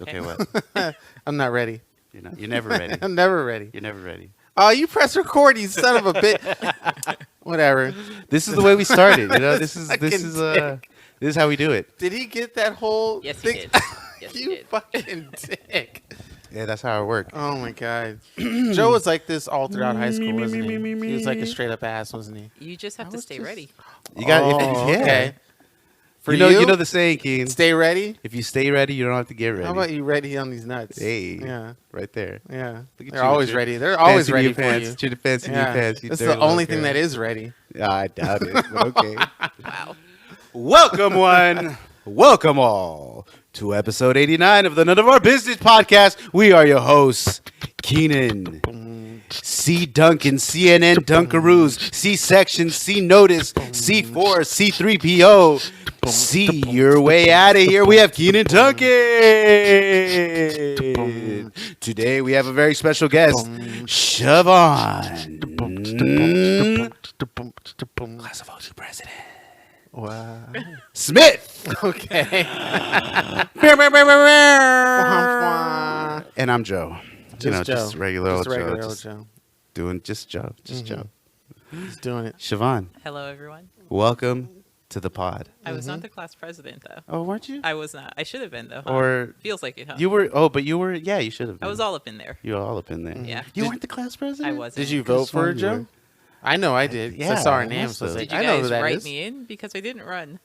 Okay, what? I'm not ready. You're never ready. I'm never ready. You're never ready. Oh, you press record, you son of a bitch. Whatever. This is the way we started. This Fucking is how we do it. Did he get that whole Yes, he thing? did. Yes, he You did. fucking dick. Yeah, that's how it works. Oh my god. Joe was like this all throughout high school, wasn't he? He was like a straight up ass, wasn't he? You just have I to was stay just- ready. You got Oh, yeah. okay. For you know the saying, Keen. stay ready. If you stay ready, you don't have to get ready. How about you ready on these nuts? Hey, Yeah. right there. Yeah. Look at They're you always with your ready. They're always fancy ready new for pants. you. Your fancy new Yeah. pants. You This is dirty the only little thing that girl. is ready. Yeah, I doubt it. But okay. Wow. Welcome one, welcome all to episode 89 of the None of Our Business podcast. We are your hosts, Keenan, C. Duncan, CNN Dunkaroos, C. Section, C. Notice, C4, C3PO, C. Your way out of here. We have Keenan Duncan. Today we have a very special guest, Chavon Class of 02 President. Wow. Smith. Okay. And I'm Joe. Just regular old Just regular Joe. old Just Joe. doing just Joe. Just Joe. He's doing it. Siobhan, Hello, everyone. welcome to the pod. I was not the class president, though. Oh, weren't you? I was not. I should have been, though. Huh? Or Feels like it, huh? you were? Oh, but you were. Yeah, you should have been. I was all up in there. You were all up in there. Yeah. You weren't the class president. I wasn't. Did you Could've vote for her, sworn you Joe? were. I know I did. 'cause I Yeah, saw her I name, must so I was have. like, Did you I know who guys that write is. me in? Because I didn't run.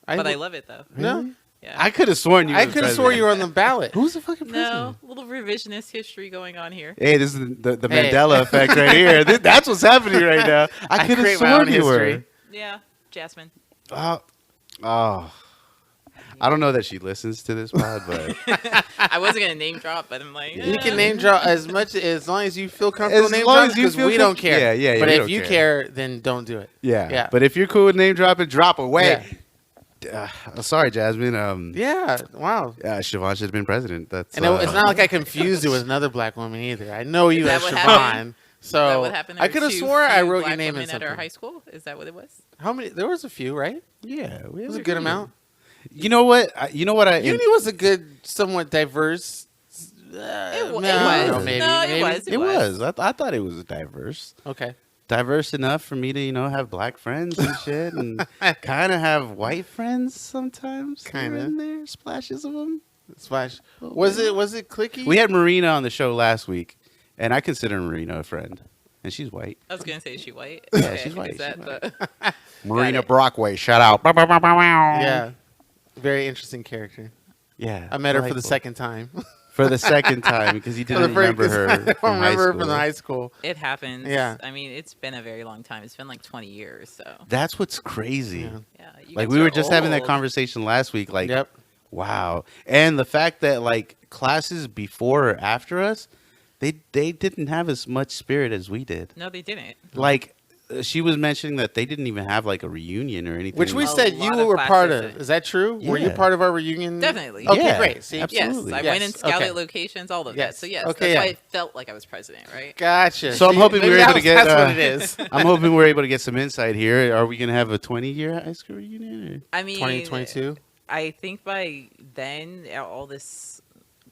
I, But I love it, though. No, Yeah. I could have sworn you. I were could have swore you were on the ballot. Who's the fucking president? No, little revisionist history going on here. Hey, this is the Hey. Mandela effect right here. That's what's happening right now. I could have create my own sworn you were. history. Yeah, Jasmine. Oh, I don't know that she listens to this pod, but I wasn't gonna name drop, but I'm like, You can name drop as long as you feel comfortable As name long dropping as you because feel we don't care. Yeah, But we if don't you care, then don't do it. yeah. Yeah. But if you're cool with name dropping, drop away. Yeah. Sorry, Jasmine. Yeah. Wow. Siobhan should have been president. That's And it's not like I confused you with another black woman either. I know you Is as that what Siobhan. happened? Is that So what happened? I There could were have too swore I few wrote black your name in women at something. our high school. Is that what it was? How many? There was a few, right? Yeah, It was a good amount. You know what? Uni Uni was a good, somewhat diverse. It no, was. no, maybe. No, it maybe. was. It was. I thought it was diverse. Okay. Diverse enough for me to, have black friends and shit, and kind of have white friends sometimes. here Kinda. in there, splashes of them. Splash. Was it clicky? We had Marina on the show last week, and I consider Marina a friend, and she's white. I was gonna say, is she white? Yeah, Okay, she's white, Is that she's the? Marina it. Brockway, shout out. Yeah. Very interesting character. Yeah. I met her for the delightful. second time. For the second time because you For the didn't remember first- her. I don't From high remember her school. from the high school. It happens. Yeah. I mean, it's been a very long time. It's been like 20 years. So. That's what's crazy. Yeah. Yeah. You Like guys we are were just having that old. conversation last week. Like, Yep. wow. And the fact that like classes before or after us, they didn't have as much spirit as we did. No, they didn't. Like she was mentioning that they didn't even have like a reunion or anything. Which we A said lot you of were part classes of. didn't. Is that true? Were you Yeah. part of our reunion? Definitely. Okay, Yeah, great. See, absolutely. Yes, I Yes, went and scouted okay. locations, all of Yes. that. So yes, Okay, that's why yeah. it felt like I was president, right? Gotcha. So I'm See, hoping we maybe were able to that's- get. That's what it is. I'm hoping we're able to get some insight here. Are we gonna have a 20-year high school reunion? I mean, 2022. I think by then all this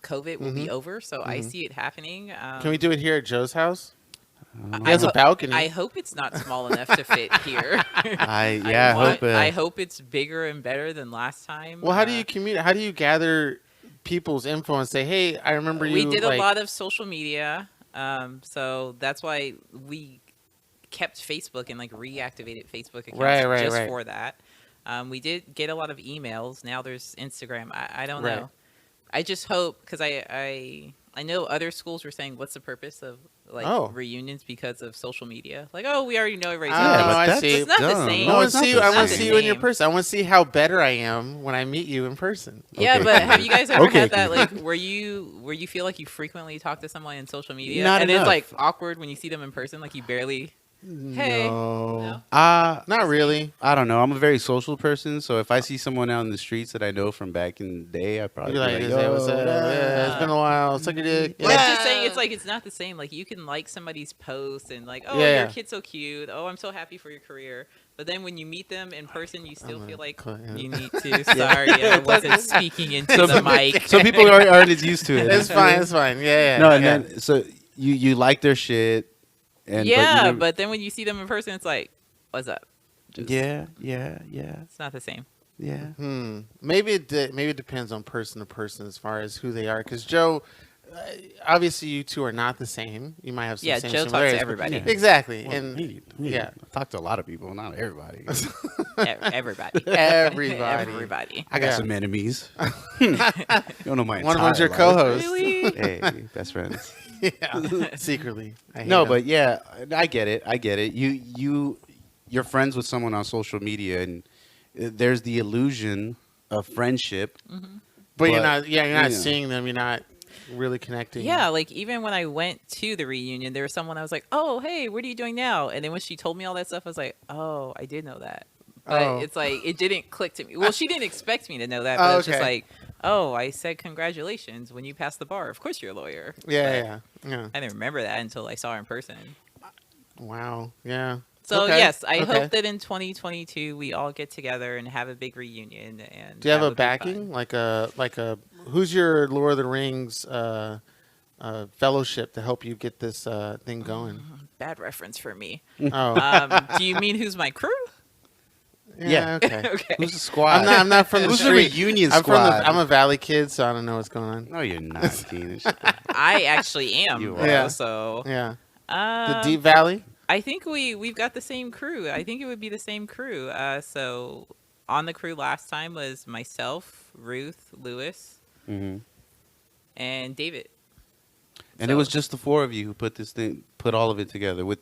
COVID will be Mhm. over, so I see it happening. Can we do it here at Joe's house? Or... He has a balcony. I hope it's not small enough to fit here. I hope. I hope it's bigger and better than last time. Well, how do you communicate? How do you gather people's info and say, "Hey, I remember you"? We did like, a lot of social media, so that's why we kept Facebook and like reactivated Facebook accounts Right, just right. for that. We did get a lot of emails. Now there's Instagram. I don't Right. know. I just hope because I know other schools were saying, "What's the purpose of like Oh. reunions because of social media?" Like, oh, we already know everybody's. Oh, on I Facebook. see. It's not the dumb. same. No, I want it's to not see the you. I want same. to see you in your Same. person. I want to see how better I am when I meet you in person. Yeah, Okay. but have you guys ever Okay. had that like where you feel like you frequently talk to someone in social media Not and enough. it's like awkward when you see them in person, like you barely. Hey. No. No? Not really. I don't know. I'm a very social person, so if I see someone out in the streets that I know from back in the day, I probably You're be like, like, "Hey, yo, what's up? Yeah, it's been a while. Suck your dick. But I'm just saying, it's like it's not the same. Like you can like somebody's post and like, oh, Yeah. your kid's so cute. Oh, I'm so happy for your career. But then when you meet them in person, you still feel like you need to. Sorry, I wasn't speaking into the mic. Some people aren't as used to it. It's fine. It's fine. Yeah. No, yeah. and then so you like their shit, and Yeah, but but then when you see them in person, it's like, what's up? Just- yeah. It's not the same. Maybe it depends on person to person as far as who they are. Because Joe, obviously, you two are not the same. You might have some Yeah, same Joe talks to similarities, but- everybody. Yeah. Exactly, Well, and me, yeah. I talk to a lot of people, not everybody. Everybody. Everybody. I got Yeah. some enemies. You don't know my One of them's your entire life. co-host. Really? Hey, best friends. Yeah, secretly. I hate No, him. but yeah, I get it. You're friends with someone on social media, and there's the illusion of friendship. But you're but, not. Yeah, you're not yeah. seeing them. You're not really connecting. Yeah, like even when I went to the reunion, there was someone I was like, "Oh, hey, what are you doing now?" And then when she told me all that stuff, I was like, "Oh, I did know that." But Oh. it's like it didn't click to me. Well, she didn't expect me to know that, but Oh, it's just okay. like, "Oh, I said congratulations when you passed the bar. Of course you're a lawyer." Yeah. But Yeah. I didn't remember that until I saw her in person. Wow. Yeah. So Okay, yes, I okay. hope that in 2022 we all get together and have a big reunion. And Do you have that a would be fun. backing? Like a who's your Lord of the Rings fellowship to help you get this thing going? Bad reference for me. Oh. Do you mean who's my crew? Yeah. Okay. Okay. Who's the squad? I'm not from the Who's the street. reunion I'm squad? I'm a Valley kid, so I don't know what's going on. No, you're not, Keenan. I actually am, You bro. are. Yeah. So Yeah. The uh, Deep Valley. I think we've got the same crew. I think it would be the same crew. So on the crew last time was myself, Ruth, Lewis, hmm and David. And So- it was just the four of you who put all of it together with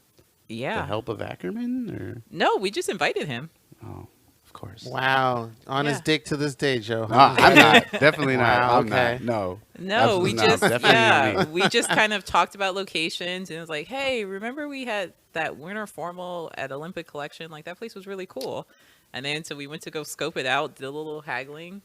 Yeah. the help of Ackerman, or No, we just invited him. oh, of course. Wow. On his Yeah. dick to this day, Joe. No, I'm not. Definitely not. Wow, I'm okay. not. No. No, we No, just definitely not me. we just kind of talked about locations and it was like, hey, remember we had that winter formal at Olympic Collection? Like that place was really cool. And then so we went to go scope it out, did a little haggling.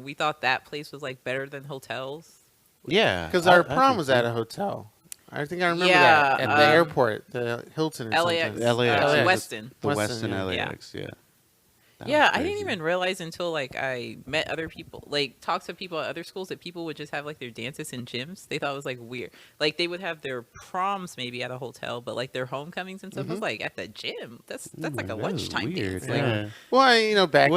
We thought that place was like better than hotels. Yeah. Because I our think prom was so. at a hotel. I think I remember Yeah, that at the airport, the Hilton or LAX, something. LAX. LAX. yeah, Weston. The Weston, Weston yeah. LAX, yeah. That Yeah, was I didn't crazy. even realize until like I met other people, like talked to people at other schools that people would just have like their dances in gyms. They thought it was like weird. Like they would have their proms maybe at a hotel, but like their homecomings and stuff was like at the gym. That's like a That was lunchtime weird, dance. Like, yeah. Well, back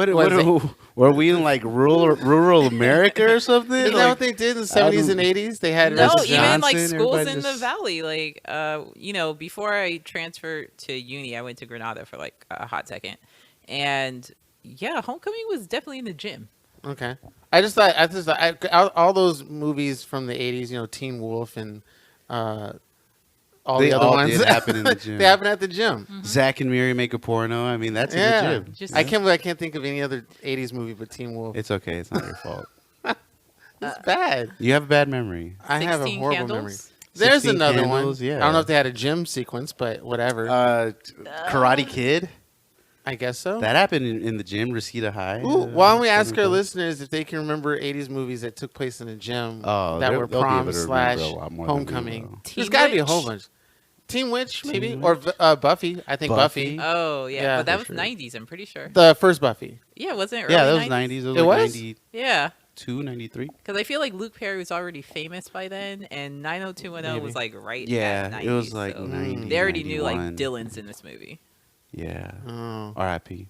Were we in like rural America or something? Isn't that what they did in the 70s and 80s? They had no, Mrs. even like Johnson, schools everybody in the just- valley. Like, before I transferred to uni, I went to Granada for like a hot second, and yeah, homecoming was definitely in the gym. Okay. I all those movies from the 80s, Teen Wolf and all They the other all ones. did happen in the gym. They happen at the gym. Zach and Miri make a porno. I mean, that's Yeah. in the gym. Just- I can't think of any other 80s movie but Teen Wolf. It's okay. It's not your fault. It's bad. You have a bad memory. I have a 16 horrible Candles? memory. There's 16 another Candles, one. yeah. I don't know if they had a gym sequence, but whatever. Karate Kid. I guess so. That happened in the gym, Reseda High. Ooh, why don't we ask Southern our California. listeners if they can remember 80s movies that took place in a gym Oh, that they'll- were they'll be prom able to slash remember a lot more than we homecoming? will. Teen There's got to be a Witch? whole bunch. Teen Witch, maybe? Teen Or Buffy. I think Buffy. Buffy. Oh yeah, Yeah, but that for was sure. 90s. I'm pretty sure. The first Buffy. Yeah, wasn't it? Early Yeah, that was 90s? 90s. It was It like was? 92, Yeah, 93. because I feel like Luke Perry was already famous by then, and 90210 Maybe. was like right. Yeah, at it was 90s, like so 90. They already knew like 91. Dylan's in this movie. Yeah. Oh. R.I.P.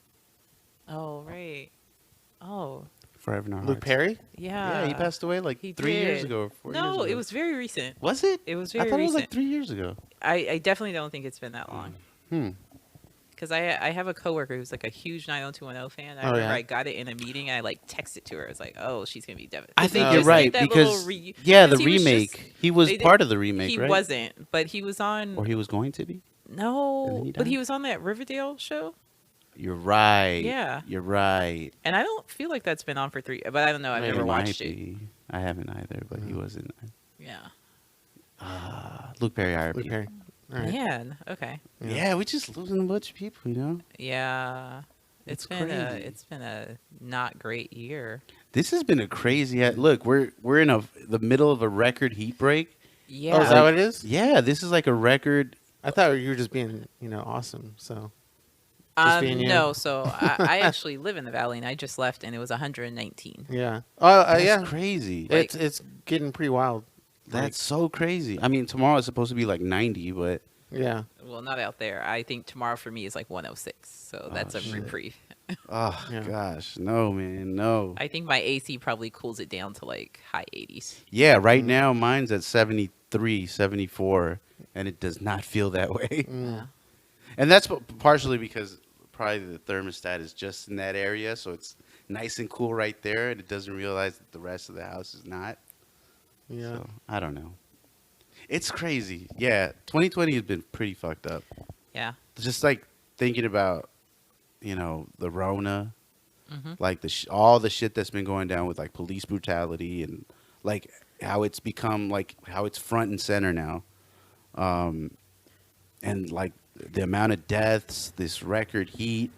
Oh right. Oh Forever in our Luke hearts. Perry? yeah. Yeah, he passed away like He 3 years did. ago or 4 years No, ago. it was very recent. Was it? It was I very thought it was recent. like 3 years ago. I definitely don't think it's been that long. Hmm. Because I have a coworker who's like a huge 90210 fan. I Oh, remember yeah? I got it in a meeting. And I like texted to her. I was like, "Oh, she's gonna be devastated." I think Oh, you're okay. right That because little yeah, the 'cause he was remake. just- he was they did- part of the remake, He right? wasn't, but he was on. Or he was going to be. And then No, he but he died? was on that Riverdale show, You're right. Yeah. You're right. and I don't feel like that's been on for 3. But I don't know. I've Maybe. never It might watched it. be. I haven't either, but he wasn't. Yeah. Luke Perry, Luke R.I.P. Perry. All right. Man, okay. Yeah, we just losing a bunch of people, you know? Yeah. It's It's crazy. been a not great year. This has been a crazy. Look, we're in the middle of a record heat break. Yeah. Oh, is that what it is? Yeah, this is like a record. I thought you were just being, awesome. So just being you. No, so I actually live in the valley and I just left and it was 119. Yeah. Oh, That's yeah. crazy. It's getting pretty wild. That's so crazy. I mean, tomorrow is supposed to be like 90, but Yeah. Well, not out there. I think tomorrow for me is like 106. So that's a shit. reprieve. oh Yeah. gosh, no man, no. I think my AC probably cools it down to like high 80s. Yeah, right now mine's at 73, 74, and it does not feel that way. Yeah. And that's partially because probably the thermostat is just in that area, so it's nice and cool right there, and it doesn't realize that the rest of the house is not. Yeah. So, I don't know. It's crazy. Yeah, 2020 has been pretty fucked up. Yeah. Just like thinking about, the Rona, Hmm. like all the shit that's been going down with like police brutality and like how it's become like how it's front and center now, and like the amount of deaths, this record heat,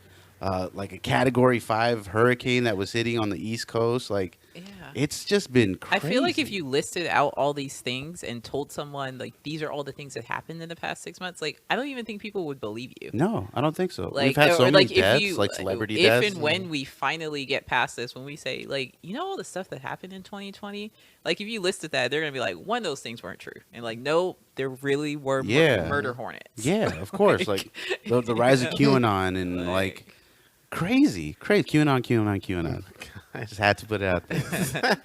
like a Category 5 hurricane that was hitting on the East Coast, like. Yeah. It's just been I crazy. feel like if you listed out all these things and told someone like these are all the things that happened in the past 6 months, like I don't even think people would believe you. No, I don't think so. Like, We've had so or, many like, deaths, like celebrity if deaths. and when we finally get past this, when we say like, all the stuff that happened in 2020, like if you listed that, they're gonna be like, one of those things weren't true, and like, no, there really were Yeah. murder hornets. Yeah, of course. Like the rise of QAnon and like crazy. QAnon. I just had to put it out there.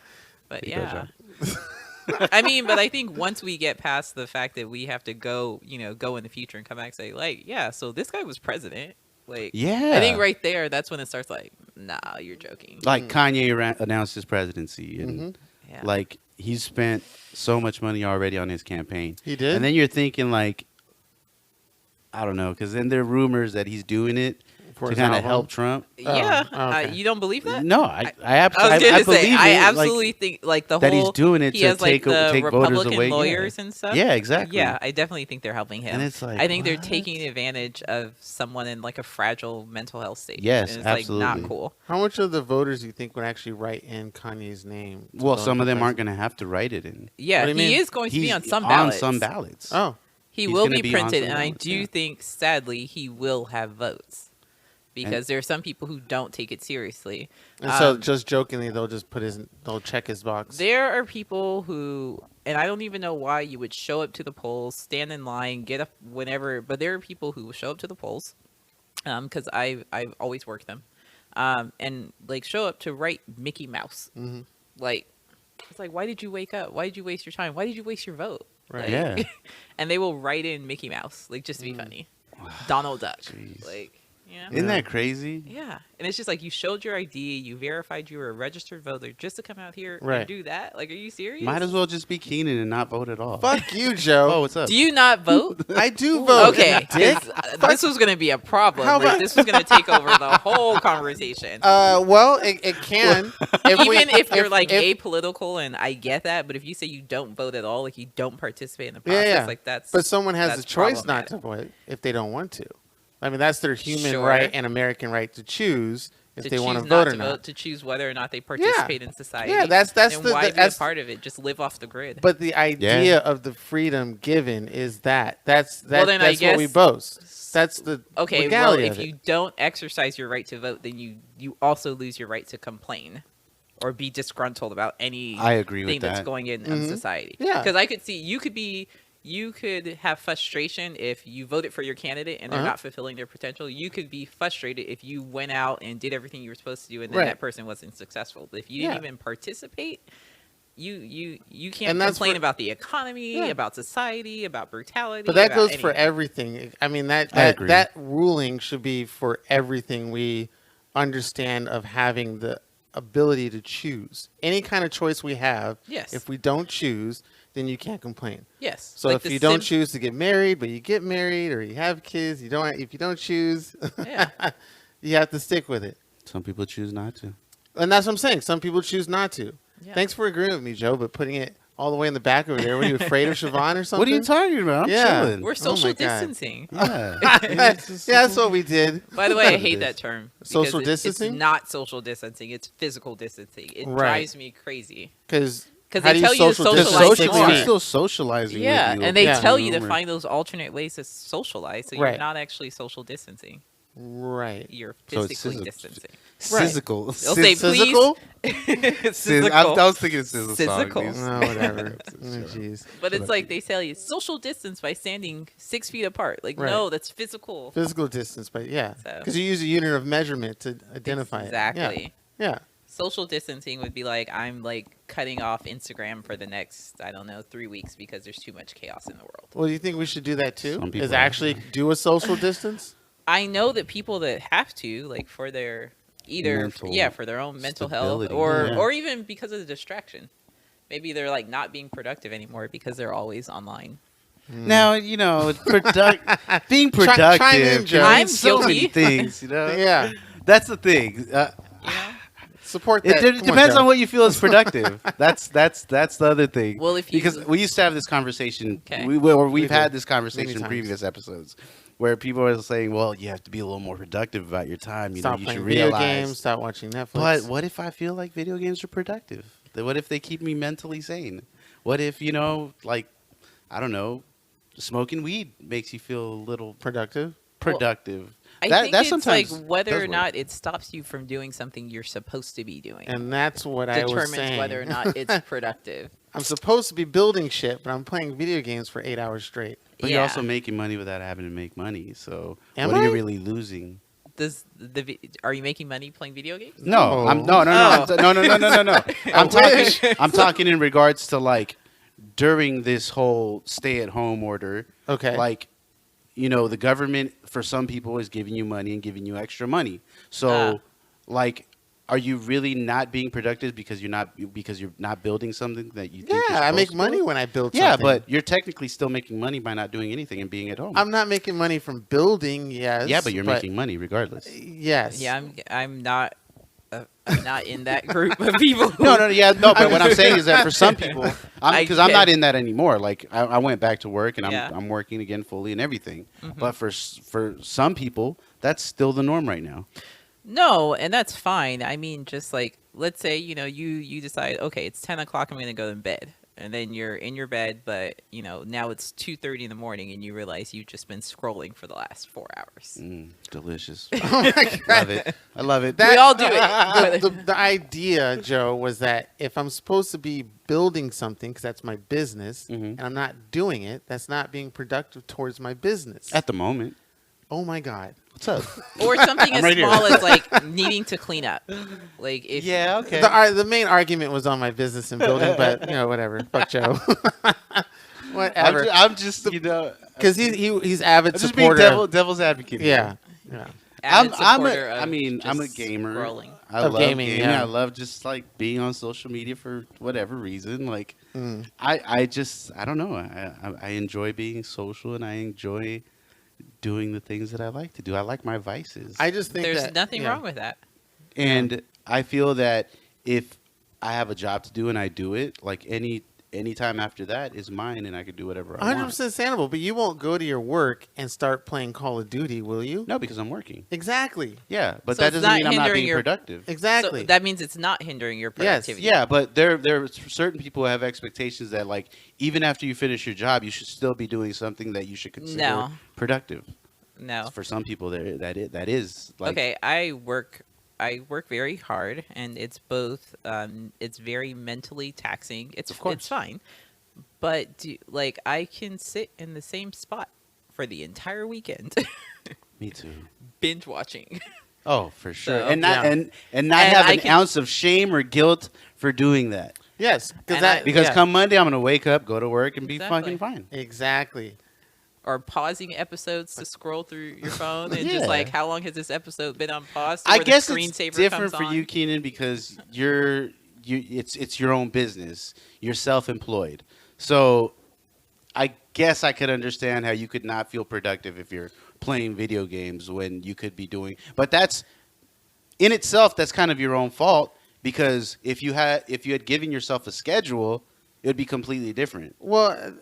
But Keep that yeah. I mean, but I think once we get past the fact that we have to go in the future and come back and say, like, yeah, so this guy was president. Like, Yeah. I think right there, that's when it starts like, nah, you're joking. Like Kanye announced his presidency, and Yeah. like he's spent so much money already on his campaign. He did? And then you're thinking like, I don't know, because then there are rumors that he's doing it For to his kind of album? help Trump. Yeah. Oh, okay. You don't believe that? No, I I was absolutely gonna believe say, it. I Like, absolutely think like the that whole he's doing it he to has like take the voters Republican away. lawyers and stuff. Yeah, exactly. Yeah, I definitely think they're helping him. And it's like, I think they're what? taking advantage of someone in like a fragile mental health state. Yes, and it's like absolutely. not cool. How much of the voters do you think would actually write in Kanye's name? to Well, vote some for of them aren't president? going to have to write it in. Yeah, What do you he mean? is going to be He's on some ballots. On some ballots. Oh, He He's will gonna be be on printed, some and I ballots, do yeah. think, sadly, he will have votes because there are some people who don't take it seriously. and so just jokingly, they'll check his box. There are people who, and I don't even know why you would show up to the polls, stand in line, get up whenever, but there are people who show up to the polls, because I've always worked them, and like show up to write Mickey Mouse. hmm Like, it's like, why did you wake up? Why did you waste your time? Why did you waste your vote? Right. Like, Yeah. and they will write in Mickey Mouse, like just to be funny. Donald Duck. Jeez. Like, yeah. Isn't that crazy? Yeah. And it's just like you showed your ID, you verified you were a registered voter just to come out here Right. and do that. Like, are you serious? Might as well just be Keenan and not vote at all. Fuck you, Joe. Oh, what's up? Do you not vote? I do vote. Okay. Dick. 'cause, this was going to be a problem. How Like, about- this was going to take over the whole conversation. Well, it can. Even if you're like if- apolitical, and I get that, but if you say you don't vote at all, like you don't participate in the yeah, process, yeah. like that's. But someone has that's the choice not problematic. to vote if they don't want to. I mean, that's their human Sure. right and American right to choose if to they want to choose vote not or to not. vote, to choose whether or not they participate in society. Yeah, that's then the why be a that's part of it? Just live off the grid. But the idea of the freedom given is that's Well, then I that's what we guess- boast. That's the Okay, well, legality if of it. you don't exercise your right to vote, then you also lose your right to complain or be disgruntled about any I agree with thing that's that. going in Mhm. society. Yeah. Because I could see you could have frustration if you voted for your candidate and they're Uh-huh. not fulfilling their potential. You could be frustrated if you went out and did everything you were supposed to do and then Right. that person wasn't successful. But if you didn't Yeah. even participate, you can't And that's complain for- about the economy, Yeah. about society, about brutality. But that about goes for anything. everything. I mean, I that agree. that ruling should be for everything we understand of having the ability to choose. Any kind of choice we have, Yes. if we don't choose, then you can't complain. Yes. So Like if the you don't sim- choose to get married, but you get married or you have kids, if you don't choose, Yeah. you have to stick with it. Some people choose not to. And that's what I'm saying. Some people choose not to. Yeah. Thanks for agreeing with me, Joe, but putting it all the way in the back over there. Were you afraid of Chavon or something? What are you talking about? I'm Yeah. chilling. We're Oh social my God. distancing. Yeah. Yeah, that's what we did. By the way, I hate that term. because Social it's distancing? not social distancing. It's physical distancing. It Right. drives me crazy. Because Because they tell you to Because socialize socially, more. I'm still socializing. Yeah, with you and they Yeah. tell you to Or- find those alternate ways to socialize, so Right. you're not actually social distancing. Right. You're So it's physically physical. distancing. Physical. They'll say, Physical? I was thinking sizzle Physical. song. No, whatever. Oh, jeez. But it's like they tell you social distance by standing 6 feet apart. Like, Right. no, that's physical. Physical distance, but yeah. So- Because you use a unit of measurement to identify it. Exactly. Yeah. Social distancing would be like I'm like cutting off Instagram for the next, I don't know, 3 weeks because there's too much chaos in the world. Well, do you think we should do that too? Some people Is are. actually do a social distance? I know that people that have to, like for their either Mental for their own mental stability. health or Yeah. or even because of the distraction. Maybe they're like not being productive anymore because they're always online. Now, you know, being Chime productive in, Joe. can mean I'm so many guilty. things, you know? Yeah. That's the thing. You know? Support It that. Come depends Joe. on what you feel is productive. That's the other thing. Well, if you- because we used to have this conversation, Okay. we've We had did. this conversation Many in times. previous episodes, where people are saying, "Well, you have to be a little more productive about your time. You Stop know, you playing should video realize." games. Stop watching Netflix. But what if I feel like video games are productive? What if they keep me mentally sane? What if, you know, like, I don't know, smoking weed makes you feel a little productive? productive? I That- think that it's sometimes like whether does or work. not it stops you from doing something you're supposed to be doing. And that's what I was Determines saying. whether or not it's productive. I'm supposed to be building shit, but I'm playing video games for 8 hours straight. But Yeah. you're also making money without having to make money. So Am what are I? you really losing? Are you making money playing video games? No, No. I'm no. I'm wish. talking in regards to like during this whole stay-at-home order. Okay. Like, you know, the government for some people is giving you money and giving you extra money. So, like, are you really not being productive because you're not building something that you think? Yeah, you're I make supposed to money do? when I build Yeah, something. but you're technically still making money by not doing anything and being at home. I'm not making money from building, yes. yeah, but you're making money regardless. Yes. Yeah, I'm not in that group of people. No. But what I'm saying is that for some people, because I'm get- not in that anymore. Like I went back to work and Yeah. I'm working again fully and everything. Mhm. But for some people, that's still the norm right now. No, and that's fine. I mean, just like let's say you decide, okay, it's 10 o'clock, I'm gonna go to bed, and then you're in your bed, but now it's 2:30 in the morning, and you realize you've just been scrolling for the last 4 hours. Delicious. Oh my God. Love it. I love it. We all do it. The idea, Joe, was that if I'm supposed to be building something, because that's my business, Mhm. and I'm not doing it, that's not being productive towards my business. At the moment. Oh my God. What's up? Or something I'm as right here. small as like needing to clean up. Like if Yeah. Okay. The main argument was on my business and building, but whatever. Fuck Joe. Whatever. I'm just you know. Because he's avid I'm just being supporter. devil's advocate. here. Yeah. avid I'm supporter a, of I mean, I'm a just gamer. Scrolling. I Of love gaming, gaming. yeah. I love just like being on social media for whatever reason. Like, Mm. I don't know. I enjoy being social and I enjoy doing the things that I like to do. I like my vices. I just think There's that, nothing yeah. wrong with that. And I feel that if I have a job to do and I do it, like any time after that is mine and I can do whatever I 100% want. understandable, but you won't go to your work and start playing Call of Duty, will you? No, because I'm working. Exactly. Yeah, but So that it's doesn't not mean I'm not hindering being your- productive. Exactly. So that means it's not hindering your Yes. productivity. Yeah, but there are certain people who have expectations that like even after you finish your job, you should still be doing something that you should consider No. productive. No. For some people, that is like Okay, I work very hard, and it's both. It's very mentally taxing. Of course. It's fine, but like I can sit in the same spot for the entire weekend, me too. binge watching. Oh, for sure, So, and not yeah. and not And have I an can- ounce of shame or guilt for doing that. Yes. And Because yeah. come Monday, I'm gonna wake up, go to work, and be Exactly. fucking fine. Exactly. Or pausing episodes to scroll through your phone and Yeah. just like, how long has this episode been on pause? I Where the guess it's screensaver different comes for on? you, Keenan, because it's your own business. You're self-employed, so I guess I could understand how you could not feel productive if you're playing video games when you could be doing. But that's in itself, that's kind of your own fault because if you had given yourself a schedule, it would be completely different. Well,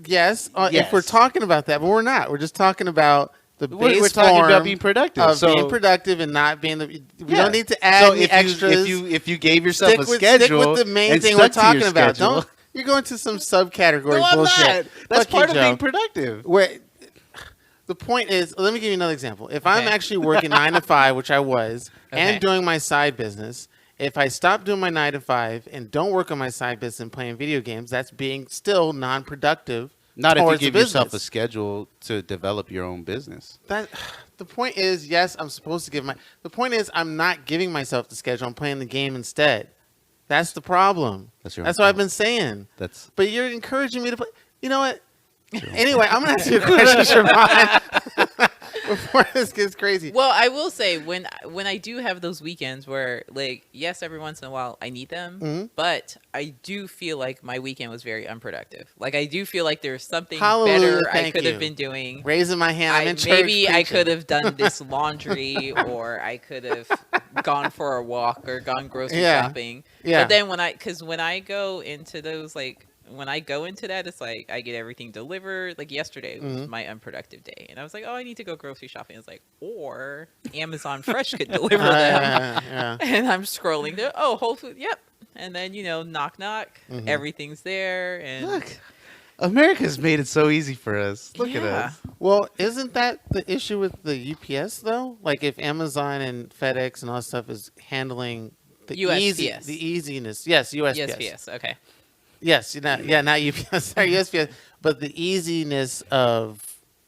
yes, Yes. if we're talking about that, but we're not. We're just talking about the base We're talking form about being productive. of So being productive and not being the. We yeah. don't need to add so any if extras. if you gave yourself a stick schedule with the main and thing we're stuck to your talking about. schedule- Don't. You're going to some subcategory No, I'm bullshit. not. That's Fuck part you, of being Joe. productive. Where the point is, let me give you another example. If I'm Okay. actually working 9 to 5, which I was, Okay. and doing my side business, if I stop doing my 9 to 5 and don't work on my side business and playing video games, that's being still non-productive. Not if you towards the give yourself a business. schedule to develop your own business. That the point is, yes, I'm supposed to give my. The point is, I'm not giving myself the schedule. I'm playing the game instead. That's the problem. That's your That's own what I've fault. been saying. That's But you're encouraging me to play. You know what? Anyway, I'm gonna ask you a question, Siobhan, before this gets crazy. Well, I will say when I do have those weekends where, like, yes, every once in a while I need them, Mhm. but I do feel like my weekend was very unproductive. Like, I do feel like there's something Hallelujah, better I thank could you. have been doing. Raising my hand. I'm in church Maybe I preaching. could have done this laundry, or I could have gone for a walk or gone grocery Yeah. shopping. Yeah. But then when I go into those, like, when I go into that, it's like I get everything delivered. Like yesterday was Mhm. my unproductive day, and I was like, "Oh, I need to go grocery shopping." It's like, or Amazon Fresh could deliver them, yeah. and I'm scrolling there. Oh, Whole Foods, yep. And then knock knock, Mhm. everything's there, and look. America's made it so easy for us. Look at Yeah. us. Well, isn't that the issue with the UPS though? Like if Amazon and FedEx and all that stuff is handling the USPS. the easiness. Yes, USPS. USPS. Okay. Yes, not UPS. Sorry, USPS. But the easiness of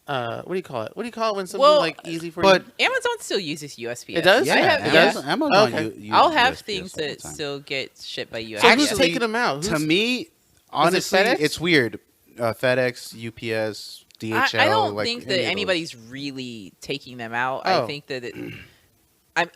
what do you call it? What do you call it when something Well, like easy for but you? Amazon still uses USPS. It does? Yeah, I have, Amazon, yeah. Amazon Okay. uses I'll have USPS things all the that time. still get shipped by USPS. So who's Actually, taking them out? To me, honestly, FedEx? it's weird. FedEx, UPS, DHL. I don't like think any that of those. anybody's really taking them out. Oh. I think that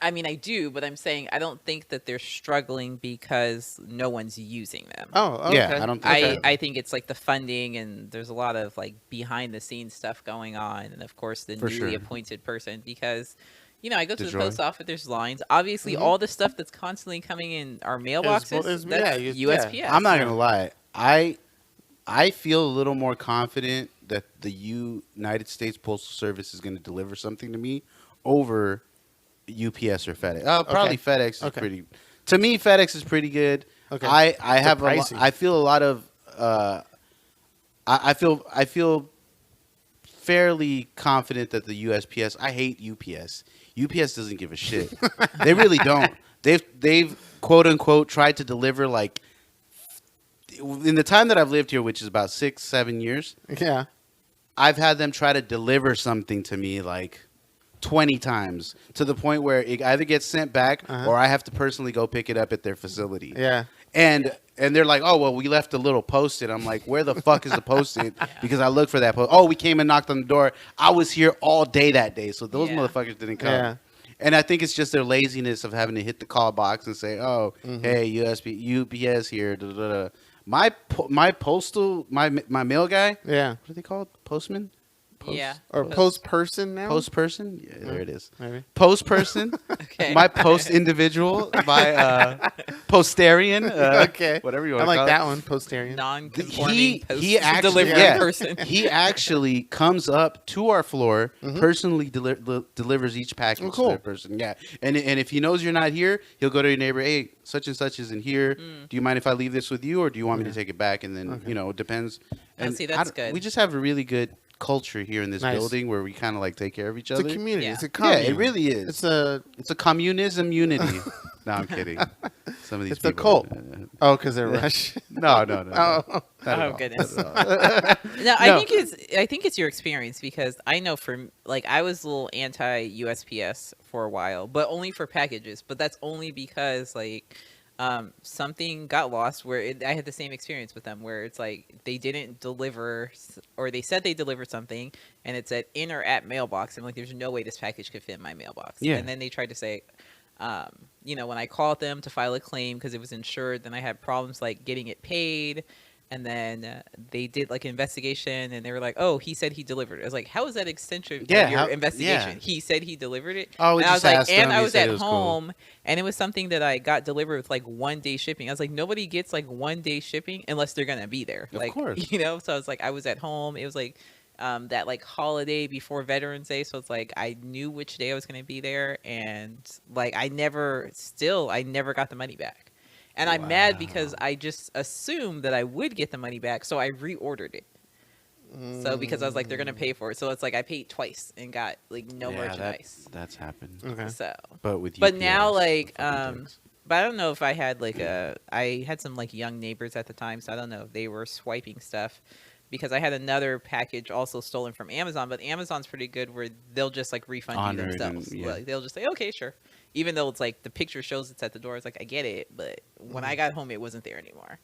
I mean, I do, but I'm saying I don't think that they're struggling because no one's using them. Oh, okay. Yeah, I don't think Okay. I think it's like the funding, and there's a lot of like behind the scenes stuff going on, and of course the For newly sure. appointed person, because I go to the DeJoy. post office, there's lines. Obviously, Mhm. all the stuff that's constantly coming in our mailboxes, is- that's yeah, USPS. I'm not gonna lie. I feel a little more confident that the United States Postal Service is going to deliver something to me over UPS or FedEx. Probably Okay. FedEx is Okay. pretty. To me, FedEx is pretty good. Okay. I have pricey. I feel a lot of. I feel fairly confident that the USPS. I hate UPS. UPS doesn't give a shit. They really don't. They've quote unquote tried to deliver like in the time that I've lived here, which is about 6-7 years. Yeah. I've had them try to deliver something to me like 20 times to the point where it either gets sent back or I have to personally go pick it up at their facility. Yeah. And they're like, oh, well, we left a little post-it. I'm like, where the fuck is the post-it? Because I looked for that post. Oh, we came and knocked on the door. I was here all day that day. So those Yeah. motherfuckers didn't come. Yeah. And I think it's just their laziness of having to hit the call box and say, oh, hey, UPS here. Da, da, da. My mail guy, Yeah. what are they called? Postman? Yeah. Or post person now. Post person? Yeah, there it is. Maybe. Post person. Okay. My post individual. My postarian. Okay. Whatever you I want to like call that it. one. Postarian. Non-conforming He actually delivery yeah, person. he actually comes up to our floor, personally delivers each package Oh, cool. to that person. Yeah, and if he knows you're not here, he'll go to your neighbor. Hey, such and such isn't here. Do you mind if I leave this with you, or do you want me to take it back? And then it depends. And see, that's good. We just have a really good culture here in this Nice. building where we kind of like take care of each It's other. a community. Yeah. It's a Yeah, commune. it really is. It's a communism unity. No, I'm kidding. Some of these It's a people, cult. Oh, because they're Russian. No. Oh. Not at Oh, all. goodness. Not at all. No, No. I think it's your experience, because I know I was a little anti USPS for a while, but only for packages. But that's only because something got lost where I had the same experience with them, where it's like they didn't deliver, or they said they delivered something and it said in or at mailbox. I'm like, there's no way this package could fit in my mailbox. Yeah. And then they tried to say, when I called them to file a claim because it was insured, then I had problems like getting it paid. And then they did like an investigation, and they were like, "Oh, he said he delivered it." I was like, "How is that extension Yeah, of your how- investigation?" yeah. He said he delivered it. Oh, we and I just was like, asked and him, I he was said at it was cool. home, and it was something that I got delivered with like 1 day shipping. I was like, nobody gets like 1 day shipping unless they're gonna be there. Of Like, course. you know. So I was like, I was at home. It was like that like holiday before Veterans Day, so it's like I knew which day I was gonna be there, and like I never got the money back. And I'm mad because Wow. I just assumed that I would get the money back, so I reordered it. So because I was like, they're gonna pay for it, so it's like I paid twice and got like no Yeah, merchandise. that's happened. Okay. So, But with but UPS, now like fucking dicks. but I don't know if I had like I had some like young neighbors at the time, so I don't know if they were swiping stuff. Because I had another package also stolen from Amazon, but Amazon's pretty good where they'll just like refund Honor you it themselves. and- yeah. Like, they'll just say, okay, sure. Even though it's like the picture shows it's at the door, it's like I get it, but when I got home, it wasn't there anymore.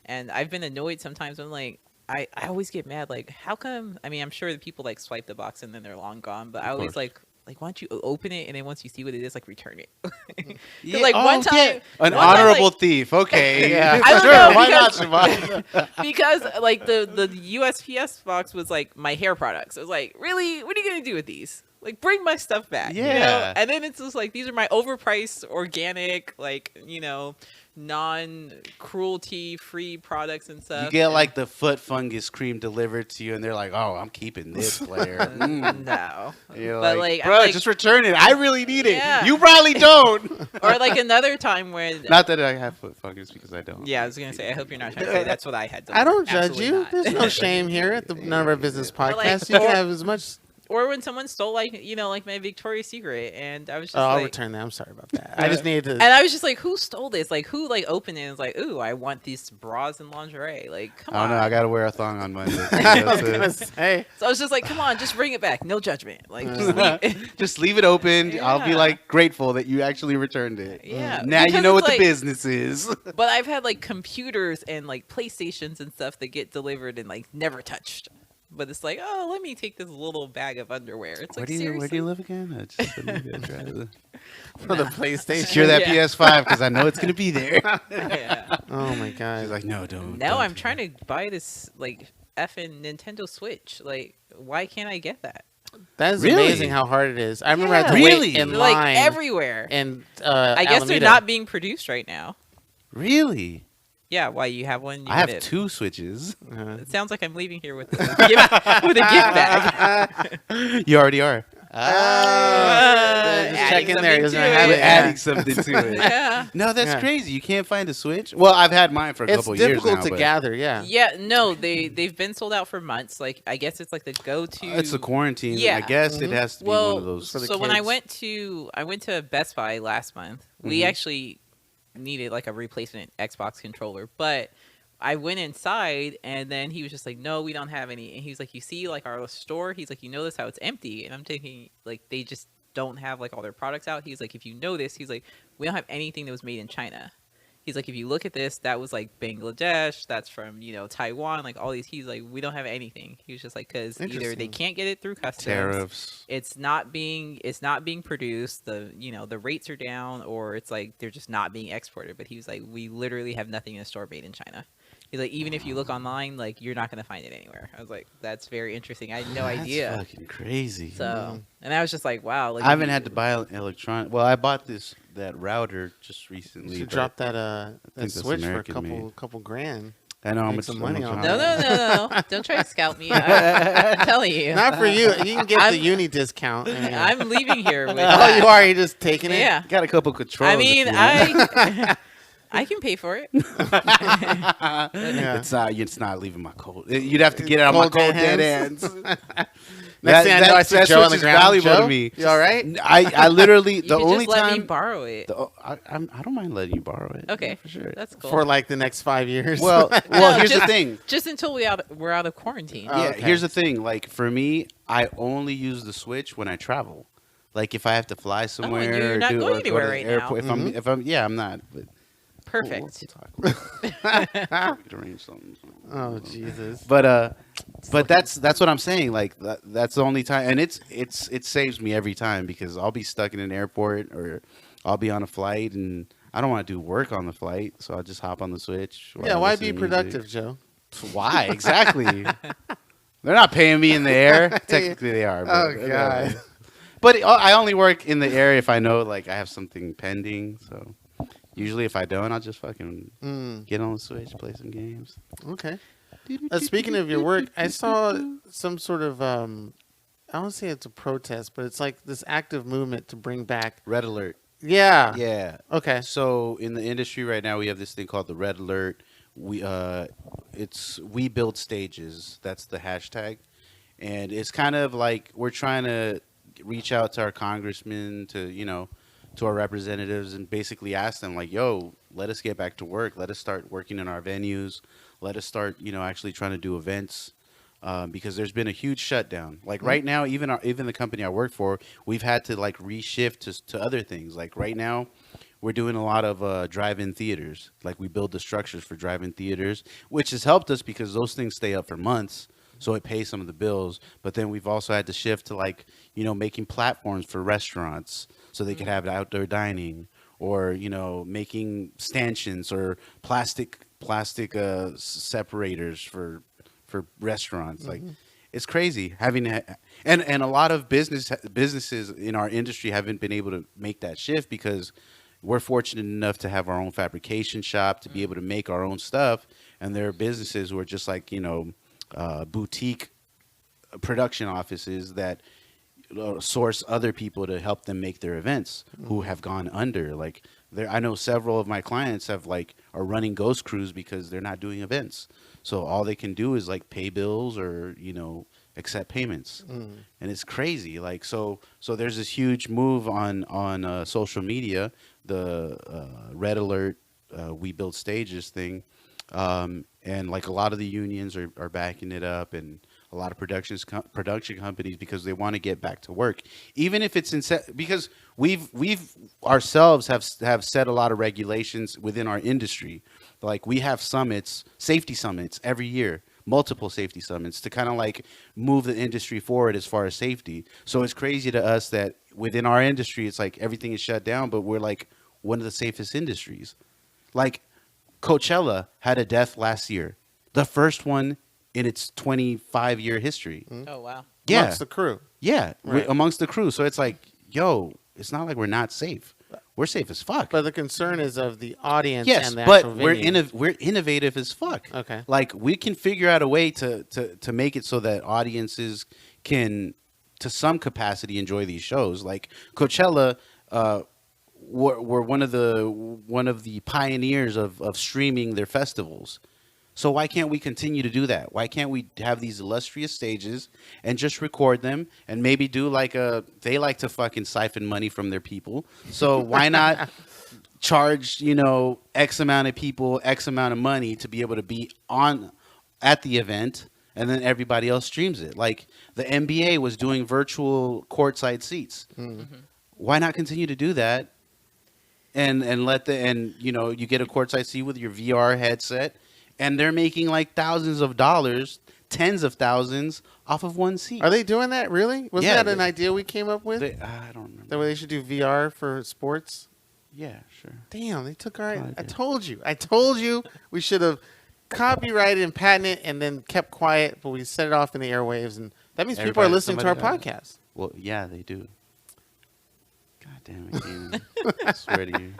And I've been annoyed sometimes when like I always get mad, like how come? I mean, I'm sure the people like swipe the box and then they're long gone, but I always course. like why don't you open it and then once you see what it is, like return it. 'Cause, Yeah, like one time, an one time, honorable like- thief. Okay, Yeah. I don't sure. know, Why not, because- Chavon? because like the USPS box was like my hair products. I was like, really, what are you gonna do with these? Like, bring my stuff back. You know? Yeah. And then it's just like these are my overpriced, organic, like non-cruelty free products and stuff. You get and- like the foot fungus cream delivered to you, and they're like, "Oh, I'm keeping this player." Mm. no, You're but like, like, I'm bro, like- just return it. I really need it. Yeah. You probably don't. or like another time when. Not that I have foot fungus because I don't. Yeah, I was gonna say. I hope you're not trying to say that's what I had. I don't delivered. judge Absolutely you. not. There's no shame here at the None of Our Business Or like- podcast. You or- can have as much. Or when someone stole like like my Victoria's Secret, and I was just Oh, I'll like, return that. I'm sorry about that. I just needed to. and I was just like, who stole this? Like, who like opened it and was like, ooh, I want these bras and lingerie. Like, come I don't on. know. I gotta wear a thong on Monday. I was That's it. gonna say. So I was just like, come on, just bring it back. No judgment. Like, just leave. Just leave it open. I'll be Yeah. like grateful that you actually returned it. Yeah, Now you because know it's what like- the business is. But I've had like computers and like PlayStations and stuff that get delivered and like never touched. But it's like, oh, let me take this little bag of underwear. It's Where like, do you seriously? live again? Just send me the address. For the PlayStation. Secure that Yeah. PS5 because I know it's gonna be there. Yeah. Oh my She's god. like, no, don't. Now don't I'm do trying to buy this like effing Nintendo Switch. Like, why can't I get that? That is Really? amazing how hard it is. I remember I had to Yeah. Really? wait in They're, like line. everywhere. And I guess they're Alameda. not being produced right now. that. Really? Yeah, why you have one? You I have get it. 2 Switches. Uh-huh. It sounds like I'm leaving here with a gift, with a gift bag. You already are. Just check adding in there. He something doesn't to have it. it. We're Yeah. adding something to it. Yeah. No, that's Yeah. crazy. You can't find a Switch. Well, I've had mine for a It's couple years difficult now. to but gather. Yeah. Yeah, no, they've been sold out for months. Like, I guess it's like the go-to. It's a quarantine. Yeah. I guess it has to be Well, one of those. For the so when I kids. went to Best Buy last month, we Mhm. actually needed like a replacement Xbox controller, but I went inside and then he was just like, "No, we don't have any." And he was like, "You see, like our store." He's like, "You notice how it's empty?" And I'm thinking, like, they just don't have like all their products out. He's like, "If you notice," he's like, "we don't have anything that was made in China." He's like, "If you look at this, that was like Bangladesh, that's from Taiwan, like all these." He's like, "We don't have anything." He was just like, "Because either they Interesting. can't get it through customs, Tariffs. it's not being produced, the rates are down, or it's like they're just not being exported." But he was like, "We literally have nothing in the store made in China." He's like, "Even if you look online, like you're not going to find it anywhere." I was like, "That's very interesting. I had no That's idea." fucking crazy. So, and I was just like, "Wow!" Like I haven't had to buy an electronic. Well, I bought that router just recently. You should but drop that think that that's switch for a American couple made. couple grand. I know how make much some money on No, that. no, don't try to scout me. I'm telling you, Not for you. You can get the I'm- uni discount. I'm leaving here with. Oh, you are. You just taking it. Yeah. Got a couple controls. I mean, if you want. I can pay for it. Yeah. It's not leaving my cold. You'd have to get it out of my Cold cold dead dead hands. Next thing I know, I see Joe on the is ground. valuable Joe, to me. you all right? I literally You the can only just let me time borrow it. I don't mind letting you borrow it. Okay, Yeah, for sure. That's cool. For like the next 5 years. Well, No, here's the just- thing. Just until we're out of quarantine. Oh, Yeah, okay. here's the thing. Like for me, I only use the Switch when I travel. Like if I have to fly somewhere, you're or not do, going or go anywhere to the right now. airport. If I'm, yeah, I'm not. But Perfect. We'll talk. We could arrange something. Oh Jesus. But that's what I'm saying. Like that's the only time, and it saves me every time because I'll be stuck in an airport or I'll be on a flight and I don't want to do work on the flight, so I'll just hop on the Switch. while Yeah. I Why listen be to music. productive, Joe? Why exactly? They're not paying me in the air. Technically, they are. But, Oh, God. But I only work in the air if I know like I have something pending. So usually, if I don't, I'll just fucking get on the Switch, play some games. Okay. Speaking of your work, I saw some sort of I don't say it's a protest, but it's like this active movement to bring back. Red alert. Yeah. Yeah. Okay. So in the industry right now, we have this thing called the red alert. We build stages. That's the hashtag, and it's kind of like we're trying to reach out to our congressmen, to our representatives, and basically ask them like, "Yo, let us get back to work. Let us start working in our venues. Let us start, actually trying to do events." Because there's been a huge shutdown. Like right now, even the company I work for, we've had to like reshift to other things. Like right now, we're doing a lot of drive-in theaters. Like we build the structures for drive-in theaters, which has helped us because those things stay up for months, so it pays some of the bills. But then we've also had to shift to like making platforms for restaurants so they could have outdoor dining, or making stanchions or plastic separators for restaurants. Like it's crazy and a lot of businesses in our industry haven't been able to make that shift because we're fortunate enough to have our own fabrication shop to be able to make our own stuff, and there are businesses who are just like boutique production offices that source other people to help them make their events who have gone under. Like I know several of my clients are running ghost crews because they're not doing events. So all they can do is like pay bills or accept payments, and it's crazy. Like so there's this huge move on social media, the red alert, we build stages thing, and like a lot of the unions are backing it up, and a lot of production companies, because they want to get back to work, even if it's because we've ourselves have set a lot of regulations within our industry. Like we have safety summits every year, multiple safety summits to kind of like move the industry forward as far as safety. So it's crazy to us that within our industry, it's like everything is shut down, but we're like one of the safest industries. Like Coachella had a death last year, the first one in its 25-year history. Oh wow. Yeah, Amongst the crew. yeah, Right. amongst the crew. So it's like, yo, it's not like we're not safe. We're safe as fuck. But the concern is of the audience Yes, and the but actual venue. we're innovative as fuck. Okay. Like we can figure out a way to make it so that audiences can, to some capacity, enjoy these shows. Like Coachella, were one of the pioneers of streaming their festivals. So why can't we continue to do that? Why can't we have these illustrious stages and just record them and maybe do they like to fucking siphon money from their people. So why not charge, X amount of people, X amount of money to be able to be at the event, and then everybody else streams it. Like the NBA was doing virtual courtside seats. Why not continue to do that? And you get a courtside seat with your VR headset, and they're making like thousands of dollars, tens of thousands off of one seat. Are they doing that really? Wasn't Yeah, that an idea we came up with? I don't remember. That way they should do VR for sports? Yeah, sure. Damn, they took our. No I idea. told you we should have copyrighted and patented it and then kept quiet, but we set it off in the airwaves, and that means people are listening to our Somebody podcast. Well, yeah, they do. God damn it, Keenan. I swear to you.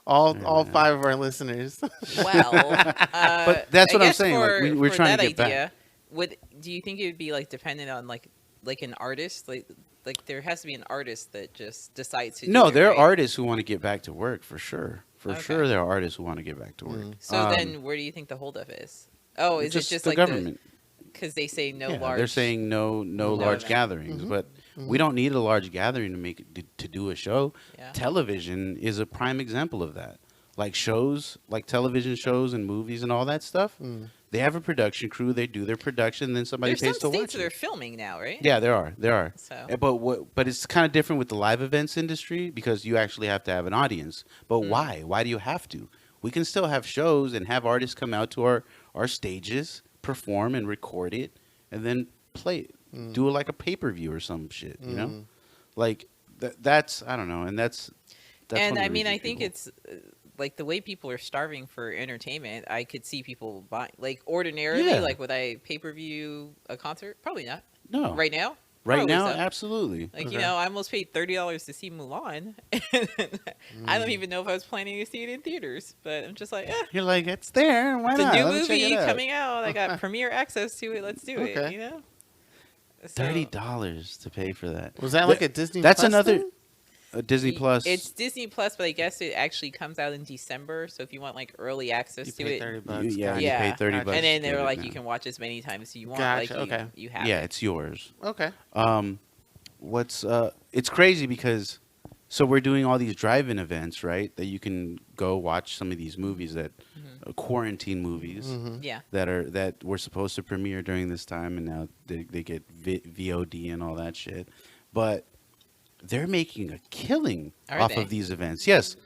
All 5 of our listeners. Well, But that's I what I'm guess saying, like, For, we're for trying to that get back. idea, do you think it would be like dependent on like an artist? Like there has to be an artist that just decides to. No, do it, there are right? artists who want to get back to work for sure. For Okay. sure, there are artists who want to get back to work. So then, where do you think the holdup is? Oh, is it just the like government? Because they say no Yeah, large. they're saying no large event. gatherings, but we don't need a large gathering to make it, to do a show. Yeah. Television is a prime example of that. Like shows, like television shows and movies and all that stuff. They have a production crew. They do their production, then somebody There's pays to some watch states that are it. filming now, right? Yeah, there are. So But it's kind of different with the live events industry because you actually have to have an audience. But why? Why do you have to? We can still have shows and have artists come out to our stages, perform and record it, and then play it. Do it like a pay-per-view or some shit, you know? Like that's I don't know, and that's and one of I the mean, I reasons think people- it's like the way people are starving for entertainment, I could see people buying like ordinarily, Yeah. like would I pay-per-view a concert? Probably not. No. Right now? Right Probably now, so. absolutely. Like, Okay. I almost paid $30 to see Mulan. I don't even know if I was planning to see it in theaters, but I'm just like, You're like, it's there. Why it's a not? new Let me check movie it out. coming out. I got premiere access to it. Let's do it, Okay. So, $30 to pay for that. Was that like a Disney? That's Plus another thing? Disney Plus. It's Disney Plus, but I guess it actually comes out in December. So if you want like early access You to pay it, $30. yeah, Gotcha. you Yeah. pay $30 Gotcha. and then to they were get it like, now. you can watch as many times as you want. Gotcha, Like okay. you have Yeah, it. it's yours. Okay. What's it's crazy because so we're doing all these drive-in events, right? That you can go watch some of these movies that quarantine movies Yeah. that were supposed to premiere during this time, and now they get VOD and all that shit. But they're making a killing Are off they? of these events. Yes.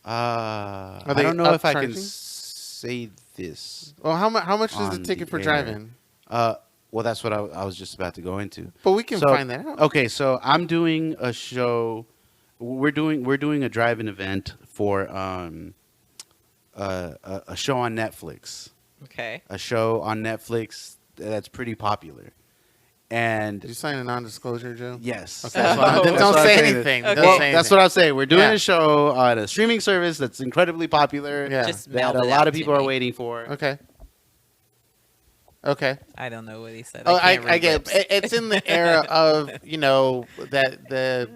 I they don't know if I can upcharging? say this. Well, how much is the On ticket the for air. drive-in? Well, that's what I was just about to go into. But we can So- find that out. Okay, so I'm doing a show. We're doing a drive-in event for a show on Netflix. Okay. A show on Netflix that's pretty popular. And Did you sign a non-disclosure, Joe? yes, Okay. that's what I'm- Don't that's what I'm say saying. anything. Okay. Don't Well, say that's anything. what I'm saying. We're doing Yeah. a show on a streaming service that's incredibly popular. Yeah. Just That meld a it lot out of to people are me. waiting for. Okay. Okay. I don't know what he said. Oh, I can't read get lips. it. It's in the era of that the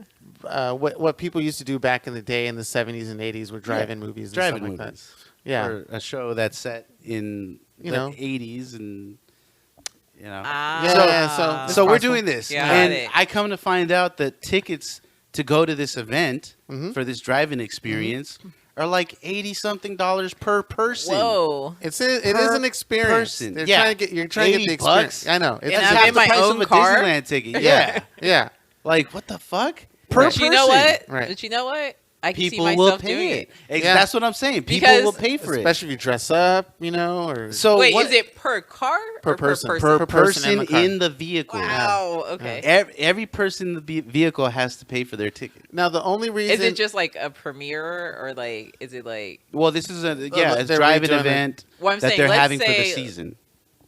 what people used to do back in the day in the 70s and 80s were drive-in movies. And Drive-in stuff like movies. That. Yeah. Or a show that's set in You the know. 80s and Ah. Yeah, So we're possible. doing this, Got and it. I come to find out that tickets to go to this event Mhm. for this drive-in experience are like $80-something per person. Whoa. It is Per an experience. person. They're Yeah. you're trying to get the experience. $80. I know. It's And That's I'm half in the my price own of a car? Disneyland ticket. Yeah, yeah. like what the fuck? Per But you know person. what? Right. But you know what? I can People see will myself pay doing it. it. Yeah. That's what I'm saying. People Because- will pay for it. Especially if you dress up, or So Wait, what, is it per car Per or person. per per person person in the car. in the vehicle? Wow. Okay. Every person in the vehicle has to pay for their ticket. now the only reason Is it just like a premiere or like is it like Well, this is it's a they're drive-in redoing it. event Well, I'm that saying, they're let's having for the say- season.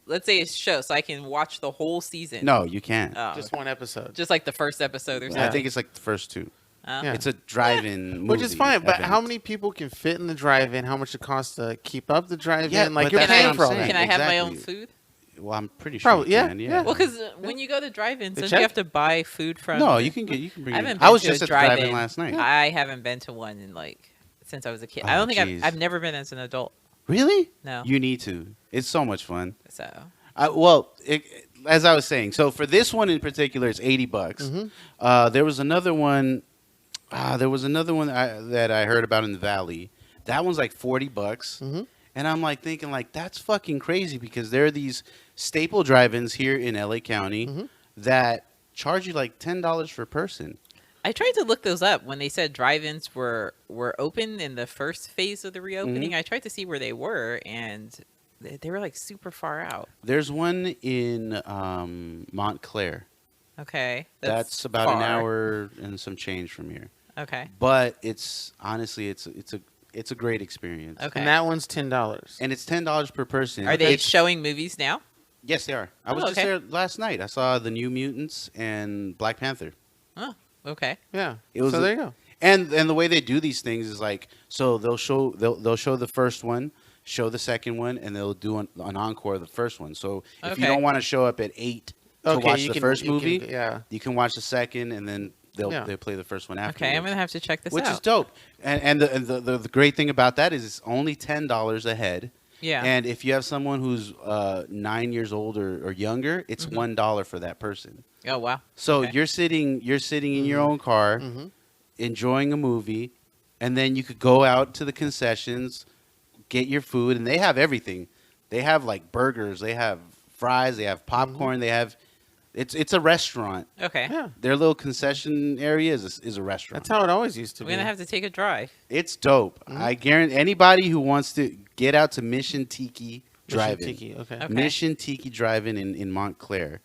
let's say it's a show so I can watch the whole season? No, you can't. Oh, just one episode, just like the first episode or something. I think it's like the first two. Oh. Yeah. It's a drive-in movie. which is fine. But event. how many people can fit in the drive-in? How much it costs to keep up the drive-in? Yeah, like but you're that's paying what I'm for all saying. that. Can I have my own Exactly. food? Well, I'm pretty sure Probably, you yeah, can. yeah. Well, because when you go to drive-ins, They don't check? you have to buy food from? No, you can bring I it. haven't in. been I was to just a at the drive-in drive-in. last night. I haven't been to one in like since I was a kid. Oh, I don't think jeez. I've never been as an adult. Really? No. You need to. It's so much fun. So As I was saying, so for this one in particular, it's $80. There was another one. That I heard about in the Valley. That one's like $40, and I'm like thinking like that's fucking crazy because there are these staple drive-ins here in LA County that charge you like $10 per person. I tried to look those up when they said drive-ins were open in the first phase of the reopening. I tried to see where they were, and they were like super far out. There's one in Montclair. Okay, That's about an far. hour and some change from here. Okay, But it's honestly it's a great experience. okay. And that one's $10. And it's $10 per person. Are they It's- showing movies now? Yes, they are. I was Oh, just okay. there last night. I saw the New Mutants and Black Panther. Oh, okay. Yeah. It was so there you go. And the way they do these things is like so they'll show the first one, show the second one, and they'll do an encore of the first one. So if you Okay. don't want to show up at 8 to watch you the can- first you can- movie, yeah. you can watch the second, and then they'll play the first one after. Okay, I'm gonna have to check this which out. is dope. And the great thing about that is it's only $10 a head. Yeah. And if you have someone who's 9 years old or younger, it's $1 for that person. Oh wow. So Okay. you're sitting in your own car, enjoying a movie, and then you could go out to the concessions, get your food, and they have everything. They have like burgers, they have fries, they have popcorn, they have. It's a restaurant. Okay. Yeah. Their little concession area is a restaurant. That's how it always used to We're be. gonna have to take a drive. It's dope. I guarantee anybody who wants to get out to Mission Tiki Drive-In. Tiki. Okay. Okay. Mission Tiki Drive-In in Montclair.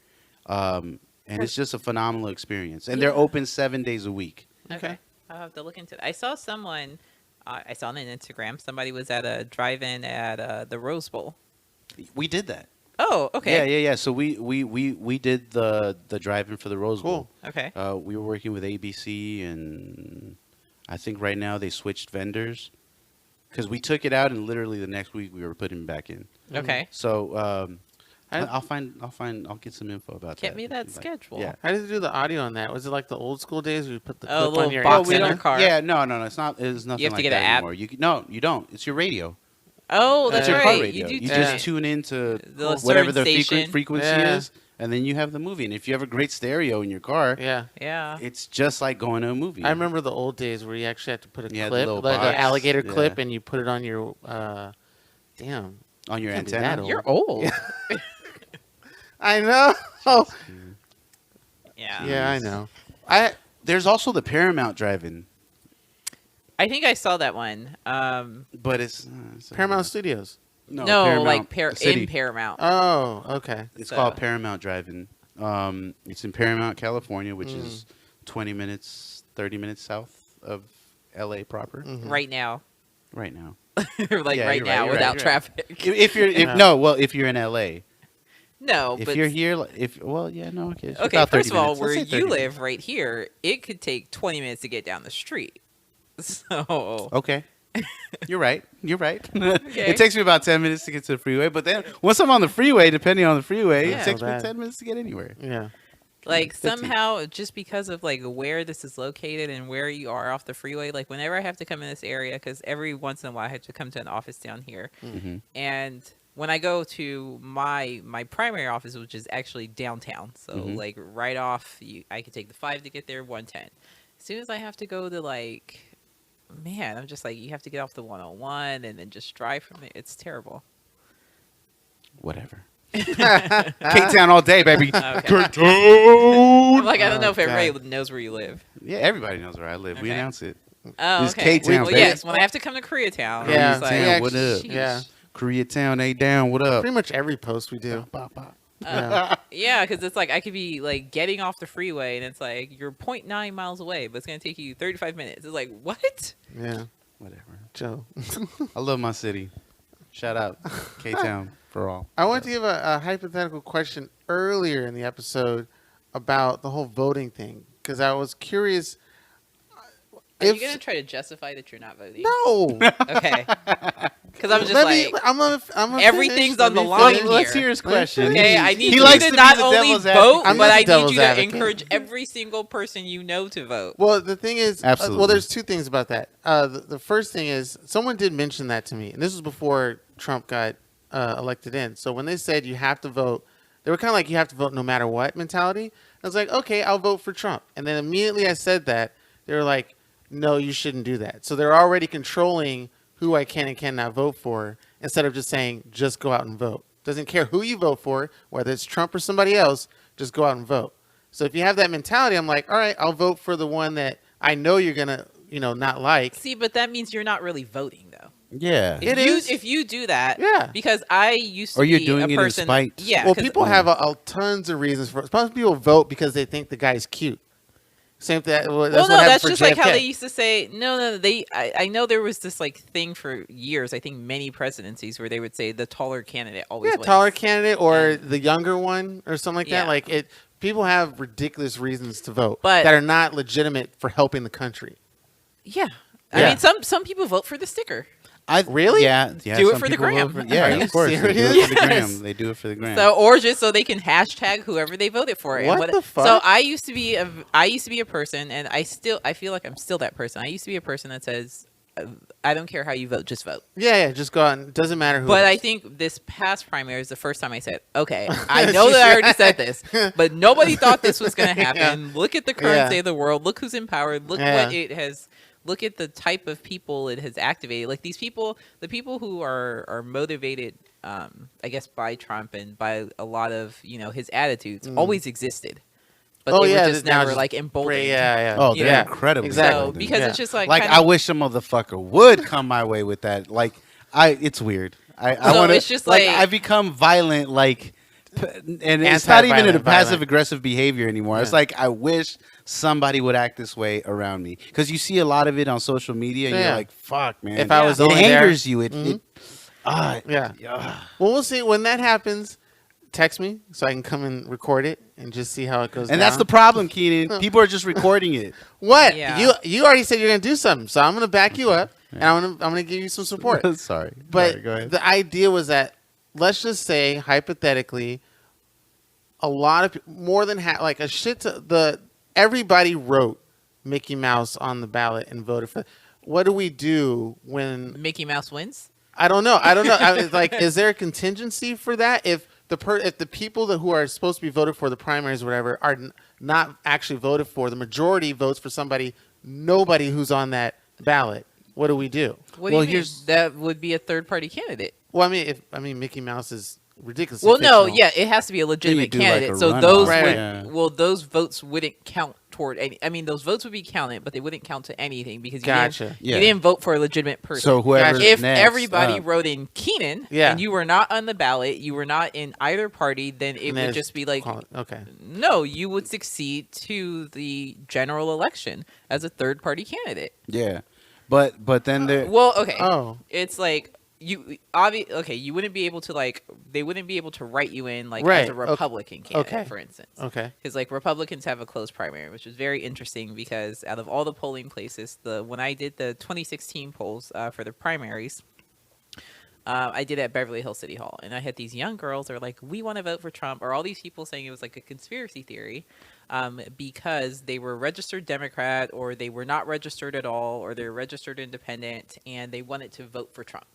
And it's just a phenomenal experience. And they're open 7 days a week. Okay. I'll have to look into it. I saw someone I saw on Instagram somebody was at a drive-in at the Rose Bowl. We did that. Oh, okay. Yeah. So we did the drive-in for the Rose Bowl. Okay. We were working with ABC, and I think right now they switched vendors because we took it out, and literally the next week we were putting it back in. Okay. So I'll get some info about that. Get me that Like, schedule. Yeah. How did you do the audio on that? Was it like the old school days where you put the Oh, clip little on your box antenna? in your car. Yeah, no, it's not. It's nothing You have to like get that an app? anymore. No, you don't. It's your radio. Oh, that's It's your right. car radio. You do You tune just in. tune into The whatever certain the station. frequency Yeah. is, and then you have the movie. And if you have a great stereo in your car, Yeah. Yeah. it's just like going to a movie. I remember the old days where you actually had to put a Yeah, the clip, little like an box. alligator Yeah. clip, and you put it on your, damn. on your Can't be antenna. that old. You're old. I know. Yeah. Yeah, I know. There's also the Paramount Drive-In, I think I saw that one. but it's Paramount Studios. No, Paramount like City. in Paramount. Oh, okay. It's So- called Paramount Drive-In. It's in Paramount, California, which is 20 minutes, 30 minutes south of LA proper. Right now. Right now. Like Yeah, right you're now right, without you're traffic. If you're if you're in LA. No, If but you're here, okay. It's okay, about 30 first of all, minutes. where Let's say you 30 live right here, it could take 20 minutes to get down the street. So Okay. You're right. Okay. It takes me about 10 minutes to get to the freeway, but then once I'm on the freeway, depending on the freeway, Yeah. it takes So me bad. 10 minutes to get anywhere. Yeah. like 15. somehow just because of like where this is located and where you are off the freeway, like whenever I have to come in this area, because every once in a while I have to come to an office down here, and when I go to my primary office, which is actually downtown, so like right off, I could take the 5 to get there, 110. As soon as I have to go to like, man, I'm just like, you have to get off the 101 and then just drive from it. It's terrible. Whatever. K-Town all day, baby. Okay. K-Town. I'm like, I don't know if God. everybody knows where you live. Yeah, everybody knows where I live. We Okay. announce it. Oh, It's okay. K-Town, Well, baby. yes, when I have to come to Koreatown, Yeah, it's like, Koreatown, what up? sheesh. Yeah. Koreatown, ain't down. What up? Pretty much every post we do. Yeah, because it's like I could be like getting off the freeway and it's like you're 0.9 miles away, but it's gonna take you 35 minutes. It's like what? Yeah. Whatever. Joe. I love my city. Shout out K-Town for all. I wanted to give a hypothetical question earlier in the episode about the whole voting thing because I was curious. Are you gonna try to justify that you're not voting? No. Okay. Because I'm just Let like, me, I'm gonna everything's finish. on the Let me line finish. Let's here. hear his question. okay, I need He you likes to be not the only devil's vote, advocate. I'm but not I the need devil's you to advocate. encourage every single person you know to vote. Well, the thing is, Absolutely. well, there's two things about that. The first thing is someone did mention that to me, and this was before Trump got elected in. So when they said you have to vote, they were kind of like you have to vote no matter what mentality. I was like, okay, I'll vote for Trump. And then immediately I said that, they were like, no, you shouldn't do that. So they're already controlling who I can and cannot vote for instead of just saying, just go out and vote. Doesn't care who you vote for, whether it's Trump or somebody else, just go out and vote. So if you have that mentality, I'm like, all right, I'll vote for the one that I know you're going to, not like. See, but that means you're not really voting, though. Yeah. If It you, is. If you do that, Yeah. because I used to Or you're be doing a it in person. spite. Yeah. Well, 'cause- people have tons of reasons for it. Some people vote because they think the guy's cute. Same thing. That's Well, what no, happened that's for just like how JFK. they used to say. No. I know there was this like thing for years. I think many presidencies where they would say the taller candidate always wins. taller candidate or And- the younger one or something like Yeah. that. Like it, people have ridiculous reasons to vote But- that are not legitimate for helping the country. Yeah. Yeah. I mean, some people vote for the sticker. Really? Yeah. Do it some for the people gram. vote yeah, Are you of course. They do it serious? for the gram. Yes. They do it for the gram. So, or just so they can hashtag whoever they voted for. And What the fuck? So I used to be a person, and I feel like I'm still that person. I used to be a person that says, I don't care how you vote, just vote. Yeah. Just go out. And, doesn't matter who. But it I is. think this past primary is the first time I said, okay, I know that I already said this, but nobody thought this was going to happen. Look at the current Yeah. state of the world. Look who's empowered. Look Yeah. what it has. Look at the type of people it has activated. Like these people, the people who are motivated, I guess, by Trump and by a lot of his attitudes, always existed. But Oh, they yeah, were just now never just like emboldened. Yeah. oh, you they're know, incredibly exactly. So golden. because Yeah. it's just like Like kind I of, wish a motherfucker would come my way with that. Like it's weird. I So want to. it's just like- I become violent. Like and it's not even a Anti-violent, passive aggressive behavior anymore. Yeah. It's like I wish somebody would act this way around me because you see a lot of it on social media. And Yeah. You're like, fuck, man. If I was it only there- angers you. Yeah. Well, we'll see when that happens. Text me so I can come and record it and just see how it goes. And that's the down. problem, Keenan. People are just recording it. What Yeah. you already said you're gonna do something, so I'm gonna back you up and I'm gonna give you some support. Sorry. But Sorry, go ahead. the idea was that let's just say hypothetically, a lot of more than like a shit everybody wrote Mickey Mouse on the ballot and voted for. What do we do when Mickey Mouse wins. I don't know. It's like, is there a contingency for that? If the people who are supposed to be voted for the primaries or whatever are not actually voted for, the majority votes for nobody who's on that ballot. What do we do? What do you mean? That would be a third party candidate. Well, Mickey Mouse is ridiculous. Well, no, yeah, it has to be a legitimate do, like, candidate. a So runoff. those Right, would, yeah. well, those votes wouldn't count toward any. I mean, those votes would be counted, but they wouldn't count to anything because Gotcha. you didn't vote for a legitimate person. So whoever Gotcha. If next everybody up- wrote in Keenan Yeah. and you were not on the ballot, you were not in either party, then it would just be like, okay. no, you would succeed to the general election as a third party candidate. Yeah, but then there. Well, okay. Oh. It's like you wouldn't be able to they wouldn't be able to write you in as Right. a Republican candidate, Okay. for instance. Okay. Because Republicans have a closed primary, which is very interesting because out of all the polling places, when I did the 2016 polls for the primaries, I did it at Beverly Hills City Hall, and I had these young girls that were like, "We want to vote for Trump," or all these people saying it was like a conspiracy theory because they were registered Democrat or they were not registered at all or they're registered independent and they wanted to vote for Trump.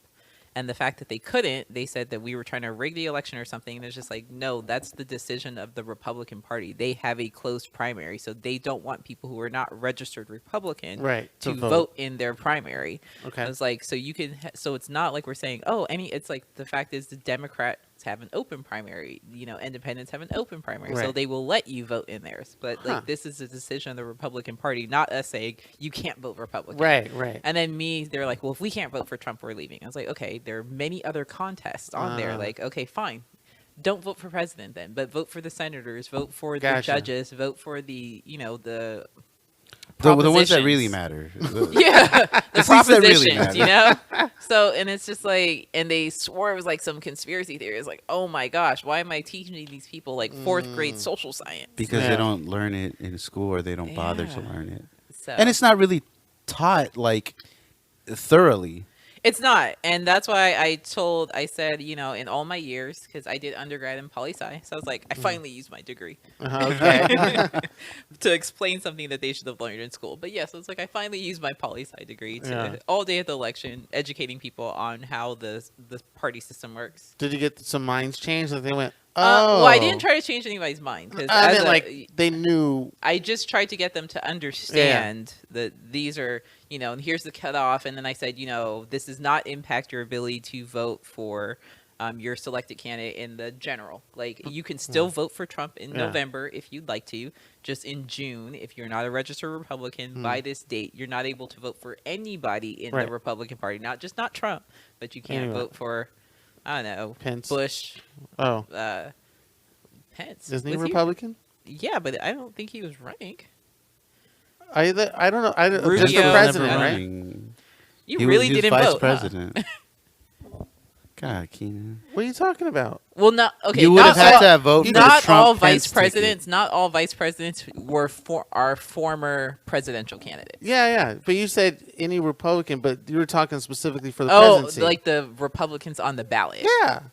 And the fact that they couldn't, they said that we were trying to rig the election or something. And it's just like, no, that's the decision of the Republican Party. They have a closed primary, so they don't want people who are not registered Republican to to vote in their primary. Okay. It's like, so you can, so it's not like we're saying, it's like the fact is the Democrats have an open primary, independents have an open primary, so Right. they will let you vote in theirs. But like, this is a decision of the Republican Party, not us saying you can't vote Republican. Right. And then they're like, well, if we can't vote for Trump, we're leaving. I was like, okay, there are many other contests on there. Like, okay, fine. Don't vote for president then, but vote for the senators, vote for the Gotcha. judges, vote for the the ones that really propositions. matter. Yeah, the seats that really propositions, So, and it's just like, and they swore it was like some conspiracy theory. It's like, oh my gosh, why am I teaching these people like fourth grade social science? Because Yeah. they don't learn it in school or they don't bother to Yeah. learn it. So, And it's not really taught thoroughly. It's not, and that's why I said, in all my years, because I did undergrad in poli-sci, so I was like, I finally used my degree Okay. to explain something that they should have learned in school. But yeah, so it's like I finally used my poli-sci degree to all day at the election, educating people on how the party system works. Did you get some minds changed? Like they went, oh. Well, I didn't try to change anybody's mind because I meant they knew. I just tried to get them to understand that these are, and here's the cutoff. And then I said, this does not impact your ability to vote for your selected candidate in the general. Like, you can still vote for Trump in November if you'd like to. Just in June, if you're not a registered Republican by this date, you're not able to vote for anybody in the Republican Party. Not Trump, but you can't vote for, I don't know, Pence. Bush. Oh. Pence. Isn't he Was Republican? Yeah, but I don't think he was running. I don't know. Just for Rubio. president, Never right? running. You He really was didn't vice vote. Huh? president. God, Keenan. What are you talking about? Well, not okay. You would not have had all, to have voted for the Not Trump all Pence vice ticket. presidents. Not all vice presidents are former presidential candidates. Yeah. But you said any Republican, but you were talking specifically for the Oh, presidency. like the Republicans on the ballot. Yeah.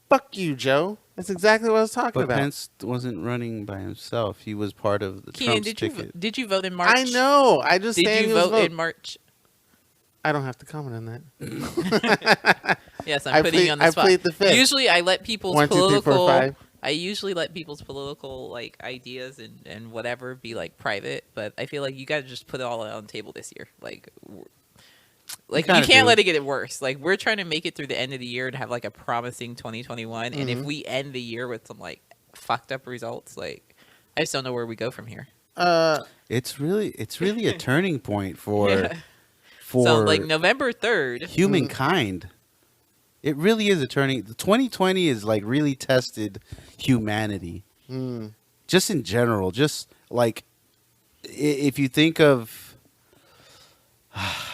Fuck you, Joe. That's exactly what I was talking But about. Pence wasn't running by himself. He was part of the Keenan, Trump's ticket. did you vote in March? I know. I just Did saying you he was vote in March? I don't have to comment on that. Yes, I'm I putting you on the I spot. plead the fifth. Usually, I let people's 1, 2, 3, 4, political. 5. I usually let people's political ideas and whatever be private, but I feel like you got to just put it all on the table this year. You kinda can't do. let it get worse. We're trying to make it through the end of the year and have a promising 2021. And Mm-hmm. if we end the year with some fucked up results, I just don't know where we go from here. It's really a turning point for Yeah. for So November 3rd. humankind. It really is a turning. The 2020 is like really tested humanity, just in general. Just like if you think of,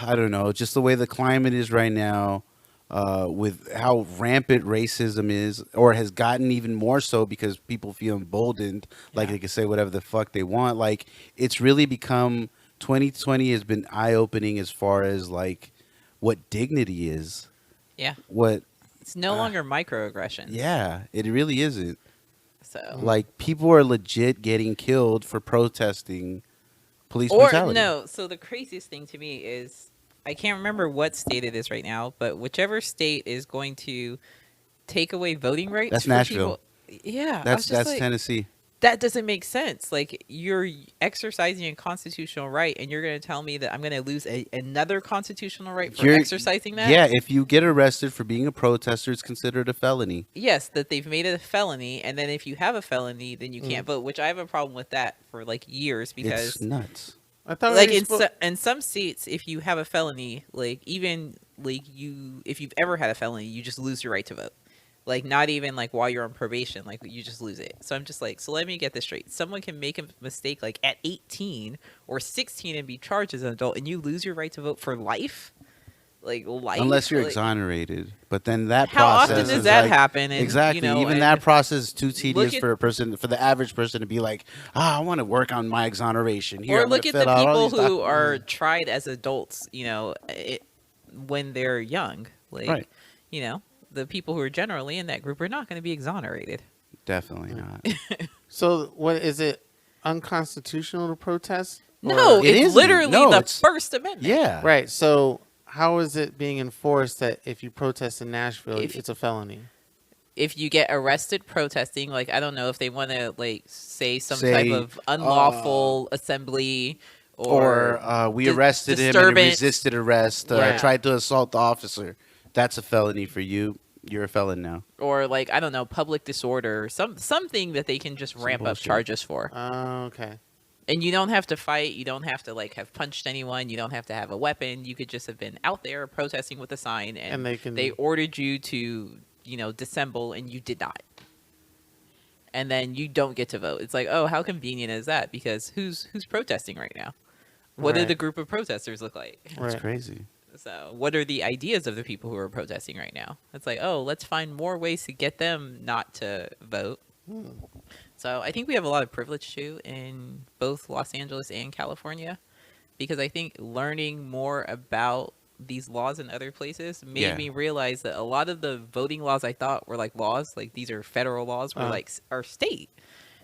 I don't know, just the way the climate is right now, with how rampant racism is, or has gotten even more so because people feel emboldened, like they can say whatever the fuck they want. Like it's really become 2020 has been eye opening as far as like what dignity is. Yeah. What It's no longer microaggressions. Yeah, it really isn't. So Like people are legit getting killed for protesting police or brutality. no, so the craziest thing to me is I can't remember what state it is right now, but whichever state is going to take away voting rights That's for Nashville. people. Yeah, I was That's just like, Tennessee. that doesn't make sense. Like you're exercising a constitutional right, and you're going to tell me that I'm going to lose another constitutional right for exercising that? Yeah, if you get arrested for being a protester, it's considered a felony. Yes, that they've made it a felony, and then if you have a felony, then you can't vote. Which I have a problem with that for like years because It's nuts. I thought like we in some states, if you have a felony, like even like if you've ever had a felony, you just lose your right to vote. Like not even like while you're on probation, like you just lose it. So I'm just like, so let me get this straight. Someone can make a mistake like at 18 or 16 and be charged as an adult, and you lose your right to vote for life. Like life, Unless you're like, exonerated, but then that how process often does is that like- happen? And, exactly. you know, Even and that process is too tedious at- for a person, for the average person to be like, I want to work on my exoneration. Here, or I'm look gonna at the fill out all people these who documents. are tried as adults, you know, when they're young. Like, Right. you know, the people who are generally in that group are not going to be exonerated. Definitely not. So what is it unconstitutional to protest? No, Or- It it's isn't. literally No, the it's- First Amendment. Yeah. Right. So how is it being enforced that if you protest in Nashville, If- it's a felony? If you get arrested protesting, like I don't know if they want to like say some Say, type of unlawful assembly Or we arrested him and disturbance. resisted arrest, Yeah. tried to assault the officer. That's a felony for you. You're a felon now. or like I don't know, public disorder, or something that they can just ramp up bullshit. charges for. Okay. And you don't have to fight. You don't have to like have punched anyone. You don't have to have a weapon. You could just have been out there protesting with a sign, and they ordered you to, you know, dissemble, and you did not. And then you don't get to vote. It's like, oh, how convenient is that? Because who's protesting right now? What do Right. the group of protesters look like? That's Right. crazy. So, what are the ideas of the people who are protesting right now? It's like, oh, let's find more ways to get them not to vote. So, I think we have a lot of privilege too in both Los Angeles and California, because I think learning more about these laws in other places made Yeah. me realize that a lot of the voting laws I thought were like laws, like these are federal laws, were like are state.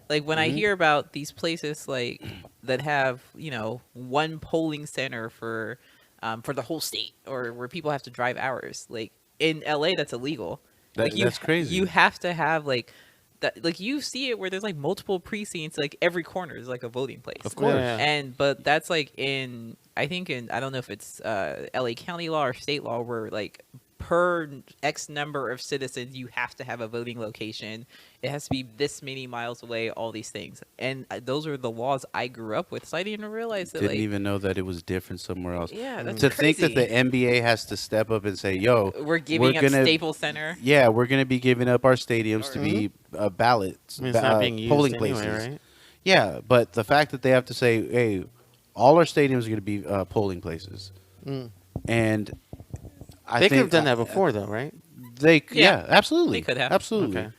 Like when I hear about these places like that have, you know, one polling center for the whole state, or where people have to drive hours. Like in LA, that's illegal. Like That's crazy. You have to have like that. Like you see it where there's like multiple precincts. Like every corner is like a voting place. Of course. Yeah. But that's like I don't know if it's LA County law or state law, where like per X number of citizens, you have to have a voting location. It has to be this many miles away, all these things. And those are the laws I grew up with. So I didn't even realize that, Didn't like, even know that it was different somewhere else. yeah, that's To crazy. think that the NBA has to step up and say, "Yo, We're giving up gonna- Staples Center. Yeah, we're going to be giving up our stadiums to be ballots, I mean, it's not being used polling anyway, places." right? Yeah, but the fact that they have to say, "Hey, all our stadiums are going to be polling places," and I They think could have done that before, though, right? Yeah, absolutely, They could have. absolutely.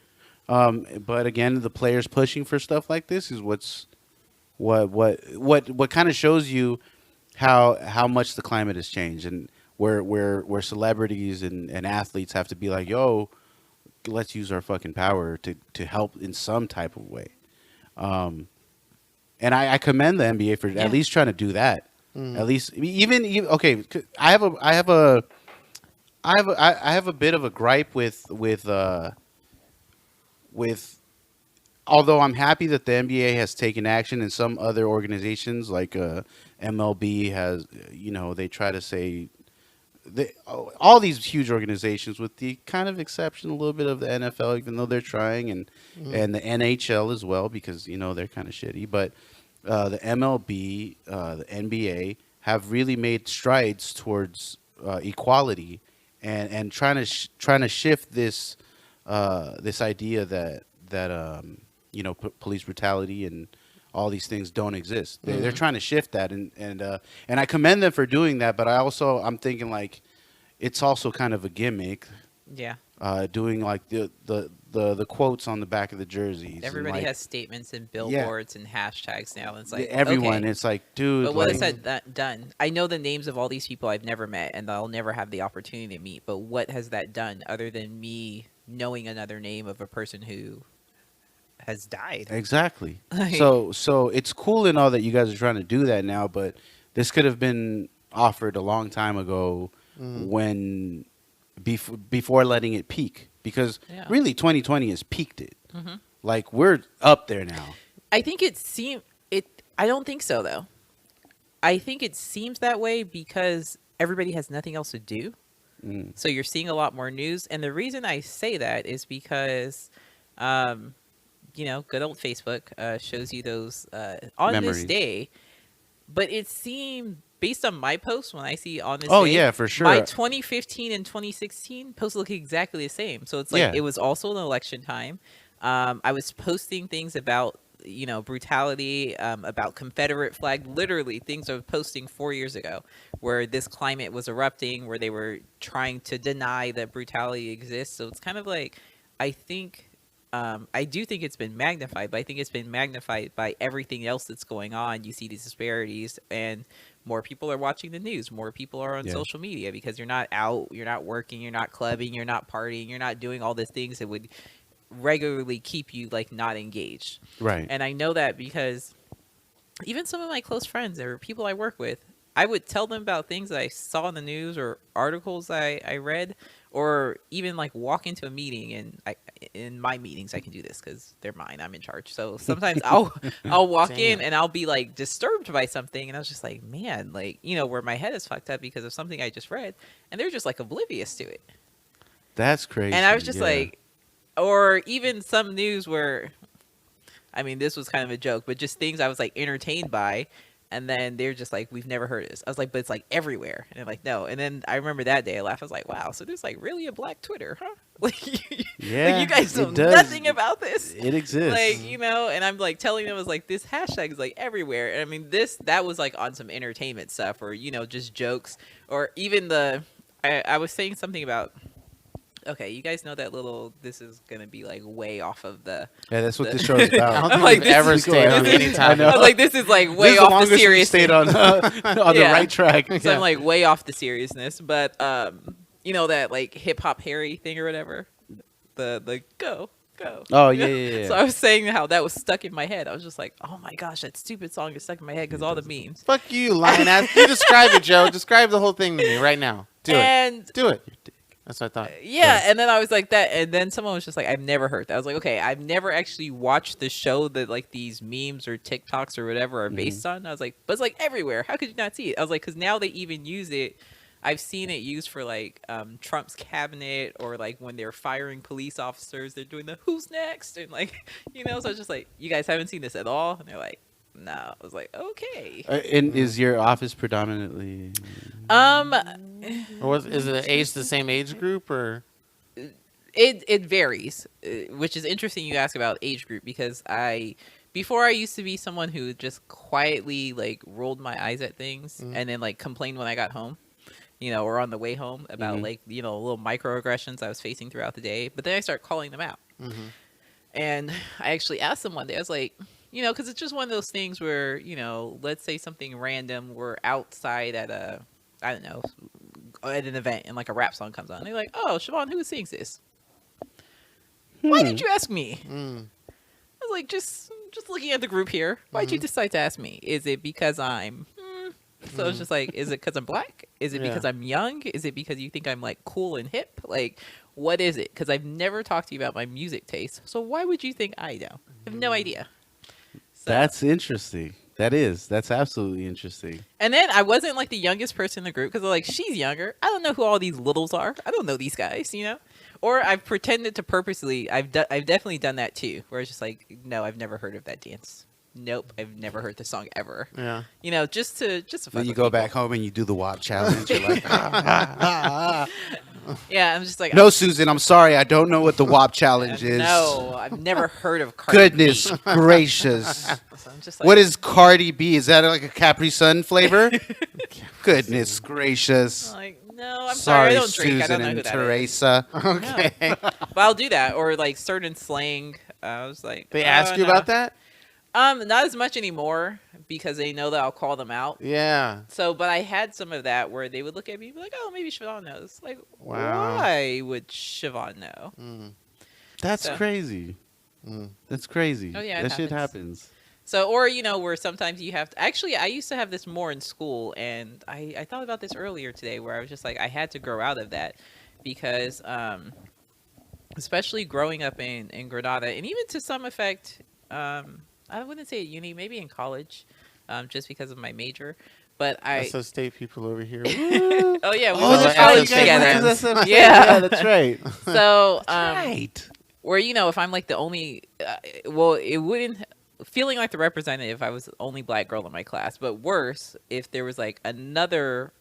Okay. But again, the players pushing for stuff like this is what kind of shows you how much the climate has changed, and where celebrities and athletes have to be like, "Yo, let's use our fucking power to help in some type of way." And I commend the NBA for Yeah. at least trying to do that. At least even okay, I have a bit of a gripe with although I'm happy that the NBA has taken action, and some other organizations like MLB has, they try to say all these huge organizations, with the kind of exception a little bit of the NFL, even though they're trying, and the NHL as well, because they're kind of shitty, but the MLB, the NBA have really made strides towards equality and trying to shift this this idea that police brutality and all these things don't exist. They're trying to shift that, and I commend them for doing that. But I'm thinking like it's also kind of a gimmick. Yeah. Doing like the quotes on the back of the jerseys. Everybody and, like, has statements and billboards and hashtags now. And it's like everyone. okay, It's like, dude. but what like, has that done? I know the names of all these people I've never met, and I'll never have the opportunity to meet. But what has that done other than me knowing another name of a person who has died? Exactly. Like- So it's cool and all that you guys are trying to do that now, but this could have been offered a long time ago when before letting it peak, because Yeah. really 2020 has peaked it. Mhm. Like we're up there now. I think I don't think so though. I think it seems that way because everybody has nothing else to do. So you're seeing a lot more news, and the reason I say that is because, good old Facebook shows you those on Memories. this day. But it seemed, based on my posts, when I see on this Oh, day, yeah, for sure. my 2015 and 2016 posts look exactly the same. So it's like Yeah. it was also an election time. I was posting things about brutality, about Confederate flag, literally things I was posting 4 years ago, where this climate was erupting, where they were trying to deny that brutality exists. So it's kind of like, I think, I do think it's been magnified, but I think it's been magnified by everything else that's going on. You see these disparities, and more people are watching the news. More people are on Yeah. social media because you're not out, you're not working, you're not clubbing, you're not partying, you're not doing all the things that would regularly keep you like not engaged. Right. And I know that because even some of my close friends or people I work with, I would tell them about things that I saw in the news or articles I read, or even like walk into a meeting, and in my meetings I can do this because they're mine, I'm in charge. So sometimes I'll walk in and I'll be like disturbed by something, and I was just like, man, like where my head is fucked up because of something I just read, and they're just like oblivious to it. That's crazy. And I was just yeah. like, or even some news where, I mean, this was kind of a joke, but just things I was like entertained by. And then they're just like, we've never heard of this. I was like, but it's like everywhere. And they're like, no. And then I remember that day I laughed. I was like, wow, so there's like really a black Twitter, huh? Like, Yeah, like you guys know it does. nothing about this. It exists. Like, and I'm like telling them, it was like, this hashtag is like everywhere. And I mean, that was like on some entertainment stuff, or, just jokes, or even I was saying something about, okay, you guys know that this is going to be like way off of the. Yeah, that's what this show is about. I don't I'm think like, we've this ever is- stayed on this any is- topic. know. I was like, this is like This way is the off the longest we serious. stayed on the Yeah. right track. So I'm like way off the seriousness, but that like hip hop Harry thing or whatever, the go. Oh yeah. So I was saying how that was stuck in my head. I was just like, oh my gosh, that stupid song is stuck in my head because all the memes. Fuck you, lying ass. You describe it, Joe. Describe the whole thing to me right now. Do it. Do it. That's what I thought. Yeah, and then I was like that, and then someone was just like, I've never heard that. I was like, okay, I've never actually watched the show that like these memes or TikToks or whatever are based on. I was like, but it's like everywhere. How could you not see it? I was like, because now they even use it. I've seen it used for like Trump's cabinet, or like when they're firing police officers, they're doing the who's next, and like so I was just like, you guys haven't seen this at all, and they're like, no. I was like, okay. And is your office predominantly? Or is it the same age group, or? It varies, which is interesting you ask about age group, because before I used to be someone who just quietly like rolled my eyes at things and then like complained when I got home, or on the way home about like, little microaggressions I was facing throughout the day. But then I start calling them out. And I actually asked them one day, I was like, because it's just one of those things where, let's say something random, we're outside at at an event, and like a rap song comes on. And they're like, oh, Chavon, who sings this? Why did you ask me? I was like, just looking at the group here. Why'd you decide to ask me? Is it because I'm... So it's just like, is it because I'm black? Is it because I'm young? Is it because you think I'm like cool and hip? Like, what is it? Because I've never talked to you about my music taste. So why would you think I know? I have no idea. So, That's interesting. That's absolutely interesting. and then I wasn't like the youngest person in the group, because they're like, she's younger. I don't know who all these littles are. I don't know these guys, Or I've pretended to purposely. I've definitely done that too, where it's just like, no, I've never heard of that dance. Nope, I've never heard the song ever. Yeah. Just to fuck Then you with go people. back home and you do the WAP challenge. You're like, Yeah, I'm just like, No, Susan, I'm sorry. I don't know what the WAP challenge is. no, I've never heard of Cardi Goodness B. gracious. So I'm just like, What is Cardi B? Is that like a Capri Sun flavor? Goodness gracious. like, no, I'm sorry, I don't drink. I Susan don't know and who that is. Teresa. Okay. But I'll do that, or like certain slang. I was like, They oh, ask you no. about that? Not as much anymore because they know that I'll call them out. Yeah. So, but I had some of that where they would look at me and be like, "Oh, maybe Siobhan knows." Like, Wow. why would Siobhan know? That's So- crazy. That's crazy. Oh, yeah, it that shit happens. happens. So, or where sometimes you have to. Actually, I used to have this more in school, and I thought about this earlier today, where I was just like, I had to grow out of that because, especially growing up in Granada, and even to some effect, I wouldn't say at uni, maybe in college, just because of my major. But That's those state people over here. oh yeah, we Oh, went to that's college right, you guys together. went to SF. Yeah. that's right. So, right. where if I'm like the only, well, it wouldn't feeling like the representative if I was the only black girl in my class, but worse if there was like another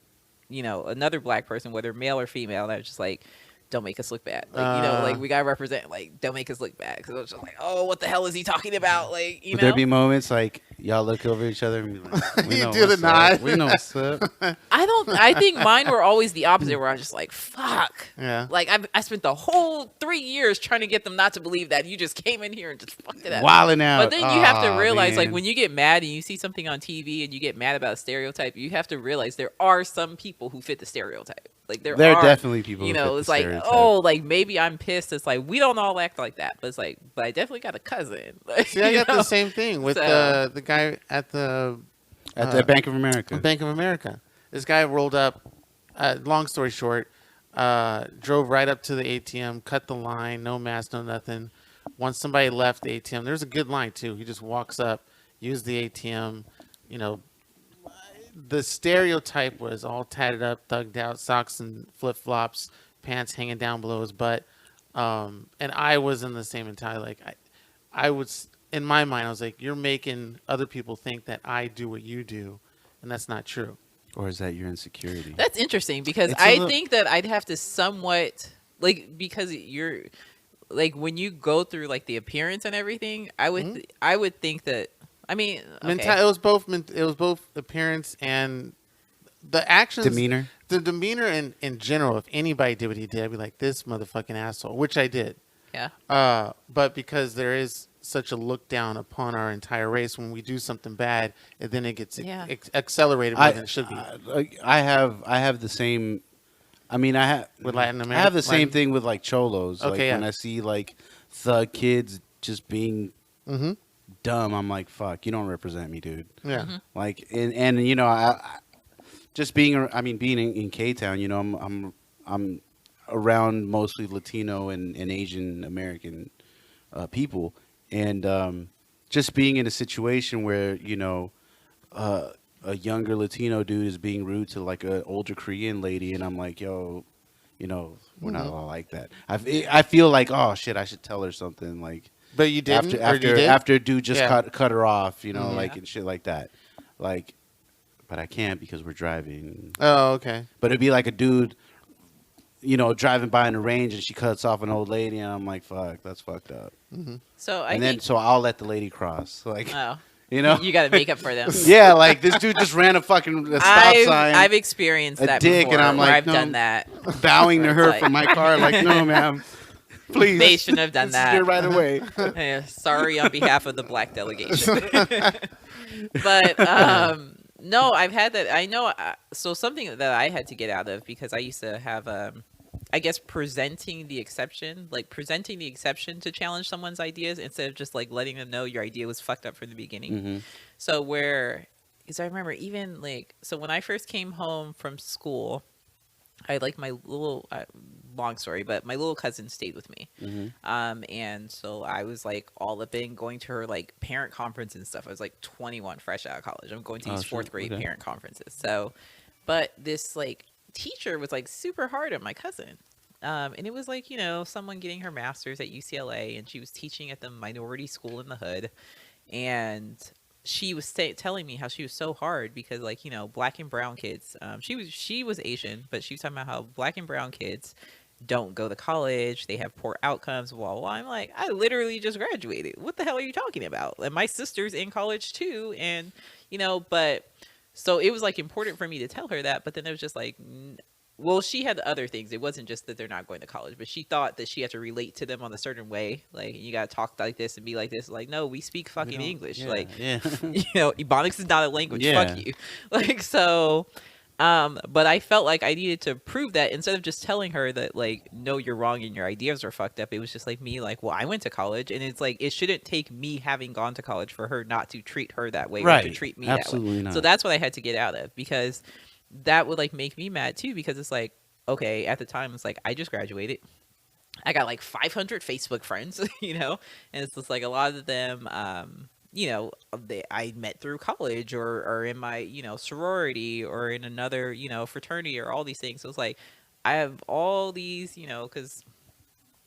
black person, whether male or female, that was just like, don't make us look bad. Like, like we gotta represent, like, don't make us look bad. Because I was just like, oh, what the hell is he talking about? Like, Would there be moments like y'all look over each other and be like, we You know do the what's nod. up. We know what's up. I think mine were always the opposite, where I was just like, fuck. Yeah. Like, I spent the whole 3 years trying to get them not to believe that you just came in here and just fucked it up. Wilding out. But then you have to Aw, realize, like, man. when you get mad and you see something on TV and you get mad about a stereotype, you have to realize there are some people who fit the stereotype. Like, there are are definitely people who fit it's the like, stereotype. oh, like, maybe I'm pissed. It's like, we don't all act like that. But it's like, but I definitely got a cousin. Like, See, I you got know? the same thing with So- the guy at the Bank of America. Bank of America. This guy rolled up. Long story short, drove right up to the ATM, cut the line, no mask, no nothing. Once somebody left the ATM, there's a good line too. He just walks up, used the ATM. The stereotype was all tatted up, thugged out, socks and flip flops, pants hanging down below his butt. And I was in the same mentality. Like I was in my mind, I was like, you're making other people think that I do what you do, and that's not true. Or is that your insecurity? That's interesting because It's a I little- think that I'd have to somewhat because you're like when you go through like the appearance and everything, I would think that okay. It was both appearance and the actions, Demeanor? The demeanor in general. If anybody did what he did, I'd be like, this motherfucking asshole, which I did. Yeah. But because there is such a look down upon our entire race, when we do something bad, and then it gets accelerated more than it should be. I have the same. I mean, I have With Latin I America, have the same thing with like cholos. Okay, like yeah. when I see like thug kids just being Mm-hmm. dumb, I'm like, fuck, you don't represent me, dude. Yeah. Mm-hmm. Like, and I just being in K Town, I'm around mostly Latino and Asian American people, and just being in a situation where a younger Latino dude is being rude to like an older Korean lady, and I'm like, yo, we're not all like that. I feel like, oh shit, I should tell her something, like. But you didn't. After a dude just Yeah. cut her off, Mhm. like Yeah. and shit like that, like, but I can't because we're driving. Oh, okay. But it'd be like a dude, driving by in the range and she cuts off an old lady, and I'm like, fuck, that's fucked up. So I And then think, so I'll let the lady cross, like, oh, you know, you got to make up for them. yeah, like this dude just ran a fucking stop sign, I've experienced a that dick, before, and I'm where like, I've no. done that. bowing to her Like- from my car, like, no, ma'am, please, They shouldn't have done this is here that. right away. Yeah, sorry on behalf of the black delegation. But no, I've had that. I know. So something that I had to get out of, because I used to have, I guess, presenting the exception to challenge someone's ideas instead of just like letting them know your idea was fucked up from the beginning. Mhm. So because I remember even like, so when I first came home from school, I like my little, long story, but my little cousin stayed with me. Mhm. And so I was like all up in going to her like parent conference and stuff. I was like 21, fresh out of college. I'm going to these shit, fourth grade okay. parent conferences. So, but this like teacher was like super hard on my cousin. And it was like, someone getting her master's at UCLA, and she was teaching at the minority school in the hood. And she was telling me how she was so hard because, like, black and brown kids, she was Asian, but she was talking about how black and brown kids don't go to college, they have poor outcomes, blah, blah, blah. I'm like, I literally just graduated. What the hell are you talking about? And my sister's in college too. And, but so it was like important for me to tell her that. But then it was just like, well, she had other things. It wasn't just that they're not going to college, but she thought that she had to relate to them on a certain way. Like, you got to talk like this and be like this. Like, no, we speak fucking English. Yeah, like, yeah. Ebonics is not a language. Yeah. Fuck you. Like, so, but I felt like I needed to prove that instead of just telling her that, like, no, you're wrong and your ideas are fucked up. It was just like me, like, well, I went to college, and it's like, it shouldn't take me having gone to college for her not to treat her that way, Right. or to treat me Absolutely that way. not. So that's what I had to get out of, because that would like make me mad too, because it's like, okay, at the time it's like, I just graduated. I got like 500 Facebook friends, and it's just like a lot of them, I met through college or in my, sorority or in another, fraternity or all these things. So it's like, I have all these, because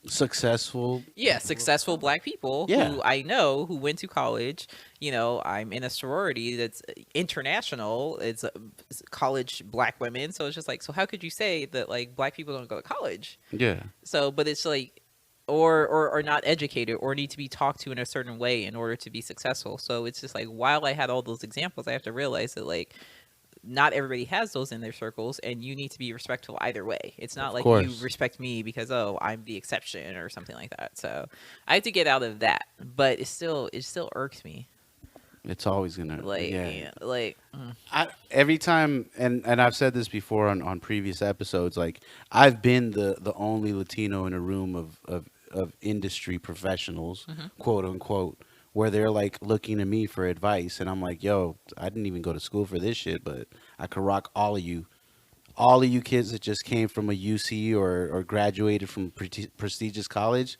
Successful. successful black people Yeah. who I know who went to college. I'm in a sorority that's international. It's college black women. So it's just like, so how could you say that like black people don't go to college? Yeah. So, but it's like, or not educated or need to be talked to in a certain way in order to be successful. So it's just like, while I had all those examples, I have to realize that like, not everybody has those in their circles, and you need to be respectful either way. It's not like you respect me because, oh, I'm the exception or something like that. So I have to get out of that, but it still irks me. It's always gonna every time, and I've said this before on previous episodes. Like, I've been the only Latino in a room of industry professionals, quote unquote, where they're like looking to me for advice, and I'm like, yo, I didn't even go to school for this shit, but I could rock all of you kids that just came from a UC or graduated from prestigious college.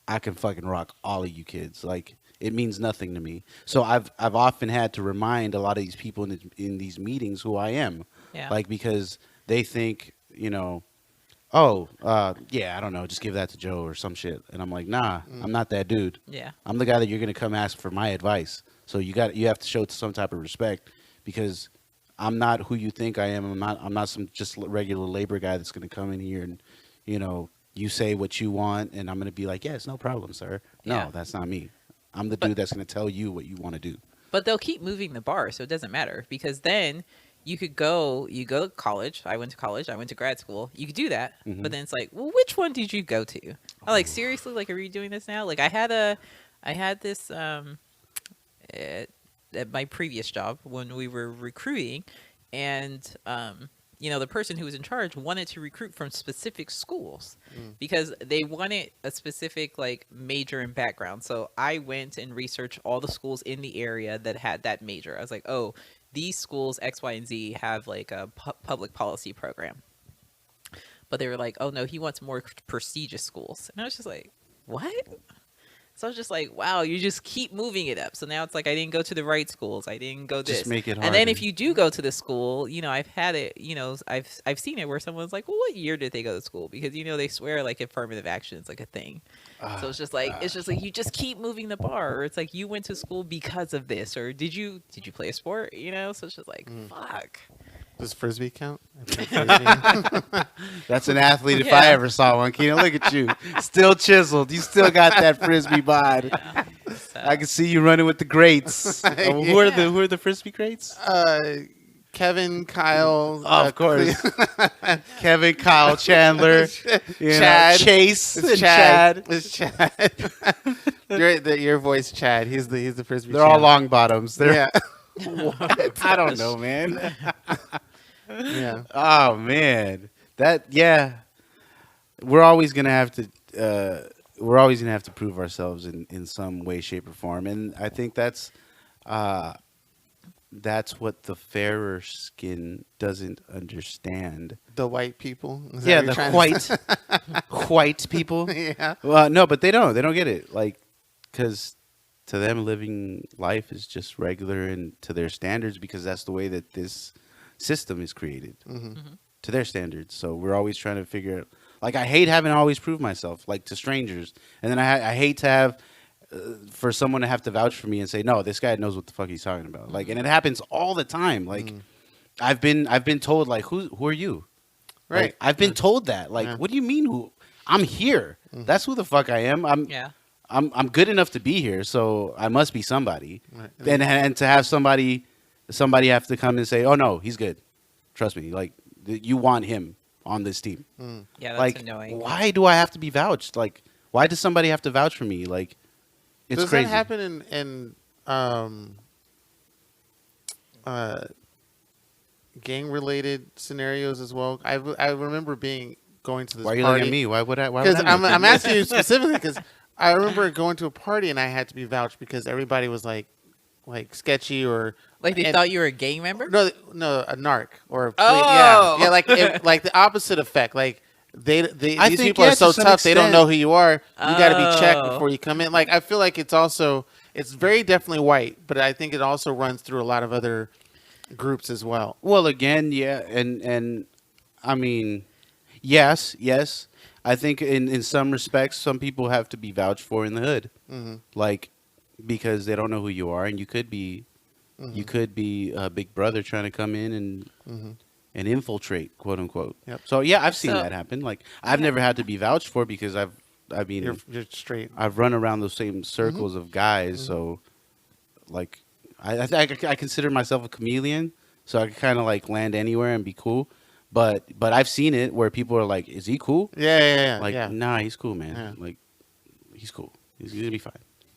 I can fucking rock all of you kids. Like, it means nothing to me. So I've often had to remind a lot of these people in these meetings who I am. Yeah. Like, because they think, oh, I don't know, just give that to Joe or some shit. And I'm like, nah, I'm not that dude. Yeah. I'm the guy that you're going to come ask for my advice. So you have to show some type of respect, because I'm not who you think I am. I'm not some just regular labor guy that's going to come in here and, you say what you want, and I'm going to be like, yes, no problem, sir. No, Yeah. that's not me. I'm the dude that's going to tell you what you want to do. But they'll keep moving the bar, so it doesn't matter, because then you go to college. I went to college. I went to grad school. You could do that, but then it's like, well, which one did you go to? I'm like, seriously, like, are you doing this now? Like, I had this at my previous job when we were recruiting, and the person who was in charge wanted to recruit from specific schools because they wanted a specific like major and background. So I went and researched all the schools in the area that had that major. I was like, oh, these schools X, Y, and Z have like a public policy program. But they were like, oh no, he wants more prestigious schools. And I was just like, what? So I was just like, wow, you just keep moving it up. So now it's like, I didn't go to the right schools. I didn't go this. Just make it harder. And then if you do go to the school, I've had it, I've seen it where someone's like, well, what year did they go to school? Because, they swear like affirmative action is like a thing. So it's just like, you just keep moving the bar. Or it's like, you went to school because of this. Or did you play a sport? So it's just like, fuck. Does Frisbee count? I played That's an athlete if I ever saw one. Keenan, look at you. Still chiseled. You still got that Frisbee bod. Yeah. So, I can see you running with the greats. Who are the Frisbee greats? Kevin, Kyle. Of course. Kevin, Kyle, Chandler, Chad. Chase, It's and Chad. It's Chad. your voice, Chad. He's the Frisbee. They're all long bottoms. Yeah. What? I don't know, man. Yeah. Oh man, we're always gonna have to prove ourselves in some way, shape, or form, and I think that's what the fairer skin doesn't understand. The white people. Is that Yeah, what you're trying to say? white people. Yeah. Well, no, but they don't get it, like, because to them living life is just regular and to their standards, because that's the way that this system is created to their standards. So we're always trying to figure out, like, I hate having to always prove myself, like, to strangers, and then I hate to have for someone to have to vouch for me and say, no, this guy knows what the fuck he's talking about. Like, and it happens all the time. Like, I've been told, like, who are you? Right. Like, I've been told that. Like, Yeah. what do you mean? Who? I'm here. That's who the fuck I am. I'm good enough to be here, so I must be somebody. Right. And to have somebody have to come and say, "Oh no, he's good. Trust me." Like, you want him on this team. Yeah, that's Like, annoying. why do I have to be vouched? Like, why does somebody have to vouch for me? Like, it's Does crazy. that happen in gang-related scenarios as well? I remember going to this Why are you party. looking at me? Why would I? Why would Because I I'm asking you specifically because I remember going to a party and I had to be vouched because everybody was like sketchy or Like they thought you were a gang member? no, a narc or a Oh. yeah, like like the opposite effect. Like I these think, people are yeah, so to some tough they don't extent. know who you are. You got to be checked Oh. before you come in. Like I feel like it's very definitely white, but I think it also runs through a lot of other groups as well. Well, again, yeah, and I mean, yes. I think in some respects, some people have to be vouched for in the hood, like because they don't know who you are, and you could be a big brother trying to come in and infiltrate, quote unquote. Yep. So yeah, I've seen So- that happen. Like I've never had to be vouched for because I mean, You're straight. I've run around those same circles of guys, so like I consider myself a chameleon, so I can kind of like land anywhere and be cool. But I've seen it where people are like, "Is he cool?" Yeah. Like, yeah. nah, he's cool, man. Yeah. Like, he's cool. He's gonna be fine.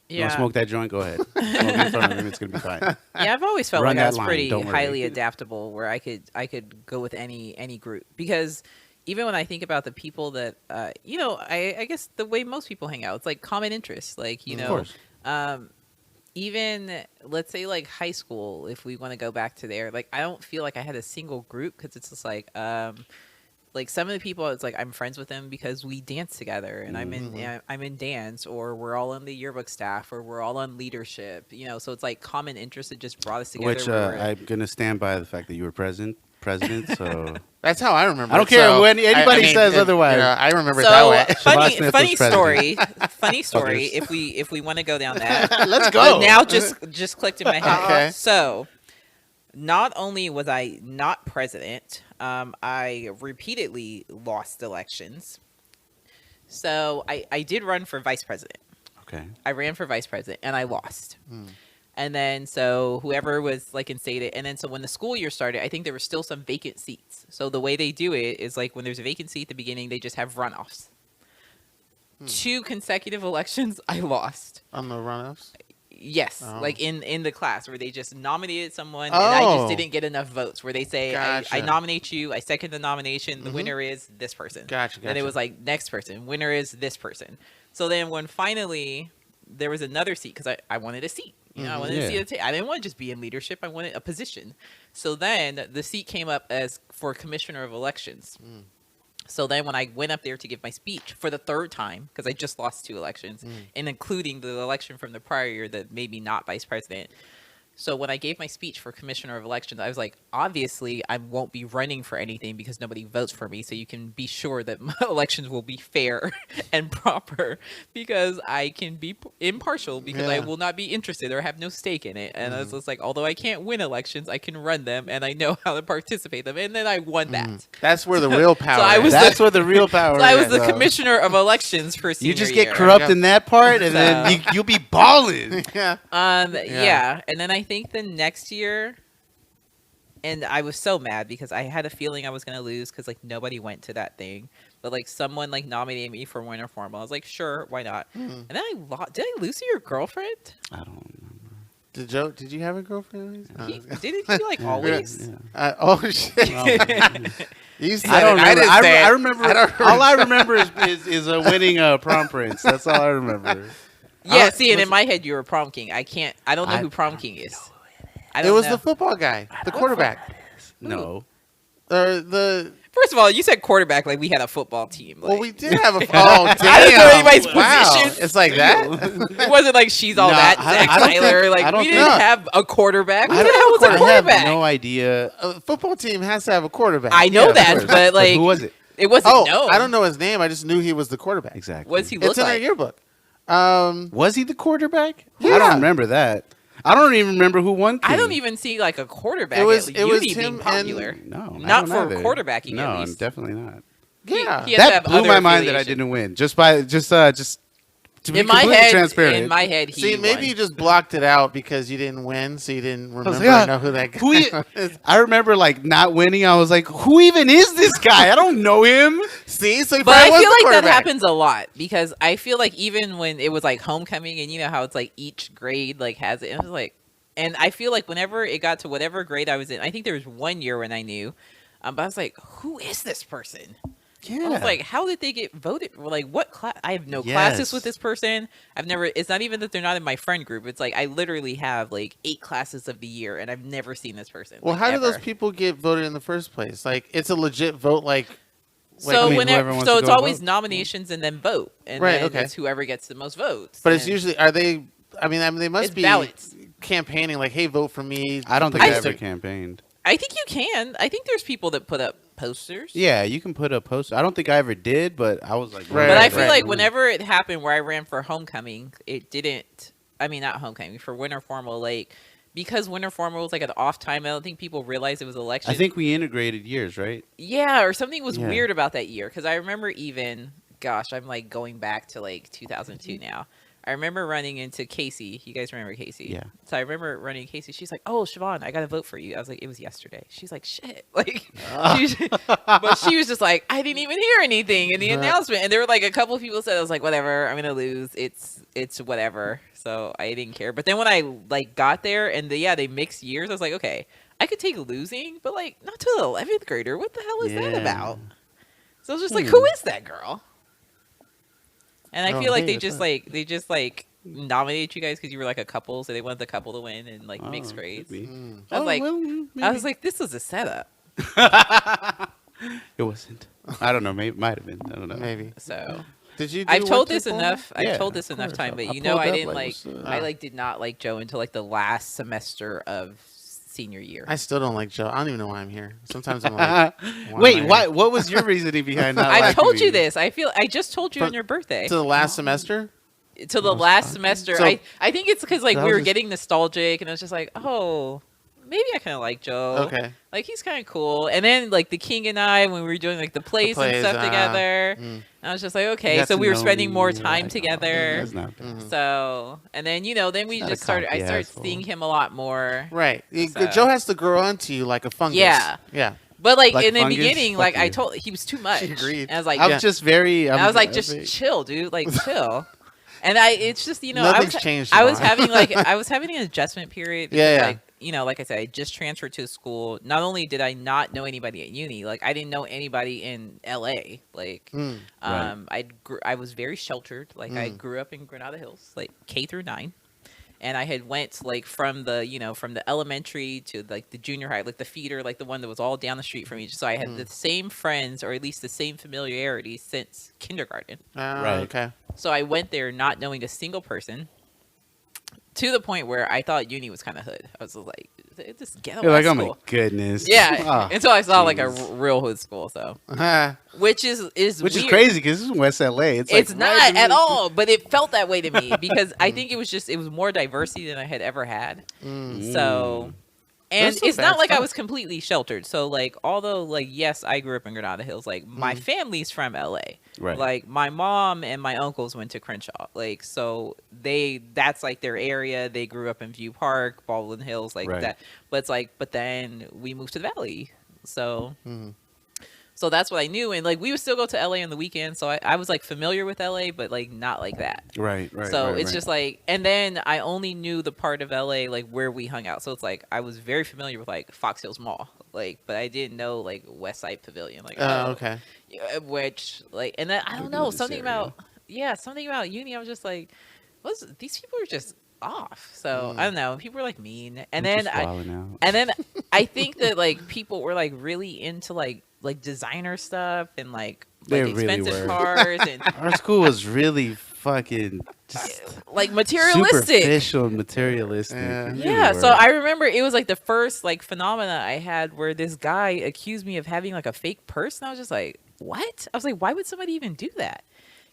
You Yeah. want to smoke that joint? Go ahead. Smoke in front of him. It's gonna be fine. Yeah, I've always felt Run like I that was line, pretty don't worry. highly adaptable, where I could go with any group, because even when I think about the people that I guess the way most people hang out, it's like common interests, like Of course. even let's say like high school, if we want to go back to there, like I don't feel like I had a single group, because it's just like some of the people, it's like I'm friends with them because we dance together, and I'm in dance, or we're all on the yearbook staff, or we're all on leadership, so it's like common interests that just brought us together. Which where we're- I'm gonna stand by the fact that you were president. So That's how I remember. I don't it. care So, when anybody says otherwise. I remember it So that way. Chavon Smith funny was president. funny story. Fuckers. If we want to go down that, let's but go. now just clicked in my head. Okay. So, not only was I not president, I repeatedly lost elections. So I did run for vice president. Okay. I ran for vice president and I lost. And then so whoever was like instated, and then so when the school year started, I think there were still some vacant seats. So the way they do it is like when there's a vacant seat at the beginning, they just have runoffs. 2 consecutive elections, I lost. On the runoffs. Yes, Oh. like in the class where they just nominated someone, and I Oh. just didn't get enough votes. Where they say, Gotcha. I nominate you, I second the nomination, the winner is this person. Gotcha. And it was like next person, winner is this person. So then when finally there was another seat, because I wanted a seat. I wanted to see a I didn't want to just be in leadership. I wanted a position. So then the seat came up as for commissioner of elections. So then when I went up there to give my speech for the 3rd time, because I just lost 2 elections, and including the election from the prior year that made me not vice president. So when I gave my speech for commissioner of elections, I was like, obviously I won't be running for anything because nobody votes for me. So you can be sure that my elections will be fair and proper, because I can be impartial, because I Yeah. will not be interested or have no stake in it. And I was just like, although I can't win elections, I can run them and I know how to participate them. And then I won that. That's where the real power. I was is. That's where the real power So I was is. the commissioner of elections for senior You just year. get corrupt in that part, and So- then you'll be balling. yeah. Yeah. And then I think the next year, and I was so mad because I had a feeling I was gonna lose because like nobody went to that thing, but like someone like nominated me for winter formal. I was like, sure, why not? And then did I lose to your girlfriend? I don't remember. Did you have a girlfriend? Didn't he like always? Yeah. Oh shit! You said I don't it. remember. didn't say I it. remember. All I remember is winning a prom prince. That's all I remember. Yeah, see, and in my head you were prom king. I don't know who prom king is. I It don't was know. the football guy, the quarterback. No. The First of all, you said quarterback like we had a football team. Like, well, we did have a. Oh damn! I didn't know anybody's Wow. position. It's like that. it wasn't like she's all Nah, that. I Zach don't think- Tyler. I Like don't we think- didn't have a quarterback. Who I the hell was a have quarterback? no idea. A football team has to have a quarterback. I know Yeah, of that, course. but like who was it? it wasn't Oh, known. I don't know his name. I just knew he was the quarterback. Exactly. What's he It's look in our like? yearbook. Was he the quarterback? I Yeah. don't remember that. I don't even remember who won. I don't even see like a quarterback. It was Uni him being popular. and No, I Not don't for either. quarterbacking. No, at least. definitely not. Yeah. He has to That have blew other my mind that I affiliation. didn't win. Just to be In my completely head, transparent. in my head, he See, maybe won. you just blocked it out because you didn't win, so you didn't I was remember like, or know who that guy who he- was. I remember like not winning. I was like, who even is this guy? I don't know him. See, so he But probably I was feel the like that quarterback. happens a lot because I feel like even when it was like homecoming and you know how it's like each grade like has it, and I was like, and I feel like whenever it got to whatever grade I was in, I think there was one year when I knew, but I was like, who is this person? Yeah. I was like, how did they get voted? Like, what class? I have no Yes. classes with this person. I've never. It's not even that they're not in my friend group. It's like I literally have like 8 classes of the year, and I've never seen this person. Well, like, how do ever. those people get voted in the first place? Like, it's a legit vote. Like, So I mean, whoever whenever, wants so to it's go always vote. nominations and then vote, and Right, then okay. it's whoever gets the most votes. but it's And usually are they? I mean, they must it's be ballots. campaigning. Like, hey, vote for me. I don't think I ever District. campaigned. I think you can. I think there's people that put up posters. Yeah, you can put a poster. I don't think I ever did, but I was like, Right, But I right, feel right. like whenever it happened where I ran for homecoming, it didn't. I mean, not homecoming for winter formal, like because winter formal was like an off time. I don't think people realized it was election. I think we integrated years, right? Yeah, or something was Yeah. weird about that year because I remember even. Gosh, I'm like going back to like 2002 now. I remember running into Casey. You guys remember Casey? Yeah. So I remember running into Casey. She's like, "Oh, Chavon, I got to vote for you." I was like, "It was yesterday." She's like, "Shit." Like, but she was just like, "I didn't even hear anything in the announcement." And there were like a couple of people said, "I was like, whatever. I'm gonna lose. It's whatever." So I didn't care. But then when I like got there and they mixed years, I was like, okay, I could take losing, but like not to the 11th grader. What the hell is that Yeah. about? So I was just like, who is that girl? And I Oh, feel like hey, they what's just up? like nominated you guys because you were like a couple, so they wanted the couple to win and like Oh, mixed could grades. be. I was like, well, I was like, this was a setup. it wasn't. I don't know. Maybe might have been. I don't know. Maybe. So Did you? I've told winter this formal? enough. Yeah, I've told this of enough course. time, but I you know, pulled I up, didn't like, like. what's up? I like did not like Joe until like the last semester of senior year. I still don't like Joe. I don't even know why I'm here. Sometimes I'm like, Wait, am I why? here? What was your reasoning behind that? I told you this. I just told you From- on your birthday. To the last semester? To the last semester. So- I think it's because like So I we was were just- getting nostalgic, and I was just like, oh, maybe I kind of like Joe. Okay. Like he's kind of cool. And then like the King and I, when we were doing like the plays, and plays, stuff together, mm. I was just like, You okay. got So to we were know spending me, more you're time like, oh, together. that's not bad. Mhm. So and then then we Not a just started. I cocky started asshole. seeing him a lot more. Right. So- Joe has to grow onto you like a fungus. Yeah. Yeah. But like, Like in the fungus? beginning, Fuck like I you. told, he was too much. She agreed. And I was like, I'm Yeah. just very. I was like, just very- chill, dude. Like chill. And it's just Nothing's changed, I was Siobhan. having I was having an adjustment period. Because, Yeah, yeah. Like, like I said, I just transferred to a school. Not only did I not know anybody at uni, like I didn't know anybody in LA. Like, Mm. I was very sheltered. Like I Mm. grew up in Granada Hills, like K through 9. And I had went like from the elementary to like the junior high, like the feeder, like the one that was all down the street from each. So I had the same friends, or at least the same familiarity since kindergarten. Right. Okay. So I went there not knowing a single person, to the point where I thought uni was kind of hood. I was like, this ghetto You're like, ass oh my school. goodness. Yeah, Oh, until I saw like a jeez. real hood school. So Uh-huh. which is Which is weird. crazy because this is West LA. It's It's like not right in at the- all, but it felt that way to me because I think it was more diversity than I had ever had. Mm. So, and There's some it's not bad like I stuff. was completely sheltered. So, like, although, like, yes, I grew up in Granada Hills, like, my family's from LA. Right. Like, my mom and my uncles went to Crenshaw. Like, so that's like their area. They grew up in View Park, Baldwin Hills, like Right. that. But it's like, but then we moved to the Valley. So, Mhm. so that's what I knew. And, like, we would still go to LA on the weekend. So I was, like, familiar with LA, but, like, not like that. Right. Right. So right, it's right. just like, and then I only knew the part of LA like where we hung out. So it's like I was very familiar with like Fox Hills Mall, like, but I didn't know like West Side Pavilion, like, Okay. yeah, which like, and then I don't know this something area. something about uni. I was just like, these people are just off. So I don't know. People were like mean, and I'm then just I, wilding out. and then I think that like people were like really into like designer stuff and like They really expensive were. cars and Our school was really fucking just like materialistic. superficial and materialistic. Yeah. It really Yeah, so were. I remember it was like the first like phenomena I had where this guy accused me of having like a fake purse, and I was just like, "What?" I was like, "Why would somebody even do that?"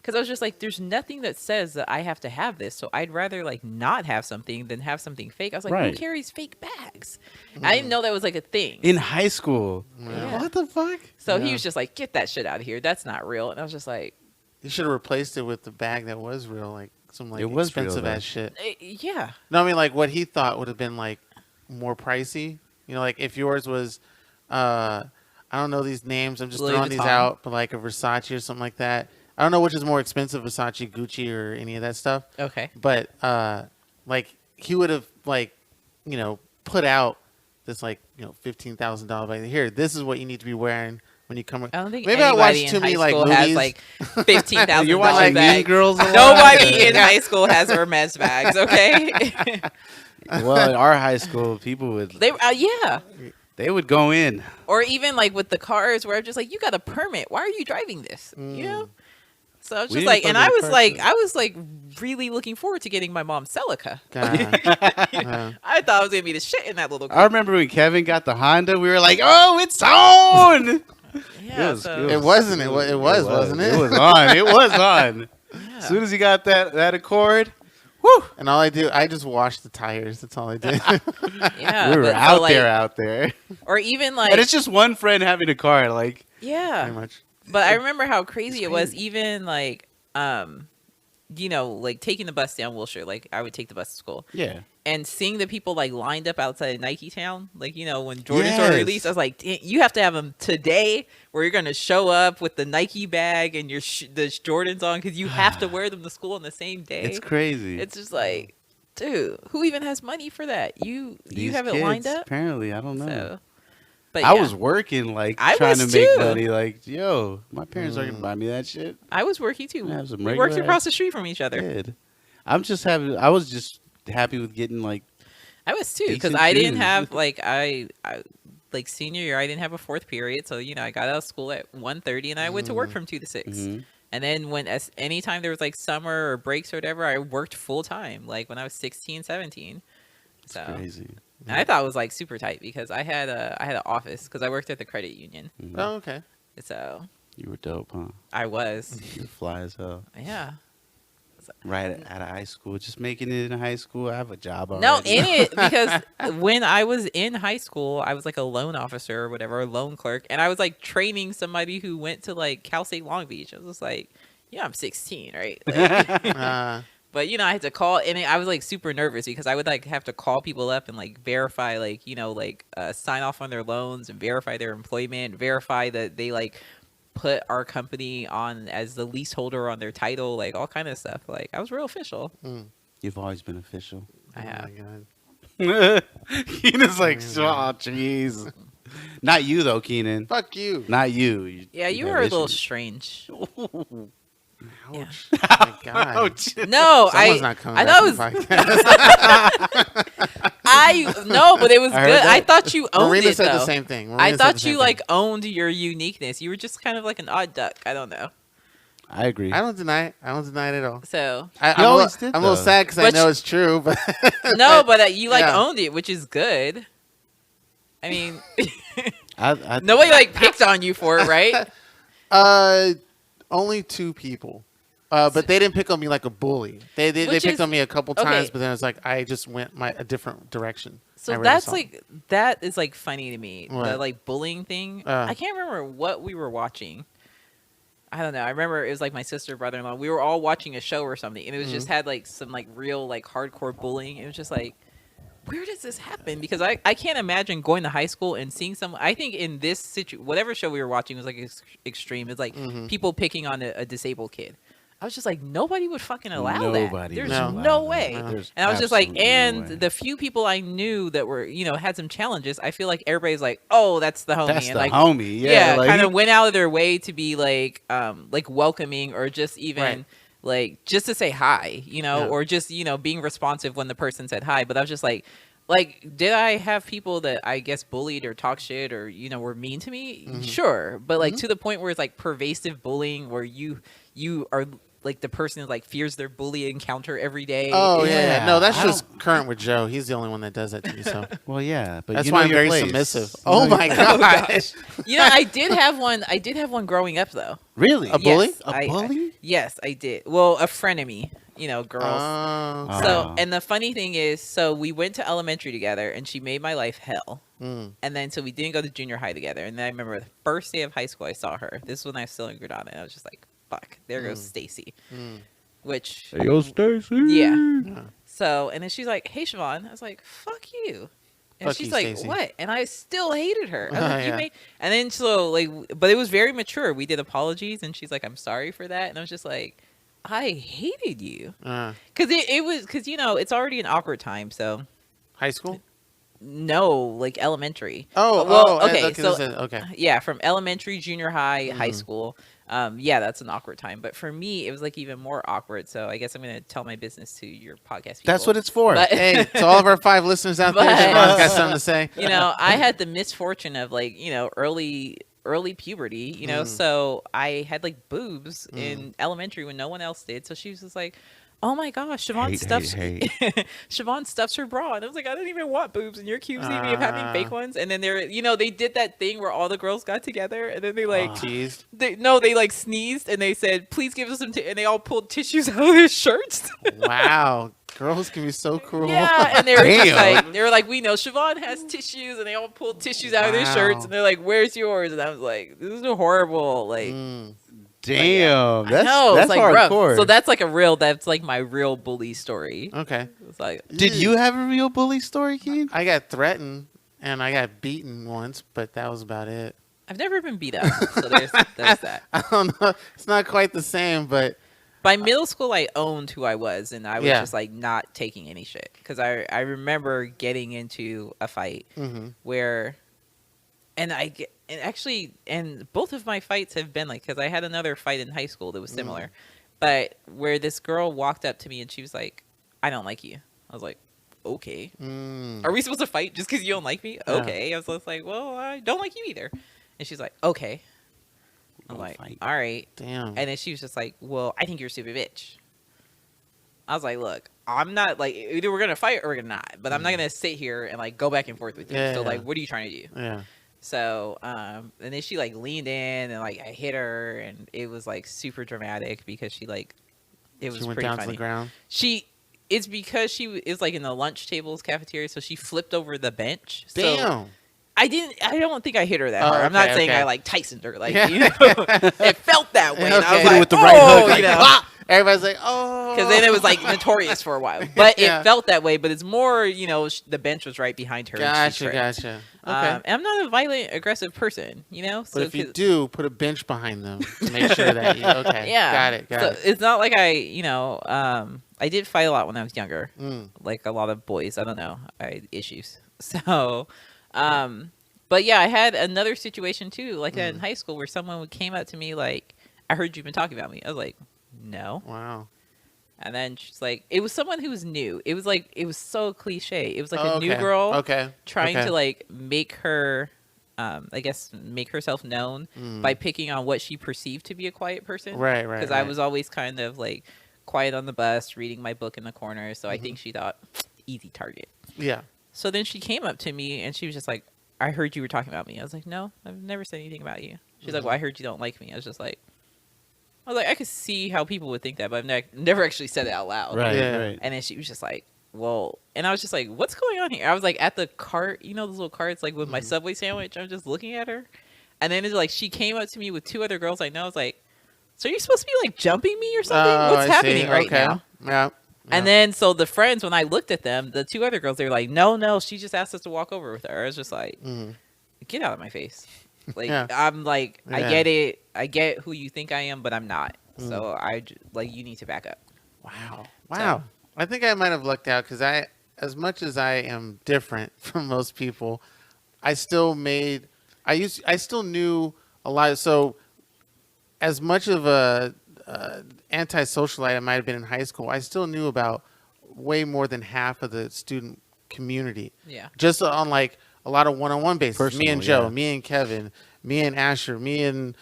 Because I was just like, there's nothing that says that I have to have this. So I'd rather like not have something than have something fake. I was like, Right. who carries fake bags? I didn't know that was like a thing. In high school. Yeah. What the fuck? So Yeah. he was just like, get that shit out of here. That's not real. And I was just like, You should have replaced it with the bag that was real, like some like It was real, expensive though. ass shit. yeah. No, I mean like what he thought would have been like more pricey. You know, like if yours was, I don't know these names. I'm just Louis throwing these Vuitton. out, but like a Versace or something like that. I don't know which is more expensive, Versace, Gucci, or any of that stuff. Okay. But like he would have like, you know, put out this like $15,000 bag. Here, this is what you need to be wearing when you come. I don't think Maybe I anybody watched in too many high like school movies. has like $15,000 You're watching bag. Mean Girls a lot? Nobody in high school has Hermes bags, okay? Well, in our high school, people would Yeah. they would go in. Or even like with the cars where I'm just like, you got a permit. Why are you driving this? You Mm. know? So I was We just didn't like, and fucking I was like really looking forward to getting my mom Celica. God. I thought I was gonna be the shit in that little I car. remember when Kevin got the Honda, we were like, "Oh, it's on!" Yeah, was- so, It wasn't. It was, wasn't it? It was on. It was on. yeah. As soon as he got that Accord, whew, And all I just washed the tires. That's all I did. yeah, we were but so, out like, there. or even like, And it's just one friend having a car. Like, yeah. Pretty much. But I remember how crazy it was, crazy. even like, like taking the bus down Wilshire. Like I would take the bus to school yeah, and seeing the people like lined up outside Nike Town. Like when Jordans were Yes. released, I was like, "Damn, you have to have them today, where you're gonna show up with the Nike bag and the Jordans on because you have to wear them to school on the same day." it's crazy. It's just like, dude, who even has money for that? You These have it kids, lined up. Apparently, I don't know. So, but I yeah, was working, like I trying was to make too. money. Like, yo, my parents aren't gonna buy me that shit. I was working too. I have some We worked regular across the street from each other. Kid. I was just happy with getting like. I was too, because Decent I didn't shoes. have like I like senior year I didn't have a fourth period, so I got out of school at 1:30 and I went to work from 2 to 6. Mhm. And then anytime there was like summer or breaks or whatever, I worked full time, like when I was 16, 17. It's So crazy. and I thought it was like super tight because I had an office because I worked at the credit union. Mhm. Oh, okay. So You were dope, huh? I was, You were fly as hell. yeah. Right out of high school, just making it in high school. I have a job already. No, in it because when I was in high school, I was like a loan officer or whatever, a loan clerk, and I was like training somebody who went to like Cal State Long Beach. I was just like, I'm 16, right? Like, but I had to call, and I was like super nervous because I would like have to call people up and like verify, like sign off on their loans and verify their employment, verify that they like put our company on as the leaseholder on their title, like all kind of stuff. Like I was real official. You've always been official. I have. My God. Keenan's like, oh, jeez. Not you though, Keenan. Fuck you. Not you. Yeah, you were a little strange. Yeah. Ouch. My God. Ouch. No, Someone's not coming I back thought to it the was podcast. no, but it was I heard good. I that. thought you owned Marina it said though. the same thing. I Marina said thought the same you thing. like owned your uniqueness. You were just kind of like an odd duck. I don't know. I agree. I don't deny it. I don't deny it at all. So I'm, always a, did, I'm a little though. sad because I But know it's true, but no, but you like Yeah. owned it, which is good. I mean, I nobody like picked on you for it, right? only 2 people. But they didn't pick on me like a bully. They Which picked is- on me a couple okay. times, but then it's like I just went a different direction. I So really that's saw. like that is like funny to me. The What? like bullying thing. Uh. I can't remember what we were watching. I don't know. I remember it was like my sister, brother-in-law. We were all watching a show or something, and it was just had like some like real like hardcore bullying. It was just like, where does this happen? Because I can't imagine going to high school and seeing some. I think in this whatever show we were watching was like extreme. It's like people picking on a disabled kid. I was just like, nobody would fucking allow Nobody that. There's would allow no that. way. No. There's And I was just like, absolutely no and way. the few people I knew that were, had some challenges, I feel like everybody's like, oh, that's the homie. That's and the like, homie. Yeah, like, kind of went out of their way to be like welcoming or just even Right. like just to say hi, Yeah. or just, being responsive when the person said hi. But I was just like, did I have people that I guess bullied or talk shit or, were mean to me? Sure. But like to the point where it's like pervasive bullying where you are like the person who like fears their bully encounter every day. Oh yeah. Yeah. No, that's I just current with Joe. He's the only one that does that to me. So well, yeah, but that's you why know I'm your very place. submissive. You know Oh your my place. gosh. I did have one. I did have one growing up though. Really? A bully? Yes, A bully? Yes, I did. Well, a frenemy, girls. Oh, So, and the funny thing is, so we went to elementary together, and she made my life hell. And then, so we didn't go to junior high together. And then I remember the first day of high school, I saw her. This is when I was still in Granada, and I was just like, "Fuck, there goes Staci." Which, Hey, yo, Stacy. yeah. So, and then she's like, "Hey, Chavon." I was like, "Fuck you." And Fuck she's you, like, Staci. "What?" And I still hated her. I was like, Yeah. And then so like, but it was very mature. We did apologies, and she's like, "I'm sorry for that." And I was just like, I hated you. Cause it's already an awkward time. So high school? no, like elementary. Okay. So Okay. yeah, from elementary, junior high, high school. Yeah, that's an awkward time. But for me, it was like even more awkward. So I guess I'm gonna tell my business to your podcast people. That's what it's for. But, Hey, to all of our 5 listeners out there, Siobhan's got something to say. I had the misfortune of like, early puberty, so I had like boobs in elementary when no one else did. So she was just like, "Oh my gosh, Siobhan Siobhan stuffs her bra," and I was like, "I didn't even want boobs, and you're accusing me of having fake ones." And then they did that thing where all the girls got together, and then they like teased. they like sneezed, and they said, "Please give us some," and they all pulled tissues out of their shirts. Wow, girls can be so cruel. Yeah, and they were just Damn. like, "We know Siobhan has tissues," and they all pulled tissues out of their shirts, and they're like, "Where's yours?" And I was like, "This is horrible." Like, Damn. That's it's like hardcore. rough. So that's like my real bully story. Okay. It's like, Did you have a real bully story, Keen? I got threatened and I got beaten once, but that was about it. I've never been beat up, so there's that. I don't know. It's not quite the same, but By middle school, I owned who I was, and I was Yeah. just like not taking any shit because I remember getting into a fight where, and both of my fights have been like, because I had another fight in high school that was similar, but where this girl walked up to me and she was like, "I don't like you." I was like, "Okay, are we supposed to fight just because you don't like me?" Okay, I was just like, "Well, I don't like you either," and she's like, "Okay." I'm like, fight. "All right." damn. And then she was just like, "Well, I think you're a stupid bitch." I was like, "Look, I'm not like, either we're gonna fight or we're gonna not, but I'm not gonna sit here and like go back and forth with you." Yeah, So yeah. like, what are you trying to do? Yeah. So and then she like leaned in and like I hit her, and it was like super dramatic because she like, it was She went pretty down funny. to the ground. It's because she is like in the lunch tables cafeteria, so she flipped over the bench. So Damn. I don't think I hit her that Oh, hard. I'm not okay, saying okay. I like Tysoned her, like Yeah. it felt that way. And I was Okay. like, With the right hook, like, "Ah!" Everybody's like, oh. because then it was like notorious for a while, but Yeah. it felt that way. But it's more, the bench was right behind her. and she tripped. Gotcha. Okay. And I'm not a violent, aggressive person, but So if you 'cause- do, put a bench behind them to make sure that you, okay. yeah, Got so it. it's not like I did fight a lot when I was younger, Mm. like a lot of boys. I don't know, I had issues. So, but yeah, I had another situation too, like in high school, where someone came up to me like, "I heard you've been talking about me." I was like, "No." Wow. And then she's like, it was someone who was new. It was like, it was so cliche. It was like Oh, a new okay. girl Okay. trying Okay. to like make her, I guess, make herself known by picking on what she perceived to be a quiet person. Right. Because I was always kind of like quiet on the bus, reading my book in the corner. So I think she thought, easy target. Yeah. So then she came up to me and she was just like, "I heard you were talking about me." I was like, "No, I've never said anything about you." She's like, "Well, I heard you don't like me." I was like, I could see how people would think that, but I've never actually said it out loud. Right, Yeah. right. And then she was just like, "Well," and I was just like, "What's going on here?" I was like at the cart, those little carts, like with my Subway sandwich. I'm just looking at her. And then it's like, she came up to me with 2 other girls I know. I was like, "So you're supposed to be like jumping me or something? Oh, What's I happening see. right Okay. now?" Yeah. And then, so the friends, when I looked at them, the 2 other girls, they were like, no, she just asked us to walk over with her. I was just like, get out of my face. Like, Yeah. I'm like, I Yeah. get it. I get who you think I am, but I'm not. So you need to back up. Wow. I think I might have lucked out because as much as I am different from most people, I still made, I still knew a lot. So as much of a antisocialite I might have been in high school, I still knew about way more than half of the student community. Yeah. Just on like a lot of one-on-one basis. Me Personal, and Joe, yeah. me and Kevin, me and Asher, me and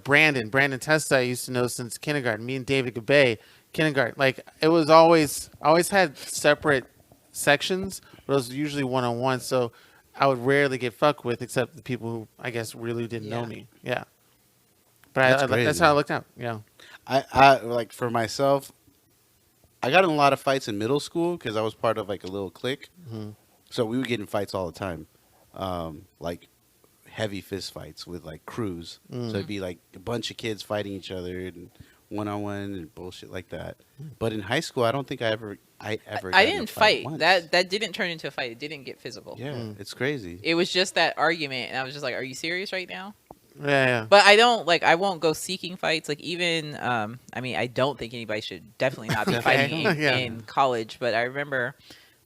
Brandon Testa I used to know since kindergarten. Me and David Gabay, kindergarten. Like it was always had separate sections, but it was usually one-on-one. So I would rarely get fucked with, except the people who I guess really didn't know Yeah. me. Yeah. But That's that's how I looked out. Yeah. I like for myself. I got in a lot of fights in middle school because I was part of like a little clique. So we would get in fights all the time, like heavy fist fights with like crews. So it'd be like a bunch of kids fighting each other and one on one and bullshit like that. But in high school, I don't think I ever I got in a didn't fight. once. That didn't turn into a fight. It didn't get physical. Yeah, it's crazy. It was just that argument, and I was just like, "Are you serious right now?" Yeah. But I don't like. I won't go seeking fights. Like even, I mean, I don't think anybody should definitely not be fighting in college. But I remember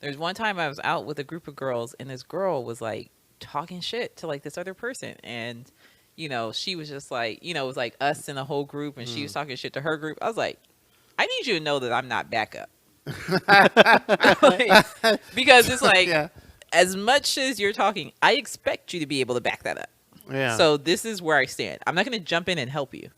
there's one time I was out with a group of girls, and this girl was like talking shit to like this other person, and you know, she was just like, you know, it was like us in a whole group, and she was talking shit to her group. I was like, I need you to know that I'm not backup. Like, because it's like, as much as you're talking, I expect you to be able to back that up. Yeah. So this is where I stand. I'm not going to jump in and help you.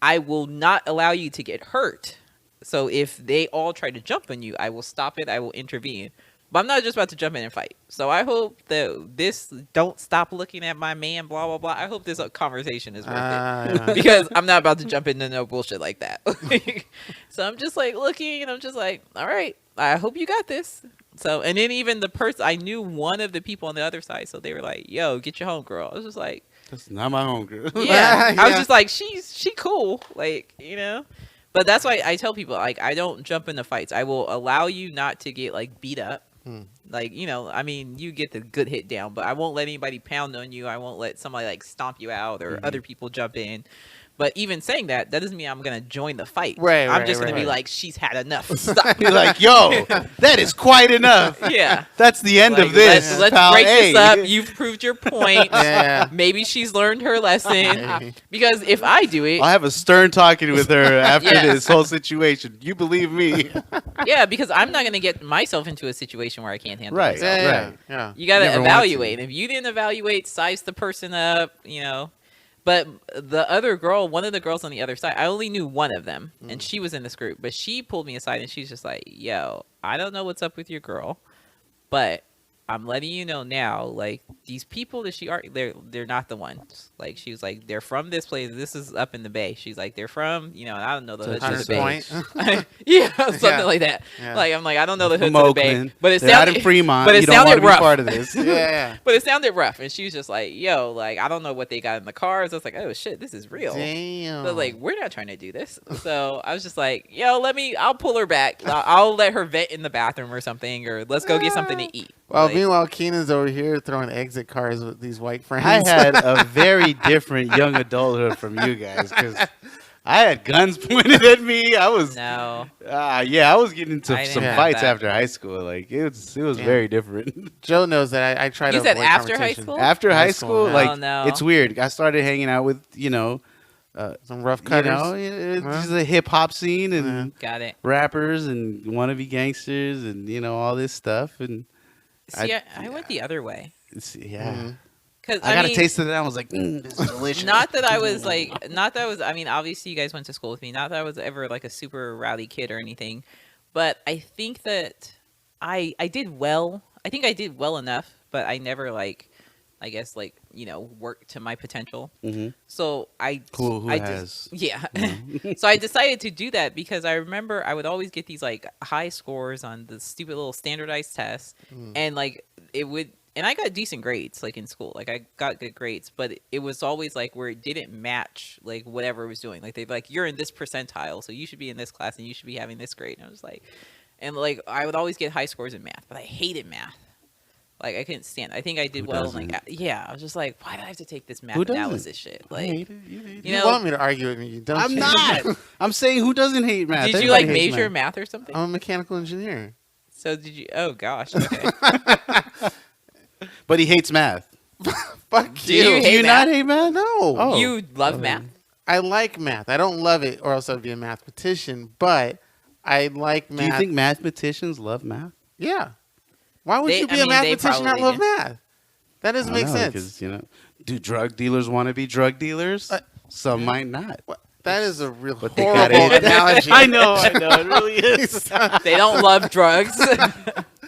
I will not allow you to get hurt. So if they all try to jump on you, I will stop it. I will intervene. But I'm not just about to jump in and fight. So I hope that this don't stop looking at my man, blah, blah, blah. I hope this conversation is worth it. Because I'm not about to jump into no bullshit like that. So I'm just like looking and I'm just like, all right, I hope you got this. So, and then even the person, I knew one of the people on the other side. So they were like, yo, get your home girl. I was just like, That's not my homegirl. yeah. I was just like, she cool. Like, you know. But that's why I tell people, like, I don't jump into fights. I will allow you not to get, like, beat up. Like, you know, I mean, you get the good hit down, but I won't let anybody pound on you. I won't let somebody, like, stomp you out or other people jump in. But even saying that doesn't mean I'm going to join the fight. Right, I'm just going to be right. like, she's had enough. Stop. You're like, yo, that is quite enough. Yeah. That's the end Like, of this. Let's pal. break Hey. this up. You've proved your point. Yeah. Maybe she's learned her lesson. Because if I do it, I'll have a stern talking with her after Yeah. this whole situation. You believe me? yeah, because I'm not going to get myself into a situation where I can't handle Right. myself. Yeah. Right. Yeah. You got to Never want evaluate. If you didn't evaluate, size the person up, you know. But the other girl, one of the girls on the other side, I only knew one of them, and she was in this group. But she pulled me aside, and she's just like, yo, I don't know what's up with your girl, but I'm letting you know now, like, these people that they're not the ones. Like, she was like, they're from this place. This is up in the Bay. She's like, they're from, you know, and I don't know the hood to the Bay. Point. Yeah, something like that. Yeah. Like, I'm like, I don't know the hood From to the Bay. Oakland. But it They're out sounded in Fremont. but it You don't want sounded to be rough. part of this. Yeah. But it sounded rough, and she was just like, "Yo, like I don't know what they got in the cars." I was like, "Oh shit, this is real." Damn. So like, we're not trying to do this. So I was just like, "Yo, I'll pull her back. I'll let her vent in the bathroom or something, or let's go get something to eat." Well, Like, meanwhile, Keenan's over here throwing exit cars with these white friends. I had a very different young adulthood from you guys because I had guns pointed at me. I was, no, I was getting into I didn't some have fights that. after high school. Like it was Yeah. very different. Joe knows that I try to You said avoid after high confrontation. school? After High high school, school, yeah. like Oh, no. it's weird. I started hanging out with Some rough you cutters. know, it's just a hip hop scene and got it. rappers and wannabe gangsters and you know all this stuff and See, I went the other way yeah. because I got mean, a taste of it. I was like, this is delicious. Not that I was like, not that I was. I mean, obviously you guys went to school with me. Not that I was ever like a super rowdy kid or anything, but I think that I did well. I think I did well enough, but I never like, I guess like you know worked to my potential. So Cool. Who I has? yeah. So I decided to do that because I remember I would always get these like high scores on the stupid little standardized tests, and like it would. And I got decent grades, like in school. Like I got good grades, but it was always like where it didn't match like whatever I was doing. Like they'd be like, "You're in this percentile, so you should be in this class, and you should be having this grade." And I was like, and like I would always get high scores in math, but I hated math. Like I couldn't stand it. I think I did Who well. doesn't? Like I was just like, why do I have to take this math Who doesn't? analysis shit? Like, You you know, want me to argue with me, don't I'm you? not. I'm saying who doesn't hate math? did you Everybody like hates major math. math or something? I'm a mechanical engineer. So did you? Oh gosh. Okay. But he hates math. Fuck Do you. you Do you hate not math? hate math? No. Oh. You love math? I like math. I don't love it, or else I'd be a mathematician. But I like math. Do you think mathematicians love math? Yeah. Why would They- you be I a mean, they mathematician and not probably love do. math? That doesn't make sense. Because, you know, do drug dealers want to be drug dealers? Some might not. What? That is a real But they horrible gotta- analogy. I know. It really is. They don't love drugs.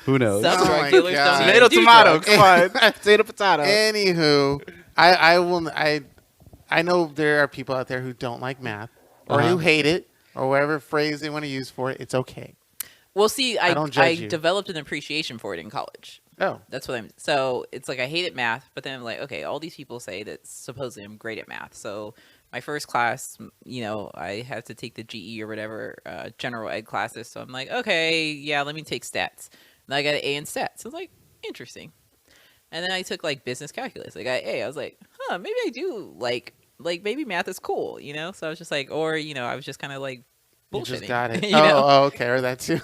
Who knows? Some Oh drug my dealers God. don't Tomato, even do tomato. drugs. Come on. Potato, potato. Anywho, I know there are people out there who don't like math. or who hate it, or whatever phrase they want to use for it. It's okay. Well, see, I don't judge you. developed an appreciation for it in college. Oh, That's what I'm. So it's like I hated math, but then I'm like, okay, all these people say that supposedly I'm great at math. So my first class, I had to take the GE or whatever general ed classes. So I'm like, okay, yeah, let me take stats. And I got an A in stats. I was like, interesting. And then I took like business calculus. I got an A. I was like, maybe I do like maybe math is cool, So I was just like, or I was just kind of like you bullshitting. just got it. you know? Oh, okay, or that too.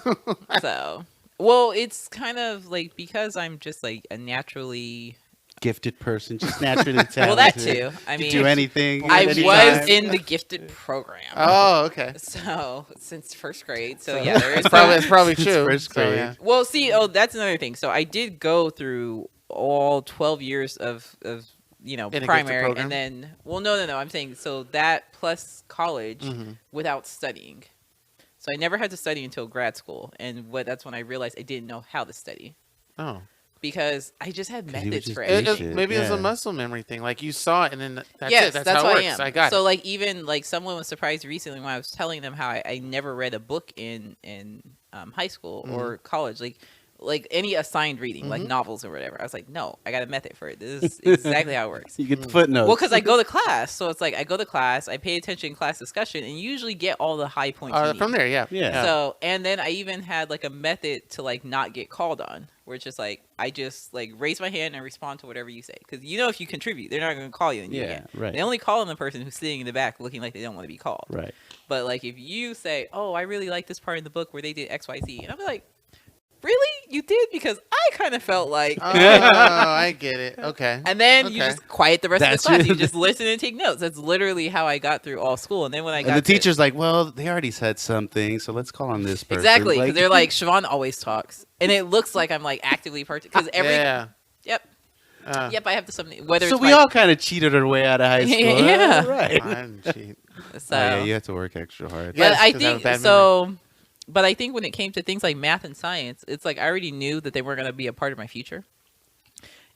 So, well, it's kind of like because I'm just like a naturally Gifted person, just naturally talented. well, that too. I mean, do anything. I anytime. was in the gifted program. Oh, okay. So since first grade, so So yeah, there is it's probably Since true. first So, grade. yeah. Well, see, that's another thing. So I did go through all 12 years of In a gifted primary, program? and then no. I'm saying so that plus college Mm-hmm. without studying. So I never had to study until grad school, and that's when I realized I didn't know how to study Oh. because I just had 'Cause you would methods just for do everything. shit. Maybe it's a Yeah. muscle memory thing. Like you saw it, and then that's Yes, it. That's that's how it what works. I am. I got so it. like even like someone was surprised recently when I was telling them how I never read a book in high school Mm-hmm. or college, like any assigned reading, like Mhm. novels or whatever. I was like, no, I got a method for it. This is exactly how it works. You get the footnotes. Well, because I go to class, so it's like I go to class, I pay attention in class discussion, and usually get all the high points. You need. From there, yeah. Yeah. So, and then I even had like a method to like not get called on, where it's just like I just like raise my hand and respond to whatever you say, because if you contribute, they're not going to call you. And you Yeah, can't. right. They only call on the person who's sitting in the back looking like they don't want to be called. Right. But like if you say, "Oh, I really like this part in the book where they did X, Y, Z," and I'm like, "Really? You did?" Because I kind of felt like. Oh, I get it. Okay. And then you Okay. just quiet the rest That's of the class. your- You just listen and take notes. That's literally how I got through all school. And then when I got And the to- teacher's like, well, they already said something, so let's call on this person. exactly, because they're like, Chavon always talks, and it looks like I'm like actively because every Yeah. yep Uh, yep I have to something whether so it's we my, all kind of cheated our way out of high school. Yeah. Right. I didn't cheat. so. Oh, yeah, you have to work extra hard. Yeah. But Yes, I 'cause I have a think bad so. But I think when it came to things like math and science, it's like I already knew that they weren't going to be a part of my future.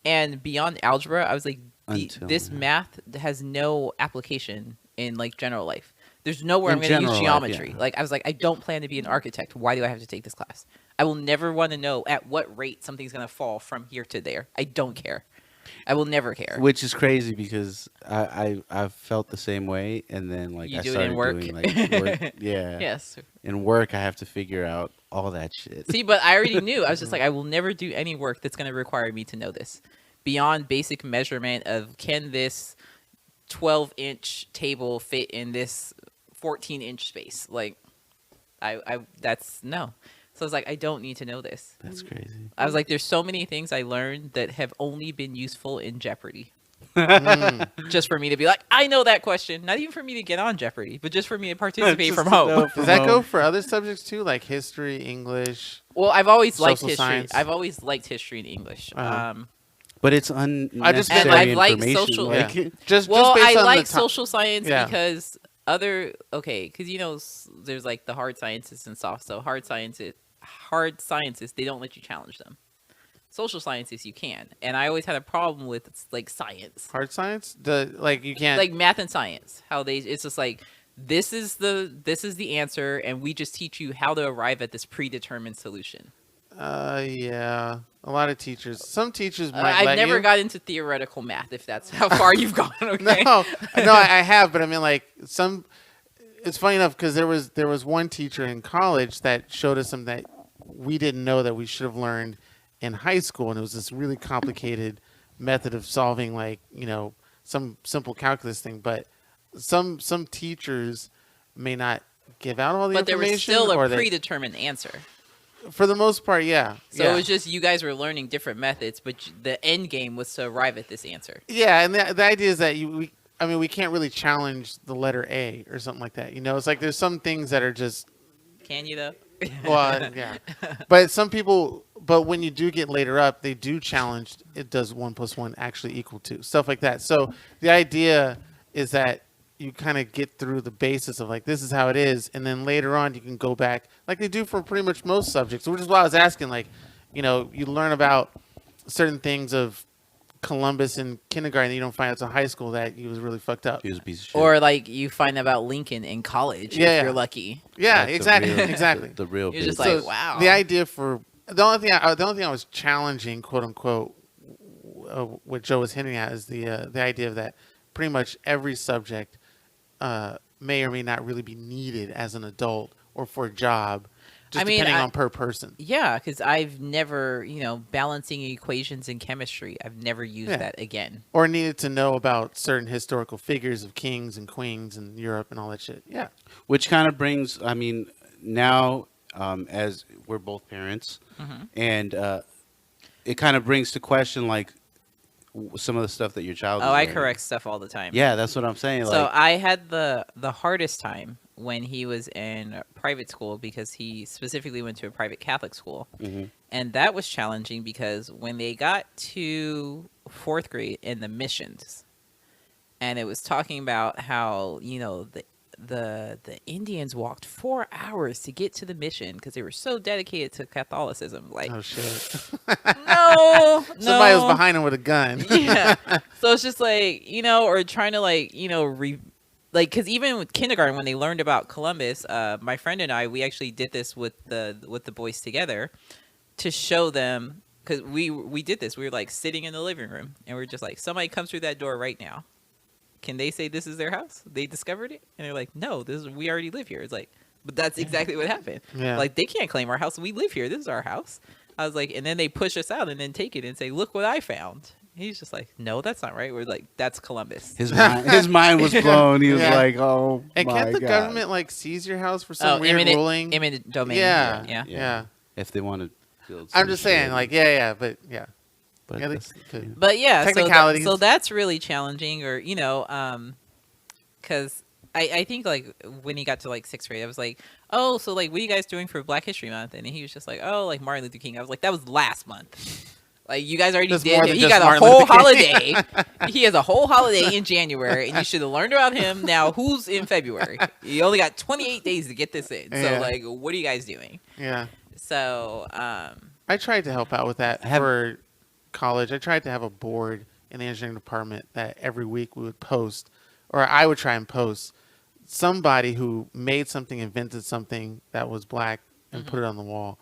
And beyond algebra, I was like, Until this now. math has no application in like general life. There's nowhere In I'm going to use general life, geometry. yeah. Like I was like, I don't plan to be an architect. Why do I have to take this class? I will never want to know at what rate something's going to fall from here to there. I don't care. I will never care. Which is crazy because I've felt the same way, and then like You I do it started in work? doing like work. Yeah. Yes. In work, I have to figure out all that shit. See, but I already knew. I was just like, I will never do any work that's going to require me to know this. Beyond basic measurement of can this 12-inch table fit in this 14-inch space? Like, that's no. So I was like, I don't need to know this. That's crazy. I was like, there's so many things I learned that have only been useful in Jeopardy. Just for me to be like, I know that question. Not even for me to get on Jeopardy, but just for me to participate Just from to home. know from Does that go home. for other subjects too, like history, English? Well, I've always liked Social history. science. I've always liked history and English. Uh-huh. But it's unnecessary And I like information. social- like, Yeah. Just Well, based I on like the ti- social science Yeah. because because there's like the hard sciences and soft. So hard sciences, they don't let you challenge them. Social sciences you can, and I always had a problem with like science, hard science. You can't. like math and science. It's just like this is the answer, and we just teach you how to arrive at this predetermined solution. Yeah. A lot of teachers. Some teachers might. I've never got into theoretical math, if that's how far you've gone. Okay. No, I have, but I mean, like some. It's funny enough because there was one teacher in college that showed us something that we didn't know that we should have learned in high school, and it was this really complicated method of solving, like some simple calculus thing. But some teachers may not give out all the But there was information, still or a they, predetermined answer. for the most part, yeah. So yeah. it was just you guys were learning different methods, but the end game was to arrive at this answer. Yeah, and the idea is that we can't really challenge the letter A or something like that. It's like there's some things that are just, Can you though? well, yeah. But some people, when you do get later up, they do challenge. It does 1 + 1 actually equal 2, stuff like that. So the idea is that you kind of get through the basis of like this is how it is, and then later on you can go back like they do for pretty much most subjects. Which is why I was asking, like, you learn about certain things of Columbus in kindergarten, you don't find out until high school that he was really fucked up. He was a piece of shit. Or like you find about Lincoln in college Yeah, if you're lucky. Yeah, That's the exactly, real- exactly. The real You're just business. like, wow. The idea for the only thing I was challenging, quote unquote, what Joe was hinting at is the idea of that pretty much every subject may or may not really be needed as an adult or for a job, just depending on per person. Yeah, because I've never, balancing equations in chemistry, I've never used that again. Or needed to know about certain historical figures of kings and queens in Europe and all that shit. Yeah. Which kind of brings, I mean, now as we're both parents, and it kind of brings to question like some of the stuff that your child. Oh, is I learning. correct stuff all the time. Yeah, that's what I'm saying. So Like, I had the hardest time when he was in private school because he specifically went to a private Catholic school. And that was challenging because when they got to 4th grade in the missions, and it was talking about how, the Indians walked 4 hours to get to the mission because they were so dedicated to Catholicism. Like, Oh shit. no, Somebody was no. behind him with a gun. Yeah. So it's just like, or trying to because even with kindergarten, when they learned about Columbus, my friend and I, we actually did this with the boys together to show them, because we did this. We were like sitting in the living room and we are just like, somebody comes through that door right now. Can they say this is their house? They discovered it? And they're like, no, we already live here. It's like, but that's exactly what happened. Yeah. Like, they can't claim our house. We live here. This is our house. I was like, and then they push us out and then take it and say, look what I found. He's just like, no, that's not right. We're like, that's Columbus. his mind was blown. He was Yeah. like, oh And my can't the God. government like seize your house for some weird eminent, ruling? eminent domain. Yeah. Yeah. Yeah. If they want to build I'm some just saying, shit. like, yeah, but yeah. But Yeah, they that's- could. But yeah, Technicalities. so that's really challenging, or because I think like when he got to like 6th grade, I was like, oh, so like what are you guys doing for Black History Month? And he was just like, oh, like Martin Luther King. I was like, that was last month. Like, you guys already That's did more it. than He just got a Martin whole Luther King. holiday. He has a whole holiday in January, and you should have learned about him. Now, who's in February? You only got 28 days to get this in. Yeah. So, like, what are you guys doing? Yeah. So, I tried to help out with that Have- for college. I tried to have a board in the engineering department that every week we would post, or I would try and post somebody who made something, invented something that was black, and put it on the wall.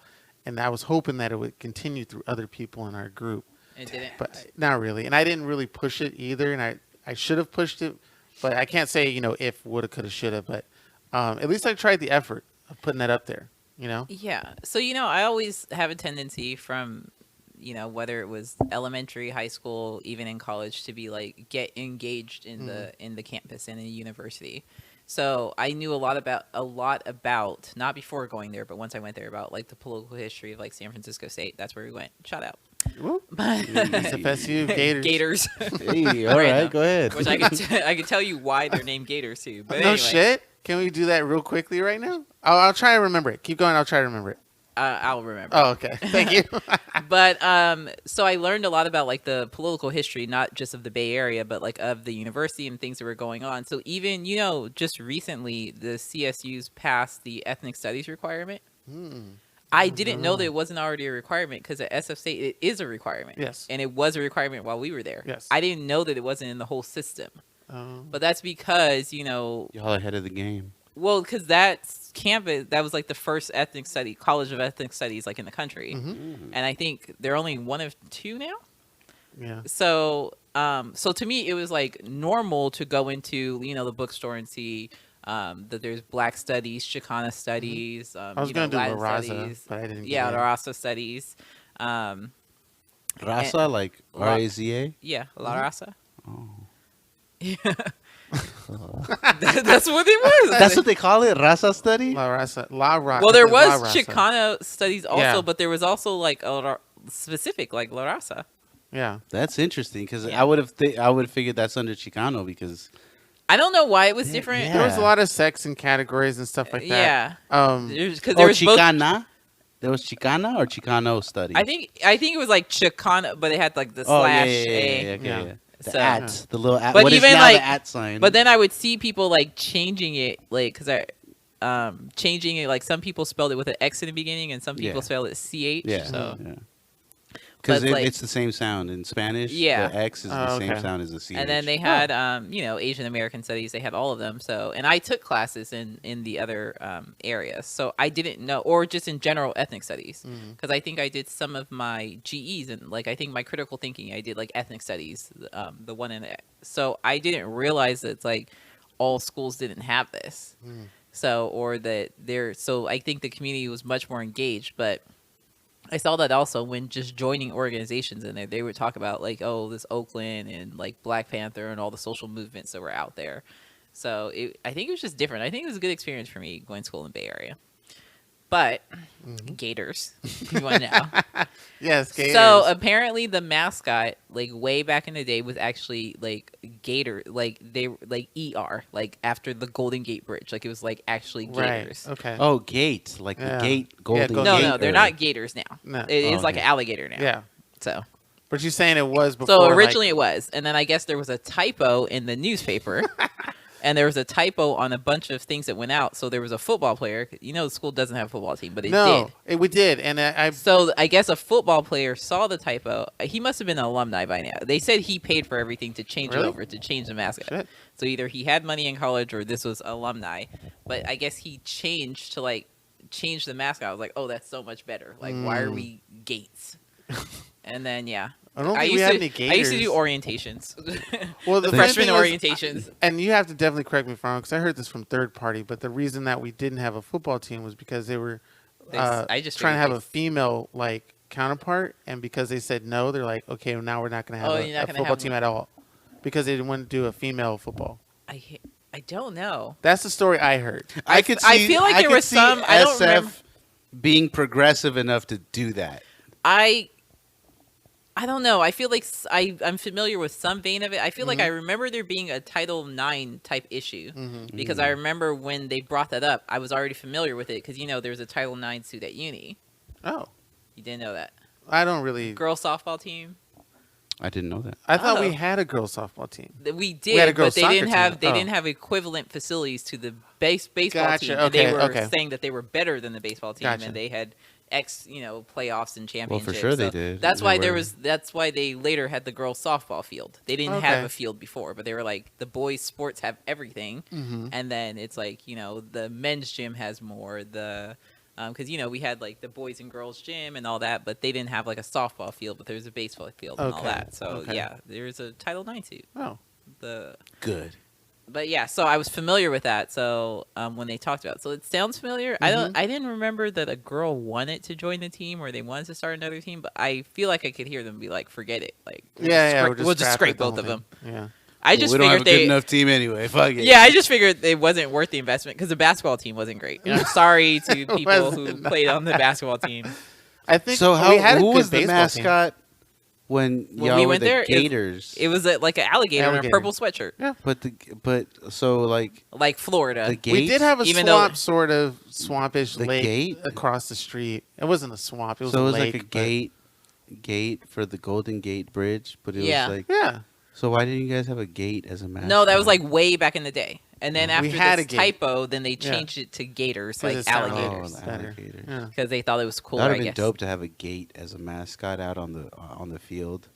And I was hoping that it would continue through other people in our group, it didn't. but not really. And I didn't really push it either. And I should have pushed it, but I can't say, if, woulda, coulda, shoulda. But at least I tried the effort of putting that up there, Yeah. So, I always have a tendency from, whether it was elementary, high school, even in college, to be like, get engaged in the campus and in the university. So I knew a lot about, not before going there, but once I went there, about like the political history of like San Francisco State. That's where we went. Shout out. Whoop. But FSU Gators. Gators. Hey, all right, go ahead. Which I could tell you why they're named Gators too. But No anyway, shit. Can we do that real quickly right now? I'll try to remember it. Keep going. I'll try to remember it. I'll remember. Oh, okay. Thank you. But so I learned a lot about like the political history, not just of the Bay Area, but like of the university and things that were going on. So even just recently, the CSU's passed the ethnic studies requirement. I didn't know that it wasn't already a requirement, because at SF State it is a requirement. Yes. And it was a requirement while we were there. Yes. I didn't know that it wasn't in the whole system. But that's because Y'all ahead of the game. well, because that campus, that was like the first college of ethnic studies like in the country. And I think they're only one of two now. Yeah. So so to me it was like normal to go into the bookstore and see that there's Black studies, Chicana studies, I was going to do Latin La Raza, studies. but I didn't. Yeah, get La it. Raza studies. Raza, like RAZA? Yeah, La Raza. Oh. Yeah. That's what it was. That's what they call it? Raza study? La Raza. La Raza. Well, there La was Raza. Chicana studies also, Yeah. but there was also like a specific like La Raza. Yeah. That's interesting, because Yeah. I would have figured that's under Chicano, because I don't know why it was different. yeah. There was a lot of sex and categories and stuff like that. Yeah. Yeah. Because there was both. Chicana. There was Chicana or Chicano study. I think it was like Chicana, but it had like the Oh, slash yeah, A. okay, Yeah. yeah. The So- at, the little at. But What is even, now like- the at sign? But then I would see people like changing it, like because changing it, like some people spelled it with an X in the beginning and some people Yeah. spelled it CH. yeah, So yeah. Because But, like- it's the same sound in Spanish. Yeah. The X is Oh, the same okay. sound as the CH. And then they had, Asian American studies. They had all of them. So, and I took classes in the other areas. So I didn't know, or just in general ethnic studies, because I think I did some of my GEs and like I think my critical thinking. I did like ethnic studies, the one in it. So I didn't realize that it's like all schools didn't have this. So or that they're so I think the community was much more engaged, but. I saw that also when just joining organizations in there, they would talk about like, oh, this Oakland and like Black Panther and all the social movements that were out there. So I think it was just different. I think it was a good experience for me going to school in the Bay Area. But Gators, you want to know? Yes, Gators. So apparently the mascot, like way back in the day, was actually like Gator, like they like like after the Golden Gate Bridge, like it was like actually Gators. Right. Okay. Oh, gate, like Yeah. the gate, golden Golden No, gate. no, they're or- not Gators now. No. It is Oh, like an okay. alligator now. Yeah. So. But you're saying it was before. So originally it was, and then I guess there was a typo in the newspaper, and there was a typo on a bunch of things that went out. So there was a football player. You know, the school doesn't have a football team, but it no, did. we did, and I So I guess a football player saw the typo. He must have been an alumni by now. They said he paid for everything to change Really? it over, to change the mascot. Shit. So either he had money in college or this was alumni. But I guess he changed to like change the mascot. I was like, oh, that's so much better. Like, why are we Gates? And then I don't think we had any I used to do Gators. orientations. Well, the funny freshman thing is, orientations. and you have to definitely correct me if I'm wrong, because I heard this from third party. But the reason that we didn't have a football team was because they were I just trying to figured have a female like counterpart, and because they said no, they're like, okay, well, now we're not going to Oh, have you're not a gonna football have team one. at all, because they didn't want to do a female football. I don't know. That's the story I heard. I could see. I feel like there could was see some- I don't SF remember- being progressive enough to do that. I don't know. I feel like I'm familiar with some vein of it. I feel like I remember there being a Title IX type issue because I remember when they brought that up, I was already familiar with it because, there's a Title IX suit at uni. Oh, You didn't know that. I don't really. Girls softball team. I didn't know that. I thought Oh. we had a girls softball team. We did, had a girls' but they soccer didn't team. have Oh. didn't have equivalent facilities to the baseball Gotcha. team. And they Okay, were okay. saying that they were better than the baseball team, Gotcha. and they had playoffs and Well, championships. for sure they So did. That's They why were- That's why they later had the girls softball field. They didn't have Okay. a field before, but they were like the boys sports have everything, and then it's like the men's gym has more. Because we had like the boys and girls gym and all that, but they didn't have like a softball field, but there was a baseball field and all Okay, that. So okay. yeah, there's a Title IX suit. Oh, Good. But yeah, so I was familiar with that. So when they talked about it, so it sounds familiar. I didn't remember that a girl wanted to join the team or they wanted to start another team, but I feel like I could hear them be like, forget it. Like yeah. we'll just scrape both of them. Yeah. I just we don't have a figured good enough team anyway. Fuck it. Yeah, I just figured it wasn't worth the investment because the basketball team wasn't great. And I'm sorry to people who wasn't. played on the basketball team. I think So we had a who good was the baseball team. mascot when When y'all we were went the there, Gators? It was like an alligator in a Alligator. purple sweatshirt, but so like like Florida. the gate. We did have a Even though- sort of swampish The lake gate? across the street. It wasn't a swamp. It was so a it was lake. like a but- gate for the Golden Gate Bridge, but it Yeah. was like. Yeah. So why didn't you guys have a gate as a mascot? No, that was like way back in the day. And then We after had this a gate. typo, then they changed it to gators, 'Cause like it sounded alligators, Oh, better. alligator. Yeah. because they thought it was cool. That would I have been guess. dope to have a gate as a mascot out on the field,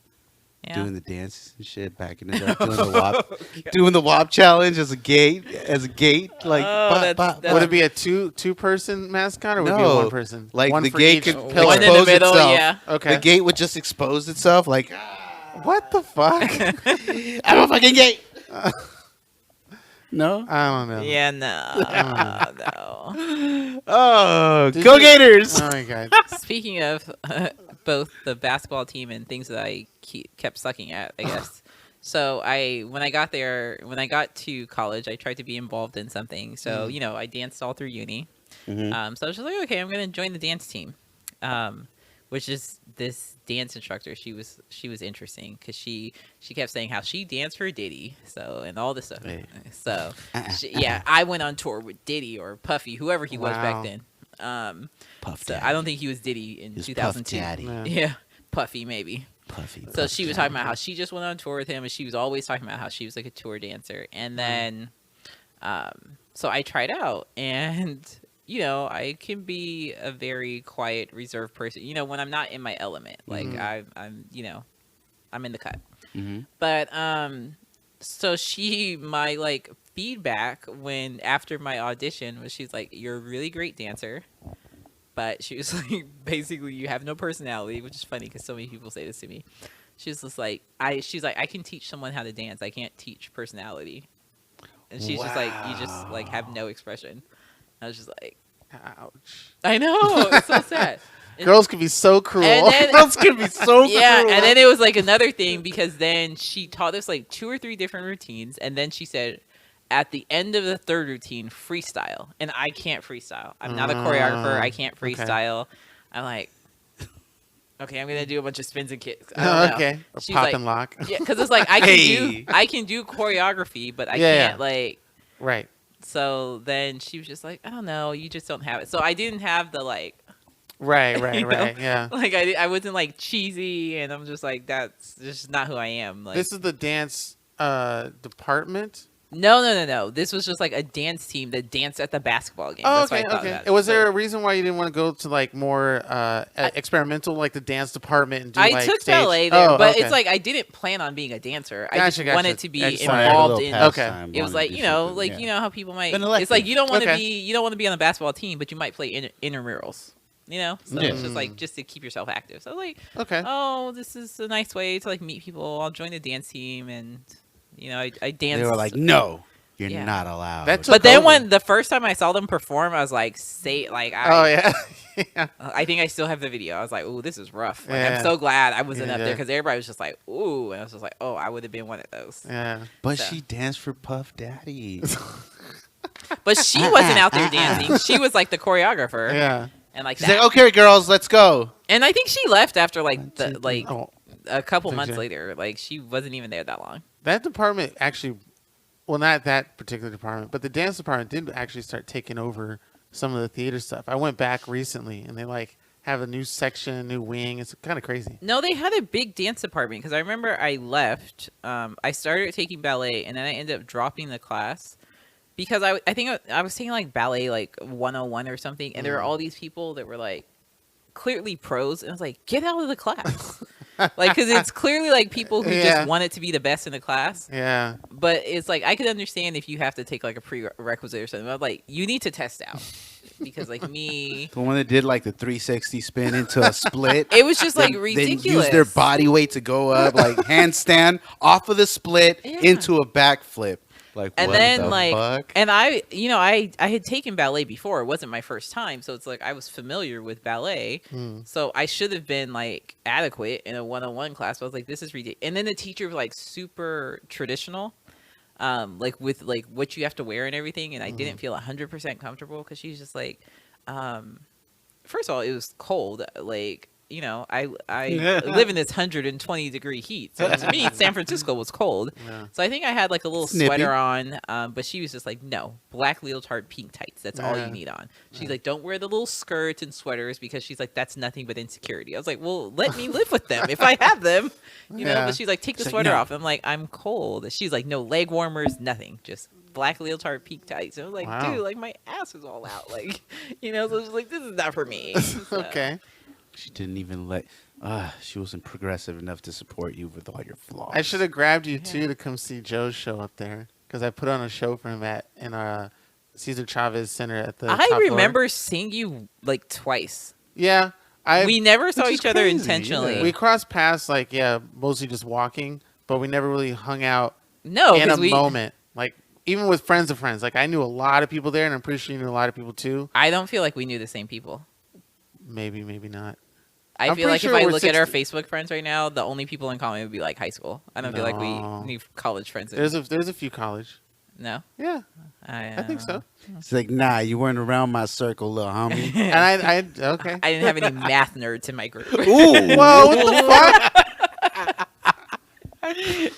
Yeah. doing the dances and shit, backing it up, doing the WAP challenge as a gate, like. Oh, bop, that's- bop, that's- Would bop. it be a two-person mascot or would it be a No, one person? like one the for gate each could pillar. One in the expose middle, itself. yeah. Okay. The gate would just expose itself, like What the fuck? I'm a fucking gate. No. I don't know. Yeah, no. Oh, Did go you- Gators! Oh my god. Speaking of both the basketball team and things that I kept sucking at, I guess. So when I got to college, I tried to be involved in something. So I danced all through uni. Mhm. So I was just like, okay, I'm gonna join the dance team, which is this dance instructor. She was interesting because she kept saying how she danced for Diddy, and all this stuff. Hey. So I went on tour with Diddy or Puffy, whoever he was Wow. back then. Puff So Daddy. I don't think he was Diddy in He was 2002. Puff Daddy. Yeah. Yeah, Puffy maybe. Puffy. So Puff she was Daddy. talking about how she just went on tour with him, and she was always talking about how she was like a tour dancer. And then, so I tried out, and I can be a very quiet, reserved person. When I'm not in my element, like I'm in the cut. Mhm. But so my like feedback after my audition was she's like, "You're a really great dancer," but she was like, basically, you have no personality, which is funny because so many people say this to me. She's just like, she's like, I can teach someone how to dance. I can't teach personality. And she's just like, you just like have no expression. I was just like, Ouch. I know, it's so sad. Girls can be so cruel. And then- Girls can be so Yeah, cruel. and then it was like another thing because then she taught us like 2 or 3 different routines, and then she said, at the end of the third routine, freestyle. And I can't freestyle. I'm not a choreographer. I can't freestyle. Okay. I'm like, okay, I'm gonna do a bunch of spins and kicks. I don't know. Okay. Or She's pop like, and lock. Yeah, because it's like I can do choreography, but I can't like. Right. So then she was just like, I don't know, you just don't have it. So I didn't have the like. Right. you know? Yeah. Like I wasn't like cheesy, and I'm just like, that's just not who I am. Like, This is the dance department. No. This was just like a dance team that danced at the basketball game. Oh, That's okay, what I thought okay. about it. Was there a reason why you didn't want to go to like more experimental, like the dance department, and do I like took stage? ballet there, Oh, but okay. it's like I didn't plan on being a dancer. I Gotcha, just wanted to be Excellent. Like a involved little in. pastime, It was wanted like to do something, like yeah. how people might. An It's like you don't want to Okay. be on the basketball team, but you might play intramurals. So Yeah. it's just like just to keep yourself active. So I was like, Okay. oh, this is a nice way to like meet people. I'll join the dance team, and I danced. They were like, "No, you're Yeah. not allowed." That took But then over. when the first time I saw them perform, I was like, Oh yeah. Yeah. I think I still have the video. I was like, "Ooh, this is rough." Like, Yeah. I'm so glad I wasn't up Yeah. there because everybody was just like, "Ooh," and I was just like, "Oh, I would have been one of those." Yeah. But So. she danced for Puff Daddy. But she wasn't out there dancing. She was like the choreographer, Yeah. and like She's that. like, "Okay, girls, let's go." And I think she left after like Oh, a couple Think months so. later. Like she wasn't even there that long. that department actually, well, not that particular department, but the dance department did actually start taking over some of the theater stuff. I went back recently, and they like have a new section, new wing. It's kind of crazy. No, they had a big dance department because I remember I left. I started taking ballet, and then I ended up dropping the class because I think I was taking like ballet like 101 or something, and there were all these people that were like clearly pros, and I was like, get out of the class. Like, because it's clearly like people who Yeah. just wanted to be the best in the class. Yeah. But it's like I could understand if you have to take like a prerequisite or something. But like you need to test out because like me, The one that did like the 360 spin into a split. it was just like Then ridiculous. use their body weight to go up, like handstand off of the split Yeah. into a backflip. Like, And what then the like, fuck? and I had taken ballet before. It wasn't my first time, so it's like I was familiar with ballet. So I should have been like adequate in a 101 class. But I was like, this is ridiculous. And then the teacher was like super traditional, like with like what you have to wear and everything. And I didn't feel 100% comfortable because she's just like, first of all, it was cold. Like, I live in this 120-degree heat. So to me, San Francisco was cold. Yeah. So I think I had like a little Snippy. sweater on, but she was just like, no, black leotard, pink tights. That's all Yeah. you need on. She's like, don't wear the little skirts and sweaters because she's like, that's nothing but insecurity. I was like, well, let me live with them if I have them, Yeah. But she's like, take the She's like, sweater "No." off. I'm like, I'm cold. She's like, no leg warmers, nothing, just black leotard, pink tights. And I was like, Wow. dude, like my ass is all out, like, So she's like, this is not for me. So, Okay. She didn't even let. She wasn't progressive enough to support you with all your flaws. I should have grabbed you too to come see Joe's show up there because I put on a show for him in our Cesar Chavez Center at the. I top floor. remember seeing you like twice. Yeah, We never saw which is each other crazy, intentionally. yeah. we crossed paths like mostly just walking, but we never really hung out No, in a because moment. Like even with friends of friends, like I knew a lot of people there, and I'm pretty sure you knew a lot of people too. I don't feel like we knew the same people. Maybe not. I I'm feel pretty like sure if I we're look at our 60 Facebook friends right now, the only people in common would be like high school. I don't feel like No. we knew college friends. There's a few college. No, Yeah, I think so. It's like, nah, you weren't around my circle, little homie. And I okay. I didn't have any math nerds in my group. Ooh, Whoa, what the fuck?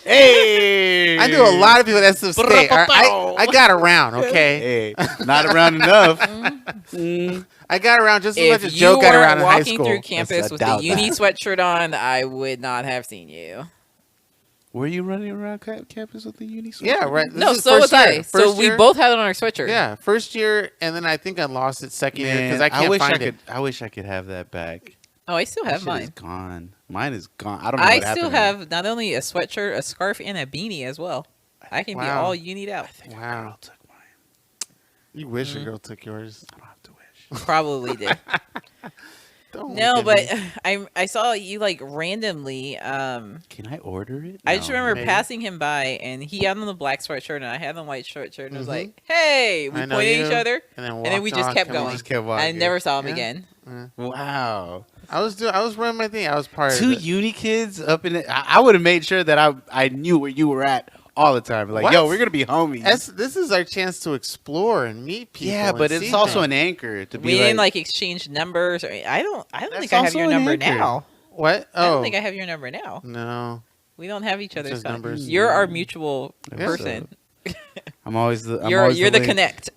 hey, I knew a lot of people at SF State. I got around, okay? Hey, not around enough. I got around just as If much as you Joe got around weren't in high walking school. through campus I with the doubt uni that. sweatshirt on, I would not have seen you. Were you running around campus with the uni sweatshirt? Yeah, right. No, This is so was first year. I. So First we year. both had it on our sweatshirt. Yeah, first year, and then I think I lost it second year Man, because I can't wish find I it. could. I wish I could have that back. Oh, I still That have shit mine. is gone. Mine is gone. I don't know. I what still happened have not only a sweatshirt, a scarf, and a beanie as well. I can be Wow. all unied out. I think a Wow. girl took mine. You wish a girl took yours. I don't have to wish. Probably did. Don't No, look but at me. I saw you like randomly. Can I order it? I just No. remember maybe. passing him by, and he had on the black sweatshirt, and I had on the white sweatshirt, and I was Mhm. like, "Hey!" We I know pointed at each you. other, and then we walked just on, kept come going. on. Just kept I walking. never saw him Yeah. again. Wow. I was running my thing. I was part Two of it. uni kids up in it. I would have made sure that I knew where you were at all the time. Like, What? yo, we're gonna be homies. This is our chance to explore and meet people. Yeah, and but see it's also things. an anchor to We be didn't like, like exchange numbers. Or, I don't That's think I have also your an number anchor. now. What? I Oh, don't think I have your number now. no. We don't have each other's just numbers. You're our mutual Yeah. person. I'm always the. You're the link. connect.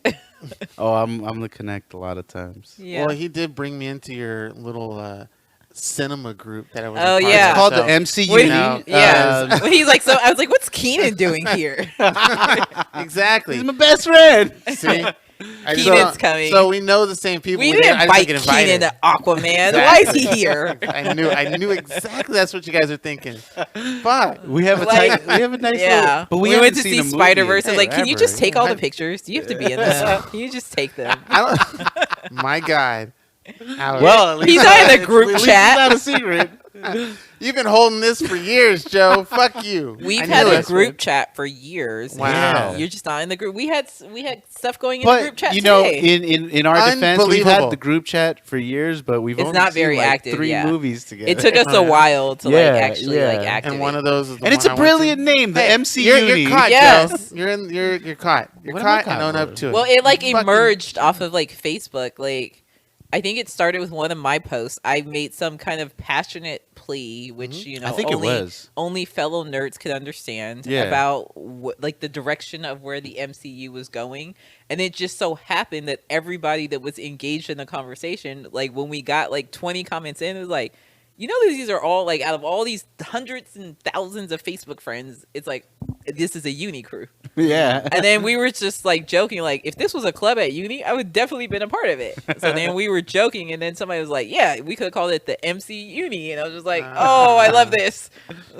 Oh, I'm the connect a lot of times. Yeah. Well, he did bring me into your little cinema group that I was. Oh, a part yeah. of, It's called so- the MC Wait, Uni. no. yeah. When he's like, so I was like, what's Keenan doing here? Exactly. He's my best friend. See, I just Keenan's don't- coming. So we know the same people. We there. didn't I invite just get Keenan invited. to Aquaman. Why is he Exactly. here? I knew exactly that's what you guys are thinking. Fuck. We have a Like, we have a nice Yeah. little, but we, went haven't to seen see a movie Spider Verse. I was in like, can you forever. just take all the Yeah. pictures? Do you have to be in this? Can you just take them? I don't. My God. Alex. Well, at least He's not in the group at least chat. It's not a secret. You've been holding this for years, Joe. Fuck you. We've I had knew a it. group chat for years. Wow. You're just not in the group. We had stuff going in the group But chat you know, today. in our defense, we've Unbelievable. had the group chat for years, but we've It's only not seen very like active, 3 yeah. movies together. It took us Oh, a yeah. while to Yeah, like actually like yeah. activate. And one of those is the and it's one a I went to. brilliant name, the Hey, MC you're Uni. caught, Yes. Joe. You're caught. You're What am I caught and caught own up for? to it. Well, it like You fucking- emerged off of like Facebook. Like, I think it started with one of my posts. I made some kind of passionate plea, which you know, I think only, it was. only fellow nerds could understand Yeah. about like the direction of where the MCU was going. And it just so happened that everybody that was engaged in the conversation, like when we got like 20 comments in, it was like, you know, these are all like out of all these hundreds and thousands of Facebook friends, it's like this is a uni crew. Yeah. And then we were just like joking, like if this was a club at uni, I would definitely been a part of it. So then we were joking, and then somebody was like, "Yeah, we could have called it the MC Uni," and I was just like, "Oh, I love this."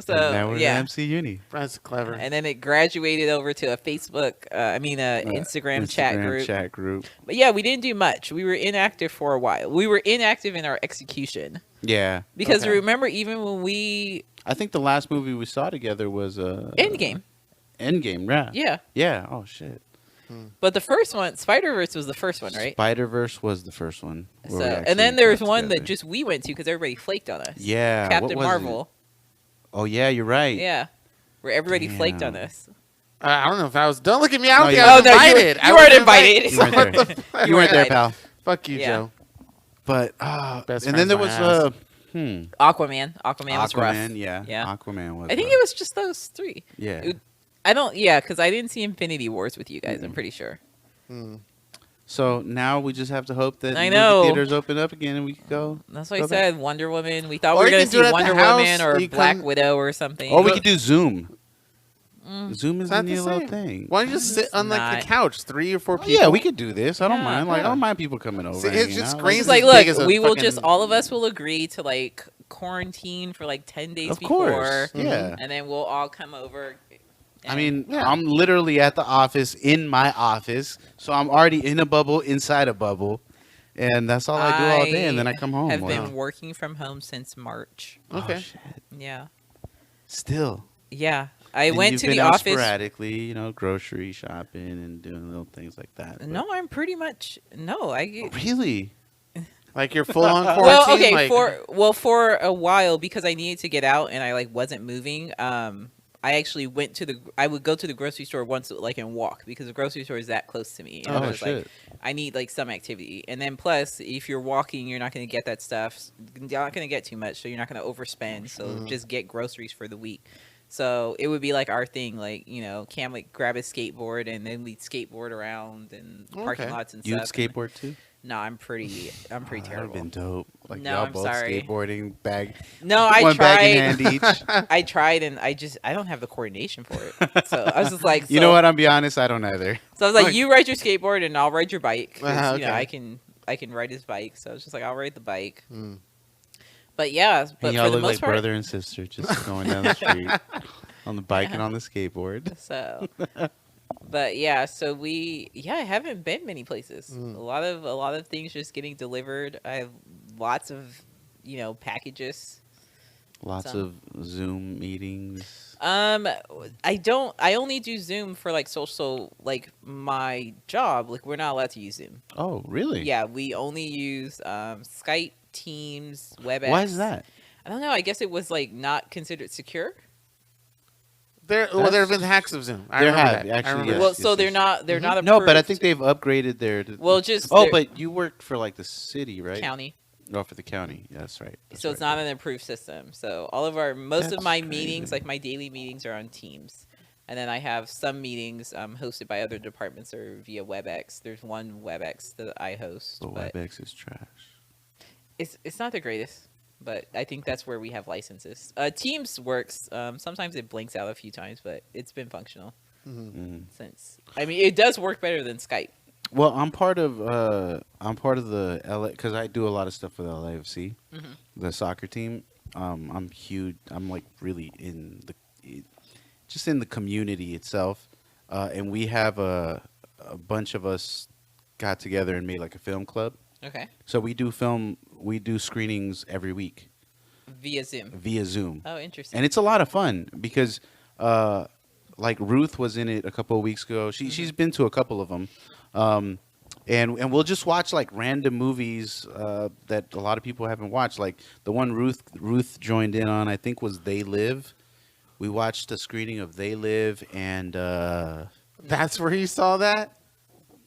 So now we're yeah, the MC Uni. That's clever. and then it graduated over to a Facebook, Instagram chat group. But yeah, we didn't do much. We were inactive for a while. We were inactive in our execution Yeah. because Okay. remember, even when we I think the last movie we saw together was Endgame, Endgame, yeah. yeah. Yeah. Oh shit. But the first one, Spider-Verse was the first one, right? Spider-Verse was the first one. So, where we and then actually there was got one that together. just we went to because everybody flaked on us. Yeah. what Captain was it? Marvel. Oh yeah, you're right. Yeah, where everybody flaked on Damn. us. I don't know if I was. Don't look at me. I don't No, think you- I was Oh, no, you- invited. you I weren't wasn't invited. You weren't there. You weren't there, Right. pal. Fuck you, Yeah. Joe. But Best and then there was friend's Aquaman. Aquaman was rough. Aquaman. Yeah. Yeah. Aquaman was. I think rough. it was just those three. Yeah. It- I don't. Yeah, because I didn't see Infinity Wars with you guys. I'm pretty sure. So now we just have to hope that I movie know. theaters open up again and we can go. That's why I Go back. said Wonder Woman. We thought Or we were you gonna can do see it at the Wonder house, Woman or you Black come- Widow or something. Or we could do Zoom. Zoom is It's a not the new little same. thing. Why don't you just sit on like not. the couch, 3 or 4 Oh, people? yeah, we could do this. I don't Yeah. mind. Like I Yeah. don't mind people coming over. See, and it's hanging just out. crazy. It's like, as big as look, a we will fucking- just all of us will agree to like quarantine for like 10 days Of before, course. Yeah. and then we'll all come over. I mean, Yeah. I'm literally at the office in my office, so I'm already in a bubble inside a bubble, and that's all I do all day. And then I come home. Have Wow. been working from home since March. Okay. Oh, shit. Yeah, Still. yeah. I And went you've to been the out office. sporadically, grocery shopping and doing little things like that. but- No, I'm pretty much no. I Really? Like you're full on quarantine. well, okay, like, for a while because I needed to get out and I like wasn't moving. I actually went to I would go to the grocery store once like and walk because the grocery store is that close to me. And I Oh was shit. like, I need like some activity. And then plus, if you're walking, you're not going to get that stuff. You're not going to get too much, so you're not going to overspend. So just get groceries for the week. So it would be like our thing, like Cam would grab a skateboard and then we'd skateboard around and parking Okay. lots and You stuff. skateboard too? No, I'm pretty That would have terrible. been dope. Like No, y'all I'm both sorry. skateboarding bag. No, I one bag in tried. hand each. I tried, and I don't have the coordination for it. So I was just like, You know what? I'm be honest. I don't either. So I was like, you ride your skateboard, and I'll ride your bike. 'Cause, Okay. I can ride his bike. So I was just like, I'll ride the bike. Mm. But yeah, but And y'all for the look most like part, brother and sister just going down the street on the bike and Yeah. on the skateboard. So, but yeah, so I haven't been many places. Mm. A lot of things just getting delivered. I have lots of, packages. Lots So- of Zoom meetings. I only do Zoom for like social, like my job. Like we're not allowed to use Zoom. Oh, really? Yeah, we only use Skype, Teams, WebEx. Why is that? I don't know. I guess it was like not considered secure. There have been hacks of Zoom. I There remember have, that. I actually, remember yes. Well, so they're not approved. No, but I think they've upgraded their. Well, just Oh, their but you worked for like the city, right? county. Oh, for the county. Yeah, that's right. That's So it's right. not an approved system. So most of That's my crazy. meetings, like my daily meetings, are on Teams, and then I have some meetings hosted by other departments or via WebEx. There's one WebEx that I host, But but WebEx is trash. it's not the greatest. But I think that's where we have licenses. Teams works. Sometimes it blinks out a few times, but it's been functional since. I mean, it does work better than Skype. Well, I'm part of the LA because I do a lot of stuff for the LAFC, the soccer team. I'm huge. I'm like really just in the community itself, and we have a bunch of us got together and made like a film club. Okay. So we do screenings every week Via Zoom. via Zoom, Oh, interesting. and it's a lot of fun because like Ruth was in it a couple of weeks ago. She's been to a couple of them. And we'll just watch like random movies that a lot of people haven't watched. Like the one Ruth joined in on, I think, was They Live. We watched a screening of They Live, and That's where you saw that?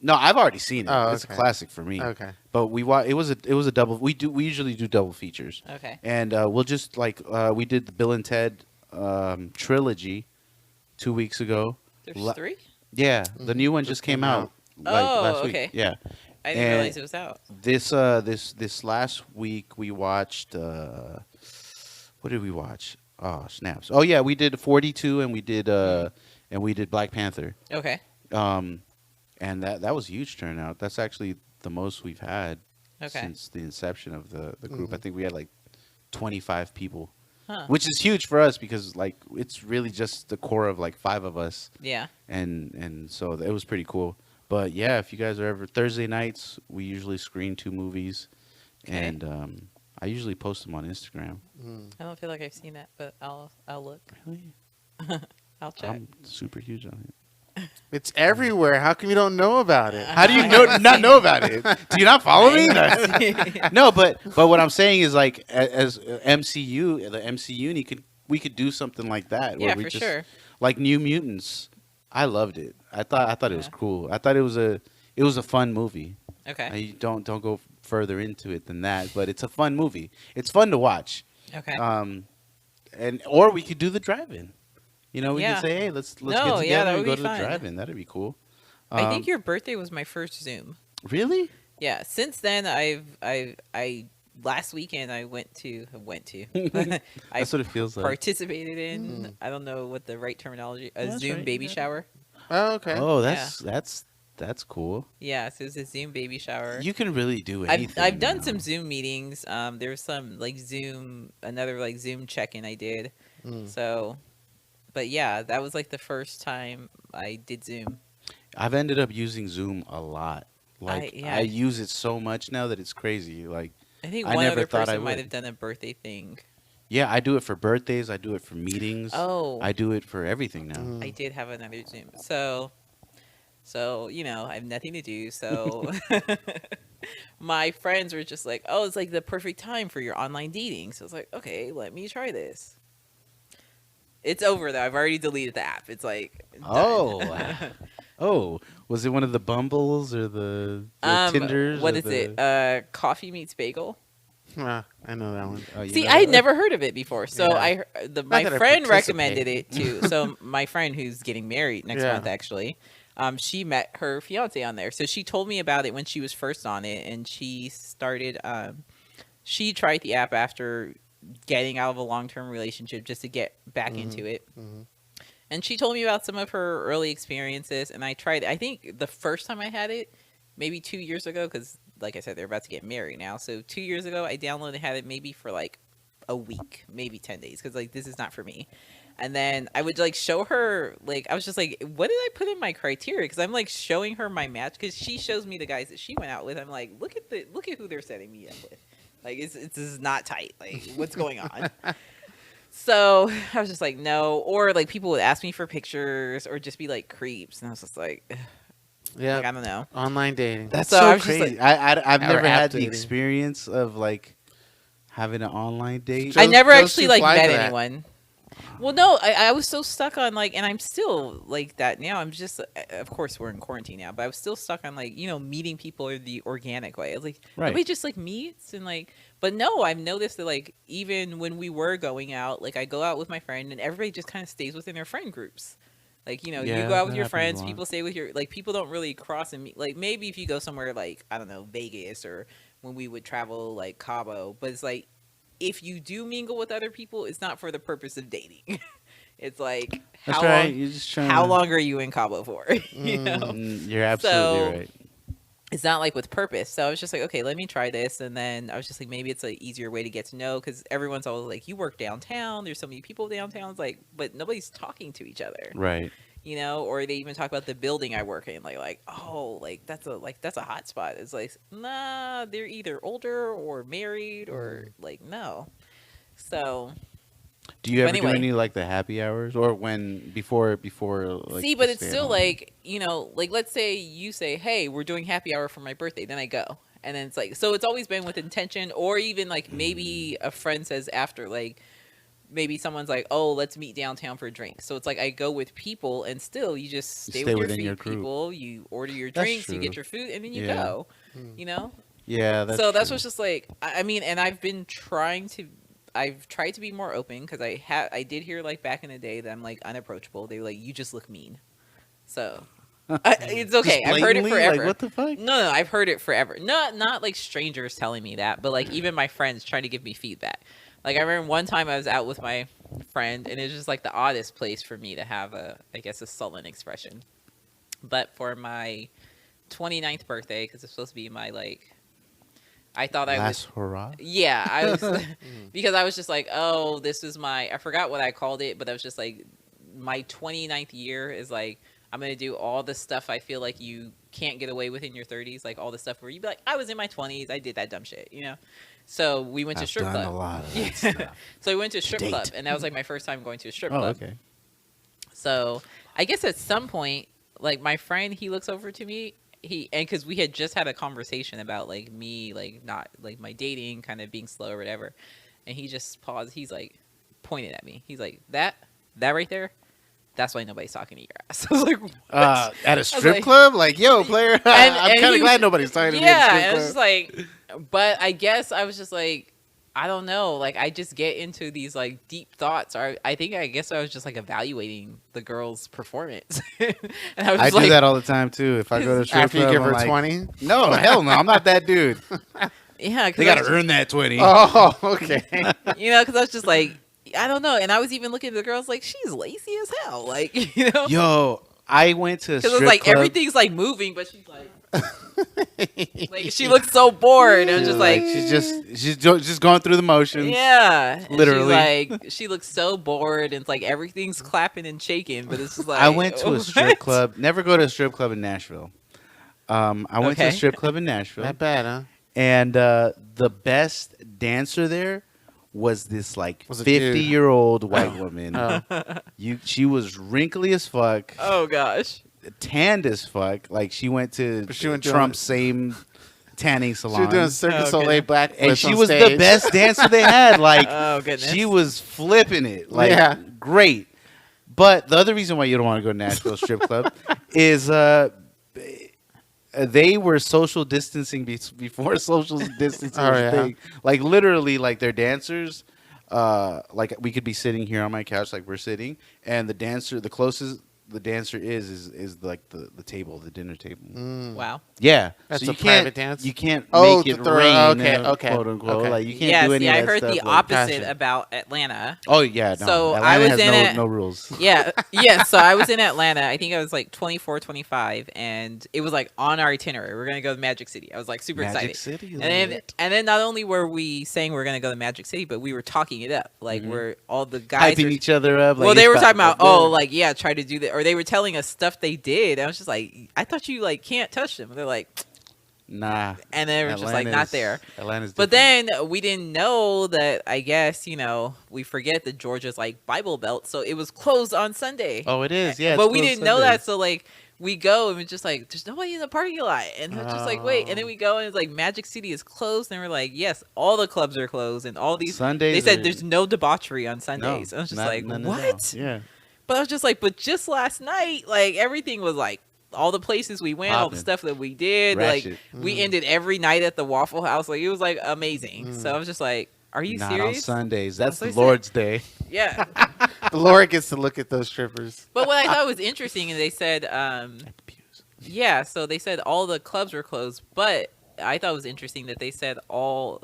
no, I've already seen it. Oh, It's a okay. classic for me. Okay. But it was a double. We usually do double features, Okay. and we'll just like we did the Bill and Ted trilogy 2 weeks ago. There's 3? Yeah, the new one just came out. Like Oh, last week. okay. Yeah. I didn't And realize it was out. This last week we watched what did we watch? Oh, snaps. Oh yeah, we did 42 and we did Black Panther. Okay. And that was a huge turnout. That's actually the most we've had Okay. since the inception of the group. I think we had like 25 people. Huh. Which is huge for us because like it's really just the core of like 5 of us. Yeah. And so it was pretty cool. But yeah, if you guys are ever Thursday nights, we usually screen 2 movies, Okay. and I usually post them on Instagram. I don't feel like I've seen that, but I'll look. Really? I'll check. I'm super huge on it. It's everywhere. How come you don't know about it? How do you not know about it? Do you not follow me? No, but what I'm saying is like as MCU, the MCU, we could do something like that. Yeah, we for just, sure. Like New Mutants. I loved it. I thought it was Yeah. cool. I thought it was a fun movie. Okay. I don't go further into it than that, but it's a fun movie. It's fun to watch. Okay. Or we could do the drive-in. You know, we Yeah. could say, hey, let's No, get yeah, together that and would go be to the fun. drive-in. That'd be cool. I think your birthday was my first Zoom. Really? Yeah. Since then, I last weekend I went to. I That's what it feels like. participated in. I don't know what the right terminology. A That's Zoom right, baby yeah. shower. Oh, okay. Oh, that's cool. Yeah. So it was a Zoom baby shower. You can really do anything. I've done now. some Zoom meetings. There was some like another like Zoom check-in I did. So, but yeah, that was like the first time I did Zoom. I've ended up using Zoom a lot. Like yeah. I use it so much now that it's crazy. Like I think I one never other thought I person might would. have done a birthday thing. yeah, I do it for birthdays. I do it for meetings. Oh, I do it for everything now. I did have another Zoom. So I have nothing to do. So my friends were just like, "Oh, it's like the perfect time for your online dating." So I was like, "Okay, let me try this." It's over though. I've already deleted the app. It's like done. Oh. Oh, was it one of the Bumbles or the Tinders? What or is it? Coffee Meets Bagel. Ah, I know that one. Oh, you See, know I had that? never heard of it before. So Yeah. my that I friend participate. recommended it too. So my friend who's getting married next Yeah. month, actually, she met her fiance on there. So she told me about it when she was first on it, and she started. She tried the app after getting out of a long-term relationship just to get back into it. And she told me about some of her early experiences, and I tried. I think the first time I had it, maybe 2 years ago, because like I said, they're about to get married now. So 2 years ago, I downloaded and had it maybe for like a week, maybe 10 days, because like this is not for me. And then I would like show her, like I was just like, what did I put in my criteria? Because I'm like showing her my match, because she shows me the guys that she went out with. I'm like, look at who they're setting me up with. Like it's this is not tight. Like what's going on? So I was just like, no. Or like people would ask me for pictures or just be like creeps, and I was just like, Yeah, like, I don't know. online dating. That's So I so was just crazy. like- I've Or never app had the dating. experience of like having an online date. Joe- I never Joe's actually too like fly met for that. anyone. Well, no, I was so stuck on like, and I'm still like that now. I'm just, of course, we're in quarantine now, but I was still stuck on like, meeting people the organic way. I was like, Right. nobody just like meets and like, but no, I've noticed that like, even when we were going out, like I go out with my friend and everybody just kind of stays within their friend groups. Like, you Yeah, go out with that your happens a friends, lot. people stay with your, like, people don't really cross and meet. Like, maybe if you go somewhere like, I don't know, Vegas or when we would travel like Cabo, but it's like, if you do mingle with other people, it's not for the purpose of dating. It's like, That's how right. long, You're just trying. how long are you in Cabo for? You know? You're absolutely So- right. It's not like with purpose. So I was just like, okay, let me try this. And then I was just like, maybe it's an easier way to get to know, because everyone's always like, you work downtown. There's so many people downtown. It's like, but nobody's talking to each other, Right. or they even talk about the building I work in. Like, oh, that's a hot spot. It's like, nah, they're either older or married or like, no. So Do you ever anyway. do any like the happy hours or when before like see, but the it's stay at still home? like, like let's say you say, hey, we're doing happy hour for my birthday, then I go. And then it's like, so it's always been with intention, or even like maybe a friend says after, like maybe someone's like, oh, let's meet downtown for a drink. So it's like I go with people, and still you just stay stay with within your your group. people, you order your That's drinks, you true. get your food, and then you Yeah. go. You know? Yeah, that's So that's true. what's just like, I mean, and I've tried to be more open, because I did hear like back in the day that I'm like unapproachable. They were like, you just look mean. So it's okay. Just I've heard it blatantly? forever. Like, what the fuck? No, I've heard it forever. Not like strangers telling me that, but like even my friends trying to give me feedback. Like I remember one time I was out with my friend, and it's just like the oddest place for me to have a sullen expression. But for my 29th birthday, because it's supposed to be my like, I thought I was. Last hurrah. Yeah, I was because I was just like, oh, this is I forgot what I called it, but I was just like, my 29th year is like, I'm going to do all the stuff I feel like you can't get away with in your 30s, like all the stuff where you'd be like, I was in my 20s, I did that dumb shit, So we went to I've strip done club. a lot of Yeah. that stuff. So we went to a strip Date. club, and that was like my first time going to a strip Oh, club. okay. So I guess at some point, like my friend, he looks over to me, and because we had just had a conversation about like me, like not like my dating kind of being slow or whatever, and he just paused. He's like pointed at me. He's like, that right there, that's why nobody's talking to your ass. I was like, what? At a strip like- club, like, yo, player, I'm and kind he of glad was- nobody's talking to me. Yeah, At and I a was strip just like, but I guess I was just like, I don't know. Like, I just get into these like deep thoughts. Or I guess I was just like evaluating the girl's performance, and I was I just do like, that all the time too. If I go to a strip After you club, give I'm her like, 20. no, hell no, I'm not that dude. yeah, 'cause They I got was to earn that 20. Oh, okay. because I was just like, I don't know. And I was even looking at the girls like, she's lazy as hell. Like, Yo, I went to a because strip it's like club. everything's like moving, but she's like, like she looks so bored. And I'm just like, she's just going through the motions. yeah, And Literally. she's like, she looks so bored, and it's like everything's clapping and shaking, but it's just like, I went to a strip what? club. Never go to a strip club in Nashville. I went to a Okay. strip club in Nashville, Not bad, huh? and the best dancer there was this like Was a dude. 50-year-old white woman. Oh. She was wrinkly as fuck, Oh gosh. tanned as fuck. Like she went to But she went to Trump's same tanning She salon. was doing Cirque du Okay. Soleil black and flips she on was the stage. best dancer they had. Like Oh goodness. she was flipping it. Like Yeah. great. But the other reason why you don't want to go to Nashville strip club is they were social distancing before social distancing Oh, was yeah. big. Like literally, like their dancers, like we could be sitting here on my couch, like we're sitting, and the dancer, the closest the dancer is like the table, the dinner table. Wow. Yeah, That's so a you can't private dance? you can't Oh, make to it throw- rain. okay. Quote unquote. Okay. Like you can't Yeah, do any see, of I that heard stuff. the like- opposite Gotcha. about Atlanta. Oh yeah, no. So I Atlanta was has in no it- no rules. Yeah, yeah. So I was in Atlanta. I think I was like 24, 25, and it was like on our itinerary. We're gonna go to Magic City. I was like super Magic excited. City, is And then not only were we saying we're gonna go to Magic City, but we were talking it up. Like we're all the guys hyping are- each other up. Like, well, they it's were about talking about, to go oh, like, yeah, try to do that. Or they were telling us stuff they did. I was just like, I thought you, like, can't touch them. They're like, nah. and they were just like, not there. Atlanta's But different. then we didn't know that, I guess, we forget that Georgia's, like, Bible Belt. So it was closed on Sunday. Oh, it is. Yeah, but it's we closed didn't know Sundays. that. So, like, we go and we're just like, there's nobody in the parking lot. And we're just like, wait. And then we go and it's like, Magic City is closed. And we're like, yes, all the clubs are closed. And all these. Sundays. They said are- there's no debauchery on no, Sundays. I was just not- like, none at all. what? Yeah. But I was just like, but just last night, like everything was like all the places we went, all the Poppin'. stuff that we did. Ratchet. Like we ended every night at the Waffle House. Like it was like amazing. So I was just like, are you Not on serious? Sundays. That's That's what the I said. Lord's Day. Yeah. The Lord gets to look at those strippers. But what I thought was interesting, and they said, yeah, so they said all the clubs were closed, but I thought it was interesting that they said all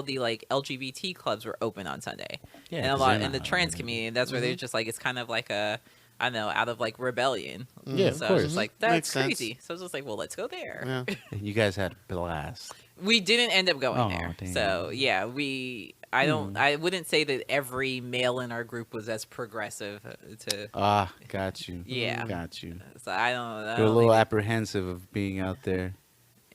the like LGBT clubs were open on Sunday. Yeah, And a 'cause lot they're in the not- trans community, and that's where they're just like, it's kind of like a, I don't know, out of like rebellion. Yeah, of So I was course. just like, Makes that's sense. crazy. So I was just like, well, let's go there. Yeah. You guys had a blast. We didn't end up going Oh, there. damn. So yeah, I wouldn't say that every male in our group was as progressive to, Ah, got you. Yeah. Got you. so I don't know. You're a little apprehensive of being out there.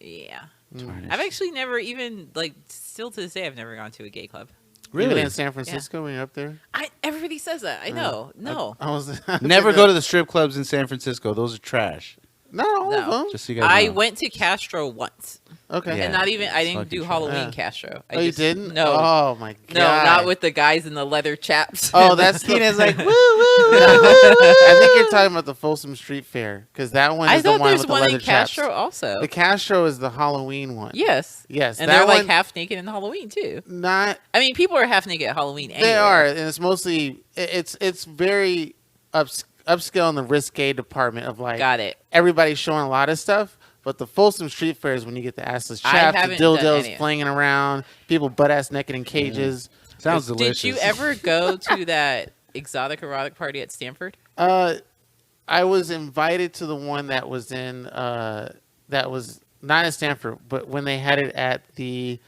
Yeah. Tarnished. I've actually never even, like, still to this day, I've never gone to a gay club. Even Really? in San Francisco when you're up there? Everybody says that. I know. No. I was Never go to the strip clubs in San Francisco. Those are trash. Not all of No. them. Just so you guys I know. went to Castro once. Okay. Yeah. And not even, I didn't fucking do trash. Halloween Yeah. Castro. I Oh, you just- didn't? No. Oh my god. No, not with the guys in the leather chaps. Oh, that's Tina's like, woo, woo, I think you're talking about the Folsom Street Fair because that one I is the thought one there's with the one leather in Castro chaps. also. The Castro is the Halloween one. Yes. Yes. And that they're like one, half naked in Halloween too. not. I mean, people are half naked at Halloween They anyway. are, and it's mostly it's very upscale in the risque department of like Got it. everybody's showing a lot of stuff. But the Folsom Street Fair is when you get the assless I chaps, the haven't done dildos any. flinging around, people butt ass naked in cages. Sounds delicious. Did you ever go to that exotic erotic party at Stanford? I was invited to the one that was in that was not at Stanford, but when they had it at the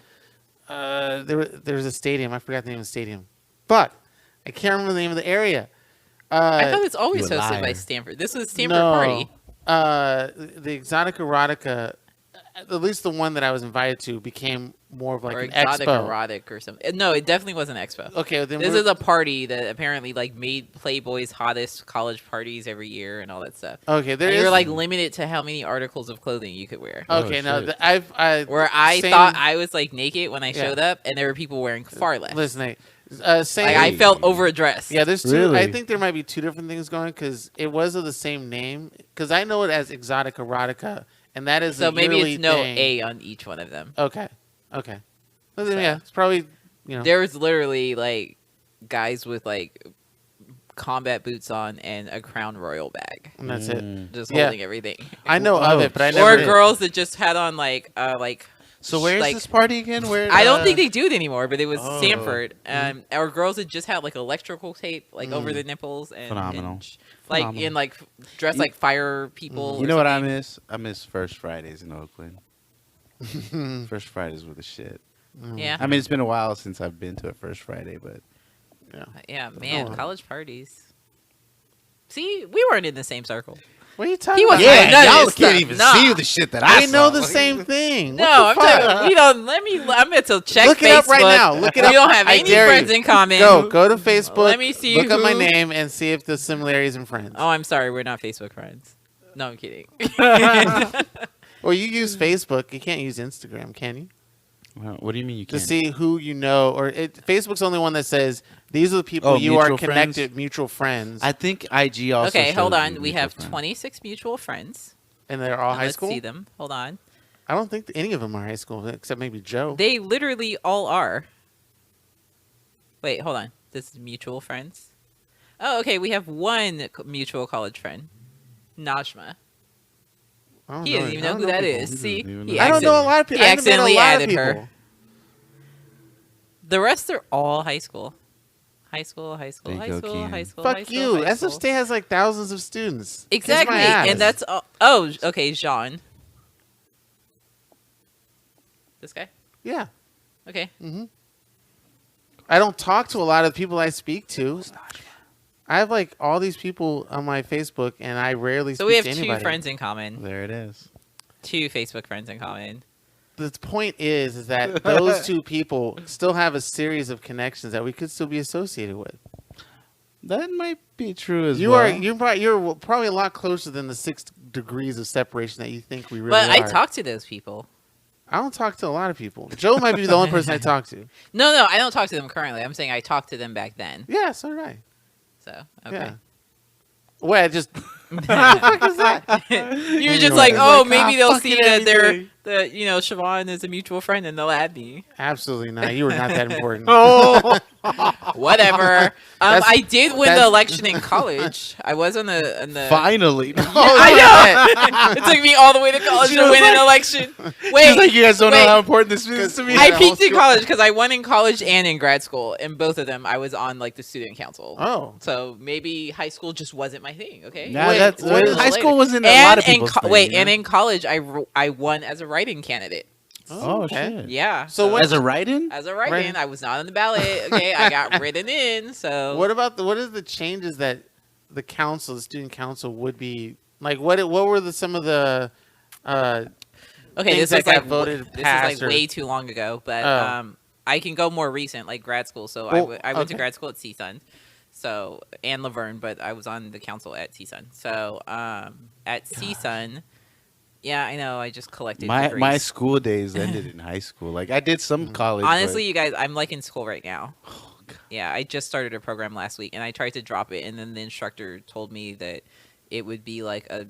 there was a stadium. I forgot the name of the stadium, but I can't remember the name of the area. I thought it's always you a hosted by liar. Stanford. This was a Stanford party. The exotic erotica, at least the one that I was invited to, became more of like Or an exotic expo. erotic or something. No, it definitely wasn't expo. Okay, then This we're- is a party that apparently like made Playboy's hottest college parties every year and all that stuff. okay. There And is you're like limited to how many articles of clothing you could wear. okay. Oh, No, shit. Where I same- thought I was like naked when I Yeah. showed up, and there were people wearing far less. listen. Same. Like I felt overdressed. Yeah, there's two. Really? I think there might be two different things going because it was of the same name. Because I know it as exotic erotica, and that is So a maybe yearly it's no thing. A on each one of them. Okay, okay. Well, then, yeah, it's probably There was literally like guys with like combat boots on and a Crown Royal bag, and that's it. just Yeah. holding everything. I know Oh, of it, but I shit. never. Or did. girls that just had on like So where's like, this party again? Where I don't think they do it anymore, but it was Oh. Stanford. Or girls that just had like electrical tape like over the nipples and Phenomenal. and like Phenomenal. in like dressed like fire people. You or know what I something. miss? I miss First Fridays in Oakland. First Fridays were the shit. Yeah, I mean, it's been a while since I've been to a First Friday, but yeah, man, Oh. college parties. See, we weren't in the same circle. What are you talking He about? was- Yeah, none of y'all this can't stuff. even Nah. see the shit that I I saw. know the same thing. No, What I'm the fuck? telling you, we don't. I'm going to check Look Facebook. it up right now. Look it We up. don't have I any dare friends you. in common. Go to Facebook. Let me see Look up my who- name and see if the similarities in friends. Oh, I'm sorry, we're not Facebook friends. No, I'm kidding. Well, you use Facebook. You can't use Instagram, can you? Well, what do you mean you To can't? see who you know, or Facebook's the only one that says these are the people Oh, you are mutual friends? connected, mutual friends, I think IG also. Okay, hold shows on. you We mutual have friends. 26 mutual friends. and they're all And high let's school. see them. Hold on. I don't think any of them are high school except maybe Joe. They literally all are. Wait, hold on. This is mutual friends. Oh, okay. We have one mutual college friend. Najma. I don't He know- doesn't even I know don't who that people. is. See, even know. he I don't know a lot of people. He I haven't met a accidentally lot of added people. her. The rest are all high school. High school, high school, There high you go, school, Keenan. high school. Fuck high school, you. high SF school. State has like thousands of students. Kiss my Exactly, ass. and that's all. Oh, okay, Jean. This guy. yeah. Okay. I don't talk to a lot of people I speak to. I have like all these people on my Facebook, and I rarely So speak we have to two anybody. friends in common. There it is. Two Facebook friends in common. The point is that those two people still have a series of connections that we could still be associated with. That might be true as You well. are you're probably a lot closer than the 6 degrees of separation that you think we really But are. I talk to those people. I don't talk to a lot of people. Joe might be the only person I talk to. No, I don't talk to them currently. I'm saying I talked to them back then. Yeah, so did I. So okay. Yeah. Wait, I just. What the fuck is that? You're just like, oh, maybe they'll see fucking that they're everything. that Chavon is a mutual friend and they'll add me. Absolutely not. You were not that important. Oh, Whatever. That's- I did win the that's- election in college. I was on the. finally. I know. It took me all the way to college She to was win an like- election. It's Wait, like you guys don't wait. know how important this is to me. I the peaked whole in college because I won in college and in grad school. In both of them, I was on like the student council. Oh. So maybe high school just wasn't my thing. Okay. Nah, Wait, that's what is- high school wasn't a And lot of in people's thing, wait, you know? and in college, I won as a write-in candidate. Oh, okay. shit. Yeah. So what- As a write-in? As a write-in, Write-in. I was not on the ballot. Okay, I got written in. So What about what is the changes that the council, the student council, would be like? What were some of the okay, things this that is got like voted this is passed like or- way too long ago, but Oh. I can go more recent, like grad school. So I Well, went okay. to grad school at CSUN, so and Laverne, but I was on the council at CSUN. So at CSUN, yeah, I know, I just collected My degrees. school days ended in high school. Like I did some college. Honestly, you guys, I'm like in school right now. Oh, God. Yeah, I just started a program last week, and I tried to drop it, and then the instructor told me that it would be like a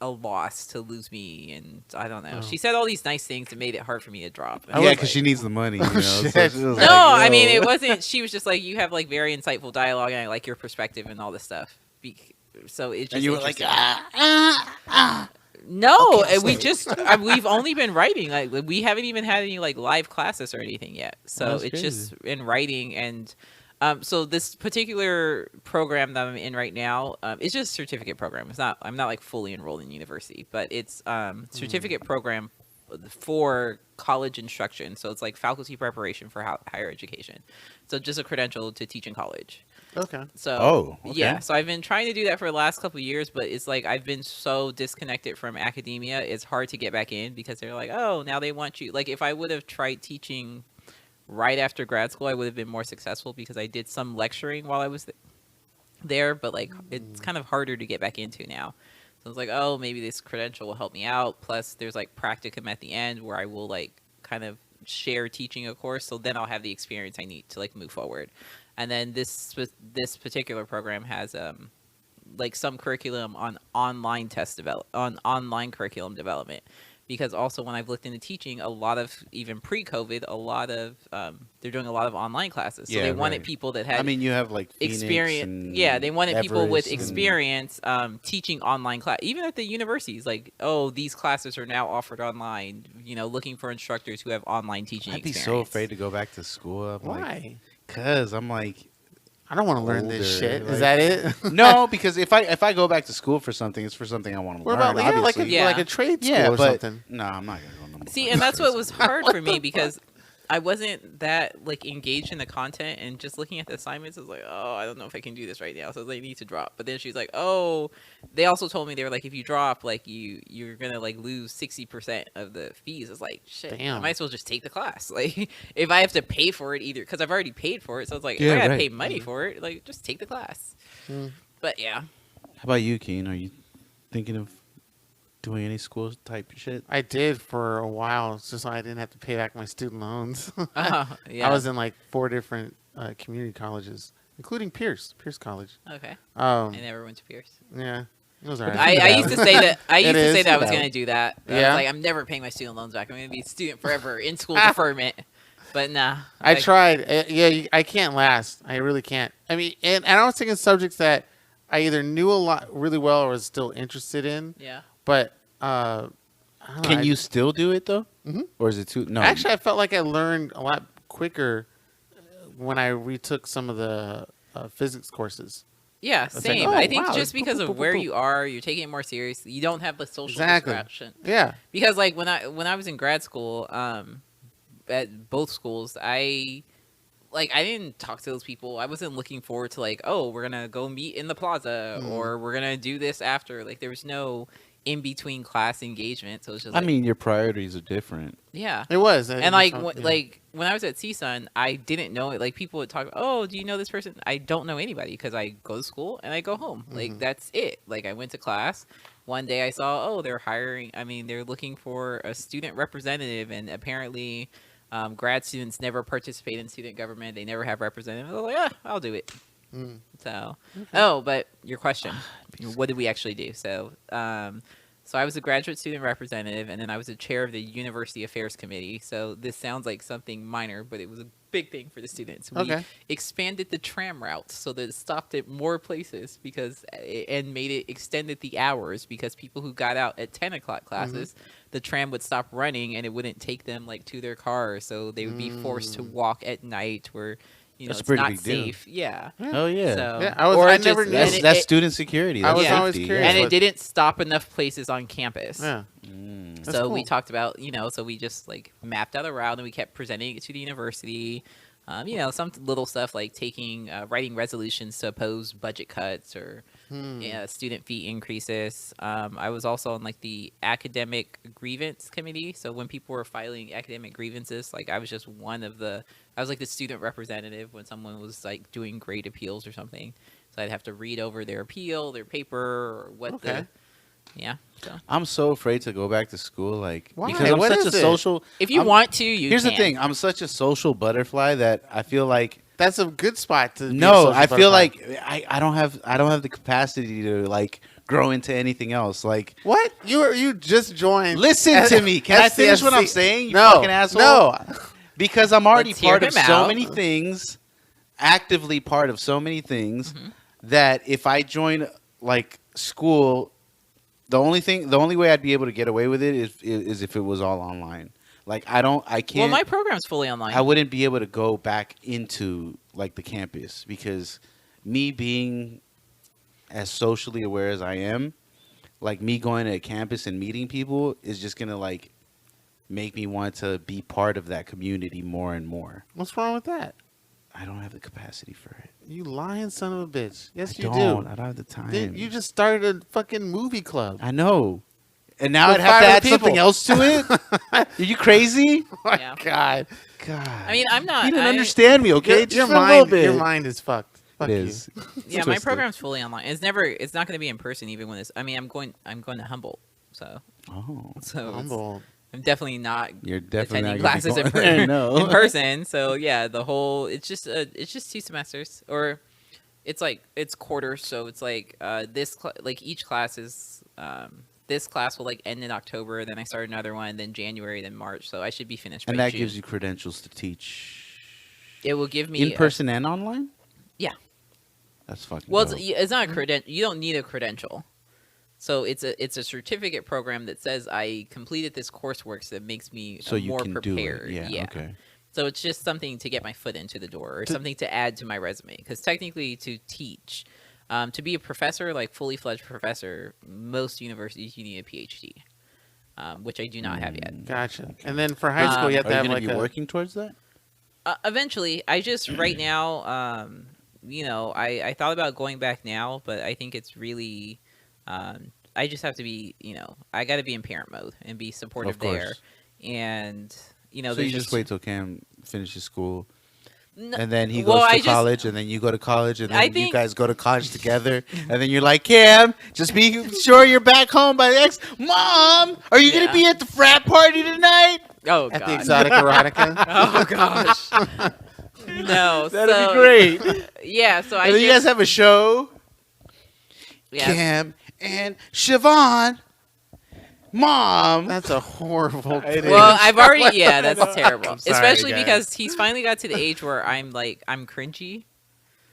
loss to lose me, and I don't know. Oh. She said all these nice things that made it hard for me to drop. And yeah, I was because like- she needs the money. You know? So shit. she was No, like, I mean yo. it wasn't. She was just like, you have like very insightful dialogue, and I like your perspective and all this stuff. So it's just And you were like, interesting. No, Okay, and we so- just we've only been writing. Like we haven't even had any like live classes or anything yet. So That's it's crazy. just in writing, and so this particular program that I'm in right now, it's just a certificate program. I'm not like fully enrolled in university, but it's certificate program for college instruction. So it's like faculty preparation for higher education. So just a credential to teach in college. Okay. So Oh, okay. yeah, so I've been trying to do that for the last couple of years, but it's like I've been so disconnected from academia. It's hard to get back in because they're like, oh, now they want you. Like if I would have tried teaching right after grad school, I would have been more successful because I did some lecturing while I was there, but like it's kind of harder to get back into now. So it's like, oh, maybe this credential will help me out. Plus there's like practicum at the end where I will like kind of share teaching a course, so then I'll have the experience I need to like move forward. And then this particular program has like some curriculum on online curriculum development, because also when I've looked into teaching, a lot of even pre-COVID, a lot of they're doing a lot of online classes. So Yeah, they wanted right. people that had I mean, you have like Phoenix experience. and Yeah, they wanted people with Everest and- experience teaching online class, even at the universities. Like, oh, these classes are now offered online. You know, looking for instructors who have online teaching I'd be experience. so afraid to go back to school. I'm Why? Like, Cause I'm like, I don't want to learn this older, shit. like- Is that it? no, because if I go back to school for something, it's for something I want to What learn. about like, yeah, obviously. Yeah. like a trade school Yeah, or but something? no, I'm not gonna go no more. See, and that's what was hard for me because I wasn't that like engaged in the content, and just looking at the assignments, I was like, oh, I don't know if I can do this right now, so they need to drop. But then she's like, oh, they also told me they were like, if you drop, like you're gonna like lose 60% of the fees. It's like, shit, I Damn. might as well just take the class. Like if I have to pay for it either, because I've already paid for it, so it's like Yeah, if I gotta right. pay money for it, like just take the class. Mm. But yeah. How about you, Keen? Are you thinking of doing any school type shit? I did for a while, just so I didn't have to pay back my student loans. Yeah. I was in like 4 different community colleges, including Pierce College. Okay. Um, I never went to Pierce. yeah, it was alright. I used to say that I used It to say is, that I was you know. gonna do that. I Yeah? was like, I'm never paying my student loans back. I'm gonna be a student forever in school deferment. But nah. I tried. Yeah, I can't last. I really can't. I mean, and I was taking subjects that I either knew a lot really well or was still interested in. Yeah. But I don't know, Can you still do it though? Mhm. Or is it too? No. Actually, I felt like I learned a lot quicker when I retook some of the physics courses. Yeah, like, same. oh, I think wow, just boop, because boop, of boop, where boop. you are, you're taking it more seriously. You don't have the social Exactly. distraction. Yeah. Because like when I was in grad school, at both schools, I didn't talk to those people. I wasn't looking forward to like, oh, we're gonna go meet in the plaza or we're gonna do this after. Like there was no in between class engagement. So it was just I like, mean, your priorities are different. yeah. It was. And like like when I was at CSUN, I didn't know it. Like people would talk, oh, do you know this person? I don't know anybody because I go to school and I go home. Like that's it. Like I went to class. One day I saw, oh, they're hiring. I mean, they're looking for a student representative, and apparently, grad students never participate in student government. They never have representatives. I was like, yeah, I'll do it. So, oh, but your question, what did we actually do? So, so I was a graduate student representative, and then I was the chair of the University Affairs Committee. So this sounds like something minor, but it was a big thing for the students. We expanded the tram routes so that it stopped at more places and made it extended the hours because people who got out at 10 o'clock classes, the tram would stop running and it wouldn't take them like to their car. So they would be forced to walk at night where, That's a it's pretty not big deal. safe. Yeah. Oh yeah. So, Yeah, or I just- never knew. and That's it- student security. I That's was always safety, curious. and yeah. it didn't stop enough places on campus. Yeah. That's So we cool. talked about, so we just like mapped out a route and we kept presenting it to the university. Some little stuff like writing resolutions to oppose budget cuts or student fee increases. I was also on like the academic grievance committee. So when people were filing academic grievances, like I was just I was like the student representative when someone was like doing grade appeals or something. So I'd have to read over their appeal, their paper, or what So I'm so afraid to go back to school, like Why? because I'm What such is a it? social. if you I'm- want to, you Here's can. the thing: I'm such a social butterfly that I feel like That's a good spot to. be a no, social I feel butterfly. like I don't have the capacity to like grow into anything else. Like, What? You just joined. listen to me. Can I finish what I'm SCFC? saying? You no, fucking asshole. No. Because I'm already Let's hear part of him so out. many things, actively part of so many things Mm-hmm. that if I join like school, the only way I'd be able to get away with it is if it was all online. Like I can't. Well, my program's fully online. I wouldn't be able to go back into like the campus because me being as socially aware as I am, like me going to a campus and meeting people is just gonna like make me want to be part of that community more and more. What's wrong with that? I don't have the capacity for it. You lying son of a bitch. Yes, I you don't. do. I don't have the time. Dude, you just started a fucking movie club. I know. And now With I'd have to 500 add something people. else to it? Are you crazy? Oh my Yeah. God. God. I mean, I'm not. You didn't I- understand me, okay? Your Just for a little bit. your mind is fucked. Fuck It is. Yeah, my Twisted. program's fully online. It's not going to be in person even when it's. I mean, I'm going to Humboldt, so Oh. it's- Humble. I'm definitely not You're definitely attending not gonna be classes in, going there, no. in person. So yeah, it's just 2 semesters, or it's quarters. So it's like each class is this class will like end in October. Then I start another one, then January, then March. So I should be finished. And by that June. gives you credentials to teach It will give me in person and online? Yeah. That's fucking Well, dope. it's not a credential. You don't need a credential. So it's a certificate program that says I completed this coursework, so that makes me So you more can prepared. do it. Yeah, okay. So it's just something to get my foot into the door, or something to add to my resume. Because technically, to teach, to be a professor, like fully fledged professor, most universities you need a PhD, which I do not have yet. Gotcha. And then for high school, you have Are to you have going to like be a. working towards that? Eventually, I just right now, I thought about going back now, but I think it's really, I just have to be, I got to be in parent mode and be supportive Of course. there, and So there's you just wait till Cam finishes school, N- and then he well, goes I to just- college, and then you go to college, and I then you think- guys go to college together, and then you're like, Cam, just be sure you're back home by the X. Mom, are you going Yeah. to be at the frat party tonight? Oh At the god. exotic erotica. Oh gosh. No. That'd so, be great. Yeah. So I And then you guys have a show. yeah. Cam and Chavon. Mom. That's a horrible. It thing. Well, I've already that's terrible. I'm sorry, Especially guys. because he's finally got to the age where I'm cringy.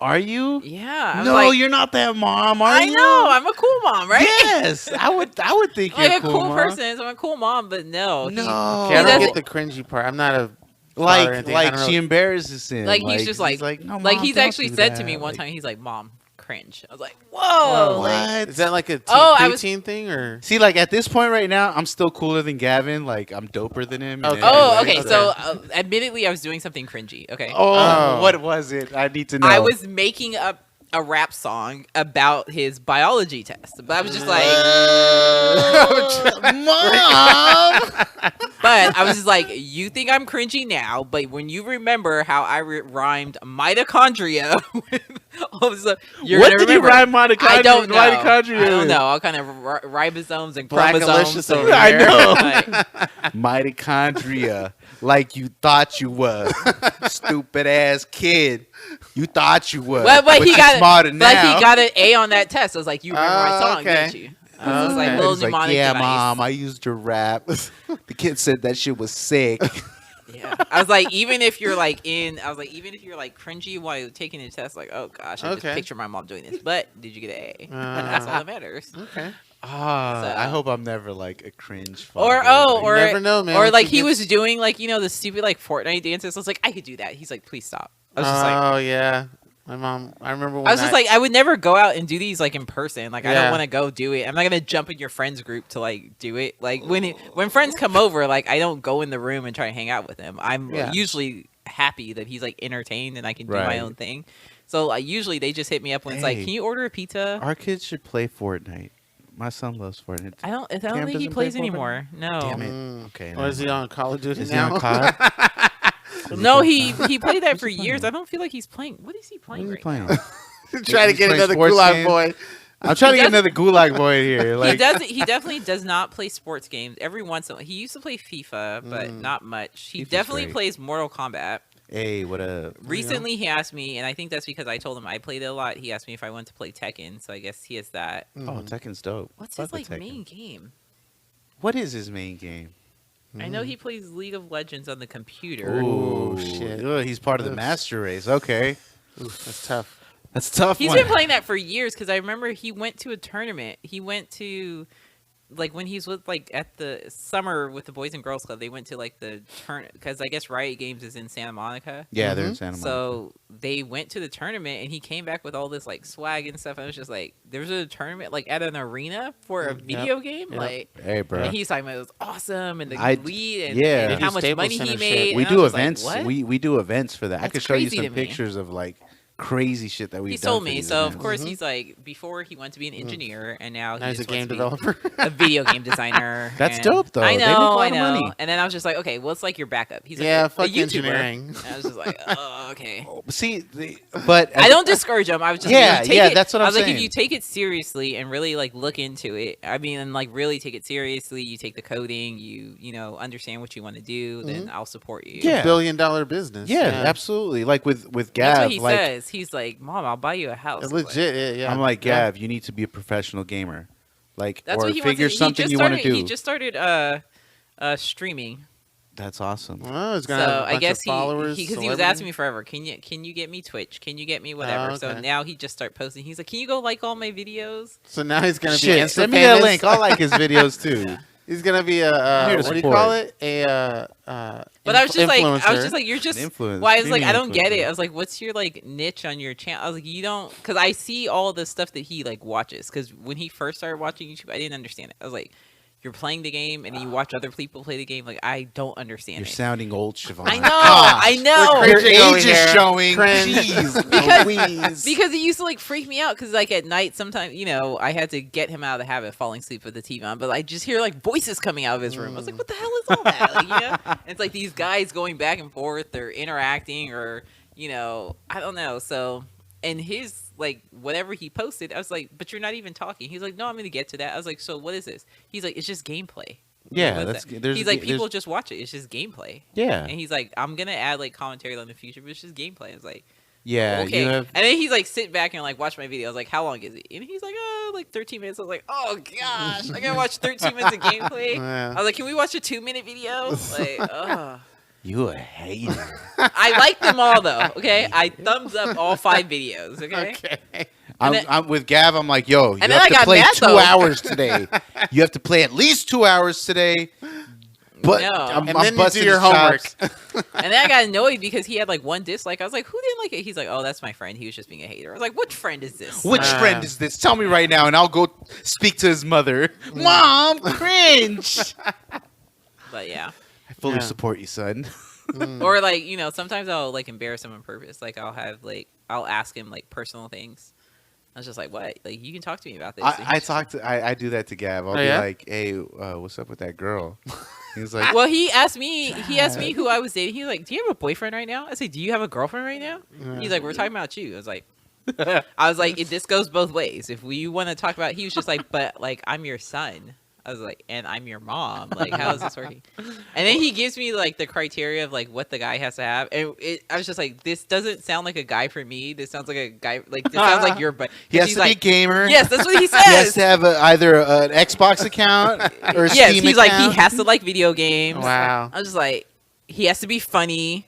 Are you? Yeah. I was No, like, you're not that mom, are I you? know. I'm a cool mom, right? Yes, I would think I'm you're like a cool mom. person. So I'm a cool mom, but no. No, Okay, I don't doesn't- get the cringy part. I'm not a father or anything. I like don't know. she embarrasses him. Like he's just like, no, like Mom, he's don't actually do said that. to me one Like, time, he's like, "Mom, cringe." I was like, Oh, "Whoa!" what? Like, Is that like a I was- preteen thing or? See, like at this point right now, I'm still cooler than Gavin. Like I'm doper than him. in Okay. every oh, way, okay. So, admittedly, I was doing something cringy. Okay. Oh, Oh. what was it? I need to know. I was making up a rap song about his biology test, but I was just like, Mom. but I was just like, you think I'm cringy now, but when you remember how I rhymed mitochondria with all this stuff, you're What gonna did you remember. rhyme mitochondria? I don't know. Mitochondria I don't with? know. All kind of ribosomes and Black chromosomes. Alicious over I here. know. Like, Mitochondria, like you thought you was, stupid ass kid. You thought you was, but he you're got smarter but now. he got an A on that test. I was like, you remember my song, okay. didn't you? I was just like, Okay. little He's like, mnemonic yeah, device. mom, I used your rap. The kid said that shit was sick. Yeah. I was like, even if you're like cringy while you're taking the test, like, oh gosh, I just Okay. picture my mom doing this. But did you get an A? That's all that matters. Okay. So- I hope I'm never like a cringe. Or father. or never know, man. or Once like you he get- was doing like the stupid like Fortnite dances. I was like, I could do that. He's like, please stop. I was just like. Oh yeah, my mom. I remember when I was just like, I would never go out and do these like in person. Like, I Yeah. don't want to go do it. I'm not gonna jump in your friends group to like do it. Like when friends come over, like I don't go in the room and try to hang out with them. I'm Yeah. usually happy that he's like entertained and I can do Right. my own thing. So usually they just hit me up when it's like, Hey. can you order a pizza? Our kids should play Fortnite. My son loves Fortnite. I don't Cam think he doesn't plays play Fortnite? anymore. No, Damn it. Mm. Okay. Or is he on Call of Duty Is he now? on COD? no, he played that What's for he years. playing? I don't feel like he's playing. What is he What playing is he right playing? now? Try to He's get playing another sports Gulag games? boy. I'm trying to He get does- another gulag boy here. Like, He definitely does not play sports games. Every once in a while, he used to play FIFA, but not much. He FIFA's definitely great. plays Mortal Kombat. hey, what up? Recently, he asked me, and I think that's because I told him I played it a lot. He asked me if I wanted to play Tekken, so I guess he has that. Oh, Tekken's dope. What's Fuck his with like Tekken. main game? What is his main game? I know he plays League of Legends on the computer. Ooh, shit. Ugh, he's part of the Ugh. master race. Okay. Ooh, that's tough. That's a tough He's one. been playing that for years because I remember he went to a tournament. He went to like when he's with like at the summer with the Boys and Girls Club. They went to like the turn because I guess Riot Games is in Santa Monica. Yeah, they're in Santa Monica. So they went to the tournament and he came back with all this like swag and stuff. I was just like, there's a tournament like at an arena for a video game, Yep. like. Hey, bro. And he's talking about it was awesome and the I- lead and, yeah. and They how do much Staples money he Center made. shit. and We I do was like, events. what? we do events for that. I That's could show you crazy some to me. pictures of like crazy shit that we've He done. told for me. these So of events. course he's like, before he wanted to be an engineer, and now Now he's a just wants game to be developer. a video game designer. That's and- dope, though. I They know, make a lot I of know. money. And then I was just like, okay, what's like your backup? He's like, Yeah, a fuck YouTuber. engineering. And I was just like, oh, okay. See, but I don't discourage him. I was just Yeah, if you take yeah, it- that's what I I'm was like, saying. if you take it seriously and really like look into it, I mean, and like really take it seriously, you take the coding, you know, understand what you want to do, then I'll support you. Yeah. $1 billion business. Yeah, absolutely. Like with That's Gav, what he like says. He's like, Mom, I'll buy you a house. It's I was like, legit. Yeah. I'm like Yeah. Gav, you need to be a professional gamer, like That's or what he figure wants to, something you want to do. He just started streaming. That's awesome. Well, he's So gonna have a bunch I guess of followers. because he was asking me forever, can you get me Twitch? Can you get me whatever? Oh, So okay. now he just start posting. He's like, can you go like all my videos? So now he's gonna be Shit, Insta send me that famous. link. I like his videos too. He's gonna be here to what do you support. call it? But I was just influencer. like, you're just. Influence, Why? I was like, I streaming don't get it. influencer. I was like, what's your like niche on your channel? I was like, you don't, because I see all the stuff that he like watches. Because when he first started watching YouTube, I didn't understand it. I was like, you're playing the game and then you watch other people play the game. Like I don't understand You're it. sounding old, Siobhan. I know, I know. We're Your cringing over age is here. showing. Cringe. Jeez, Louise. Because it used to like freak me out because like at night sometimes I had to get him out of the habit of falling asleep with the TV on, but I just hear like voices coming out of his room. I was like, what the hell is all that? Like, and it's like these guys going back and forth, they're interacting, or I don't know. So and his like whatever he posted, I was like, but you're not even talking. He's like, no, I'm gonna get to that. I was like, so what is this? He's like, it's just gameplay. Yeah, What's that's that? there's. He's like, there's- people just watch it. It's just gameplay. Yeah, And he's like, I'm gonna add like commentary in the future, but it's just gameplay. I was like, yeah. okay. You have. And then he's like, sit back and like watch my video. I was like, how long is it? And he's like, like 13 minutes. I was like, oh gosh, I gotta watch 13 minutes of gameplay. Yeah. I was like, can we watch a 2-minute video? Like, You a hater. I liked them all though. Okay, I thumbs up all 5 videos. Okay. Okay. I'm with Gav. I'm like, yo, you then have I to got play mad, 2 though. hours today. You have to play at least 2 hours today. But No. I'm And then you busting do your his chops. homework. And then I got annoyed because he had like 1 dislike. I was like, who didn't like it? He's like, oh, that's my friend. He was just being a hater. I was like, what friend is this? Which friend is this? Tell me right now, and I'll go speak to his mother. Mom, cringe. But yeah. I fully Yeah. support you, son. Or like, sometimes I'll like embarrass him on purpose. Like I'll ask him like personal things. I was just like, what? Like you can talk to me about this. I do that to Gav. I'll be yeah? like, hey, what's up with that girl? He's like, Well, he asked me who I was dating. He was like, do you have a boyfriend right now? I said, do you have a girlfriend right now? He's like, we're talking about you. I was like, this goes both ways. If we want to talk about, he was just like, but like, I'm your son. I was like, and I'm your mom. Like, how is this working? And then he gives me like the criteria of like what the guy has to have, and I was just like, this doesn't sound like a guy for me. This sounds like a guy. Like this sounds like your. But he has to be a gamer. Yes, that's what he says. He has to have either an Xbox account or a yes, Steam he's account. like he has to like video games. Wow. I was just like, he has to be funny.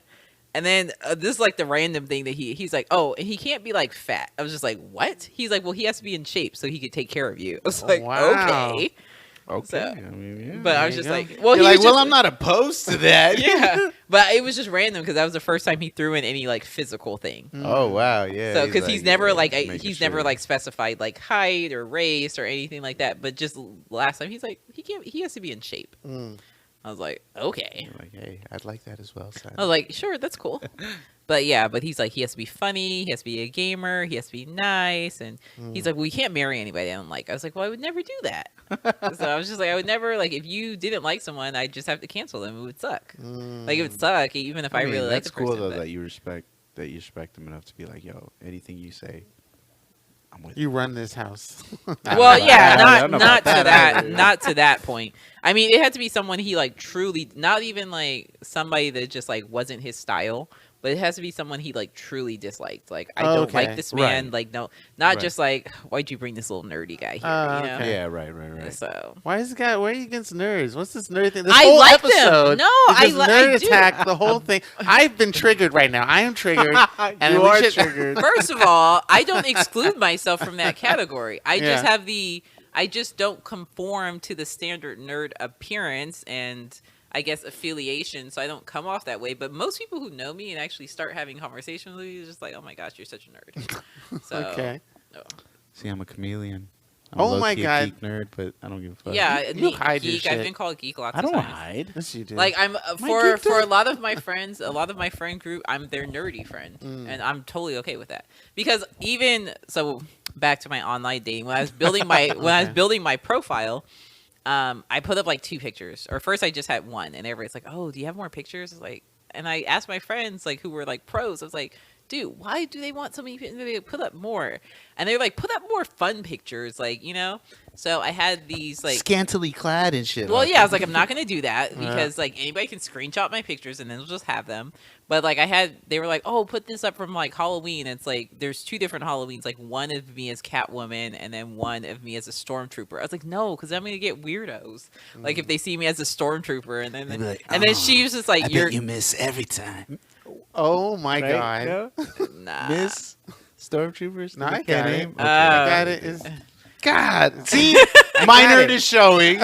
And then this is like the random thing that he's like, oh, and he can't be like fat. I was just like, what? He's like, well, he has to be in shape so he could take care of you. I was like, Wow. okay. Okay. So- I mean, yeah. But I was There just you like, go. well, You're he like, was well, just- I'm not opposed to that. yeah. But it was just random because that was the first time he threw in any like physical thing. Oh wow, yeah. So because he's never yeah, like making he's sure. never like specified like height or race or anything like that. But just last time he's like he has to be in shape. I was like, okay. You're like, hey, I'd like that as well, son. I was like, sure, that's cool. But yeah, but he's like, he has to be funny, he has to be a gamer, he has to be nice, and he's like, well, you can't marry anybody I don't like. I was like, well, I would never do that. So I was just like, I would never like if you didn't like someone, I'd just have to cancel them. It would suck. Like it would suck, even if I, mean, really like that's the cool person. though but- that you respect them enough to be like, yo, anything you say, I'm with You run this house. Well, yeah, I don't know not about to that that, either. not to that point. I mean, it had to be someone he like truly, not even like somebody that just like wasn't his style, but it has to be someone he like truly disliked. Like I don't Okay. like this man. Right. Like no, not Right. just like why'd you bring this little nerdy guy here? Okay. Yeah, right. So Why is this guy? Why are you against nerds? What's this nerd thing? This I whole like them. episode No, is just I nerd do. attack. The whole thing. I've been triggered right now. I am triggered. And You we are should- triggered. first of all, I don't exclude myself from that category. I just Yeah. have I just don't conform to the standard nerd appearance and I guess affiliation, so I don't come off that way. But most people who know me and actually start having conversations with me is just like, oh my gosh, you're such a nerd. So, Okay. no. See, I'm a chameleon. I'm Oh my low-key a God. geek nerd, but I don't give a fuck. Yeah, You hide your geek. I've shit. been called geek lots I of don't times. hide. Yes, you do. Like I'm My for geek for a too. lot of my friends, a lot of my friend group, I'm their nerdy friend, and I'm totally okay with that. Because even so, back to my online dating, when I was building my profile, I put up like 2 pictures. Or first I just had one, and everybody's like, "Oh, do you have more pictures?" It's like, and I asked my friends like who were like pros. I was like, dude, why do they want so many pictures? They put up more, and they're like, put up more fun pictures, like So I had these like. Scantily clad and shit. Well, yeah, I was like, I'm not gonna do that because like anybody can screenshot my pictures and then we'll just have them. But like they were like, oh, put this up from like Halloween. It's like there's 2 different Halloweens, like one of me as Catwoman and then one of me as a stormtrooper. I was like, no, because I'm gonna get weirdos. Like if they see me as a stormtrooper and then They'd be like, and then "Oh, she was just like, I you're bet you miss every time. oh my Right? god. No? nah. Miss Stormtroopers. No, I Okay, got it. name? Okay. I got it. It's, God, see, my got nerd it. is showing.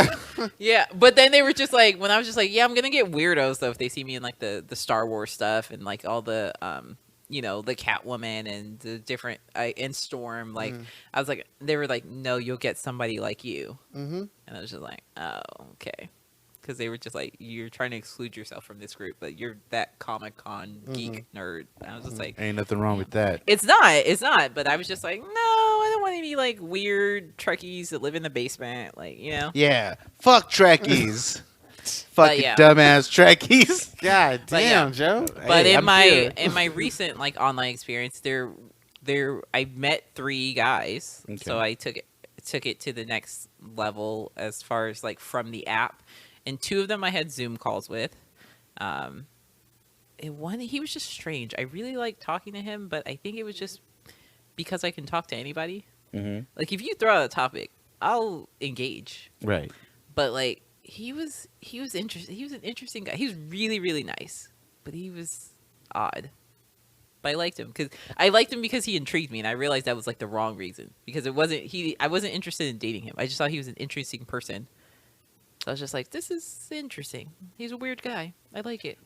Yeah, but then they were just like, when I was just like, yeah, I'm gonna get weirdos though if they see me in like the Star Wars stuff and like all the the Catwoman and the different and Storm. Like I was like, they were like, no, you'll get somebody like you, and I was just like, oh, okay, because they were just like, you're trying to exclude yourself from this group, but you're that Comic-Con geek nerd. And I was just like, Ain't nothing wrong with that. it's not. But I was just like, no, I don't want any like weird Trekkies that live in the basement, like Yeah, fuck Trekkies. Fucking yeah. dumbass Trekkies. God But damn, yeah. Joe. But Hey, in I'm my here. in my recent like online experience, I met 3 guys, Okay. so I took it to the next level as far as like from the app, and 2 of them I had Zoom calls with. And one, he was just strange. I really liked talking to him, but I think it was just because I can talk to anybody. Mm-hmm. Like if you throw out a topic, I'll engage. Right. But like he was interesting. He was an interesting guy. He was really, really nice. but he was odd. But I liked him because he intrigued me, and I realized that was like the wrong reason because it wasn't he. I wasn't interested in dating him. I just thought he was an interesting person. So I was just like, this is interesting. He's a weird guy. I like it.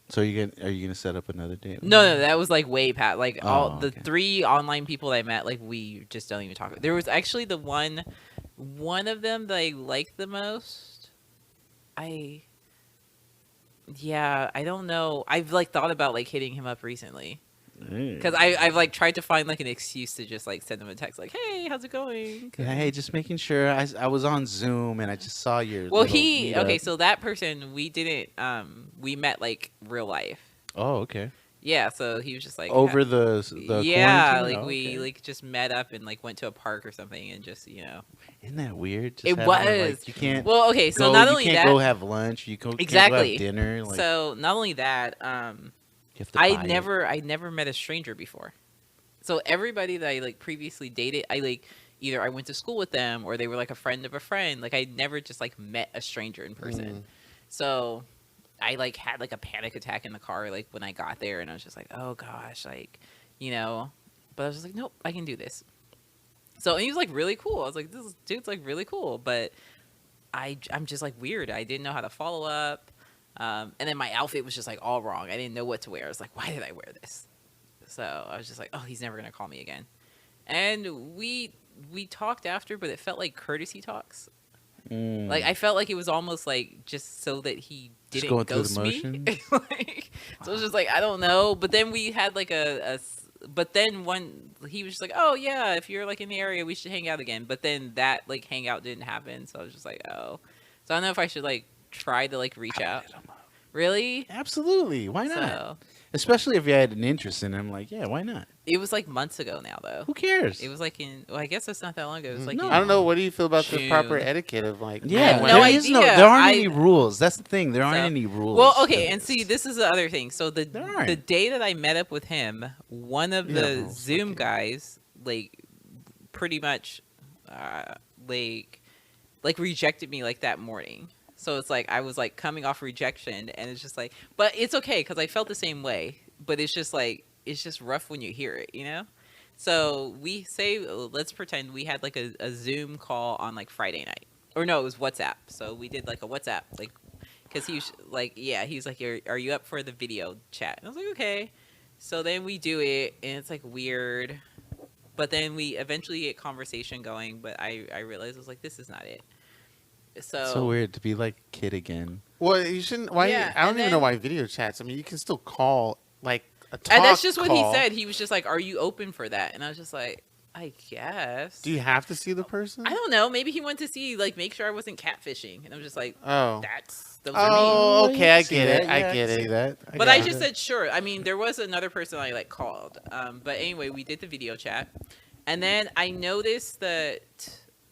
So are you gonna set up another date? No, that was like way past. Like all the okay. 3 online people I met, like we just don't even talk. There was actually the one of them that I liked the most. I don't know. I've like thought about like hitting him up recently because I've like tried to find like an excuse to just like send him a text like, hey, how's it going? Yeah, hey, just making sure. I was on Zoom and I just saw your. Well, little okay, meetup. so that person we didn't we met like real life. Oh, okay. Yeah, so he was just like Over the yeah, quarantine? like Oh, we okay. like just met up and like went to a park or something and just Isn't that weird? Just it having, was. like, you can't. Well, okay, so go, not you only can't that, go have lunch. You can't go exactly. have dinner. Like, So not only that, you have to I buy it. never met a stranger before. So everybody that I like previously dated, I like either I went to school with them or they were like a friend of a friend. Like I never just like met a stranger in person. So I like had like a panic attack in the car like when I got there, and I was just like, oh gosh, like but I was just like, nope, I can do this. So and he was like really cool. I was like, this dude's like really cool, but I'm just like weird. I didn't know how to follow up, and then my outfit was just like all wrong. I didn't know what to wear. I was like, why did I wear this? So I was just like, oh, he's never gonna call me again. And we talked after, but it felt like courtesy talks. Like I felt like it was almost like just so that he Just didn't going through ghost the me. motions? Like, so it was just like I don't know. But then we had like but then one he was just like, oh yeah, if you're like in the area, we should hang out again. But then that like hangout didn't happen, so I was just like, oh. So I don't know if I should like try to like reach out. Really? Absolutely. Why not? So Especially if you had an interest in him. Like, yeah, why not? it was like months ago now, though. Who cares? It was like well, I guess that's not that long ago. It was like No. in I don't know. What do you feel about the June. proper etiquette of like? Yeah, I have no there is idea. there aren't I- any rules. That's the thing. There aren't So- any rules. Well, okay, to and see, this. this is the other thing. So There aren't. the day that I met up with him, one of Yeah, the rules, Zoom okay. guys, like, pretty much, like rejected me like that morning. So it's like I was like coming off rejection, and it's just like, but it's okay because I felt the same way. But it's just like it's just rough when you hear it, you know. So we say, let's pretend we had like a Zoom call on like Friday night, or no, it was WhatsApp. So we did like a WhatsApp, like, because he was like, yeah, he's like, are you up for the video chat? And I was like, okay. So then we do it, and it's like weird, but then we eventually get conversation going. But I realized I was like, this is not it. So weird to be like a kid again. Well, you shouldn't. Why? Yeah, I don't and even know then- why video chats. I mean, you can still call like a talk And that's just what he call. said. He was just like, "Are you open for that?" And I was just like, "I guess." Do you have to see the person? I don't know. Maybe he wanted to see, like, make sure I wasn't catfishing, and I'm just like, Oh. those are me." Oh, you okay. can I see get that. it. Yeah, I can get see it. that. But got I it. just said sure. I mean, there was another person I like called. But anyway, we did the video chat, and then I noticed that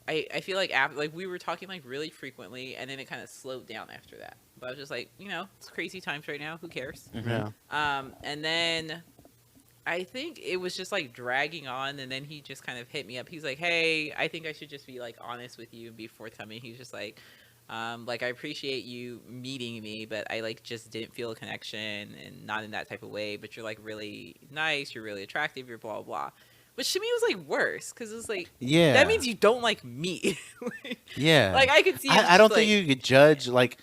I feel like after, like, we were talking like really frequently, and then it kind of slowed down after that. But I was just like, it's crazy times right now. Who cares? Yeah. And then I think it was just like dragging on, and then he just kind of hit me up. He's like, "Hey, I think I should just be like honest with you and be forthcoming." He's just like I appreciate you meeting me, but I like just didn't feel a connection, and not in that type of way. But you're like really nice, you're really attractive, you're blah blah blah. Which to me was like worse because it's like Yeah. that means you don't like me. Yeah. Like I could see. I don't think you could judge. Like,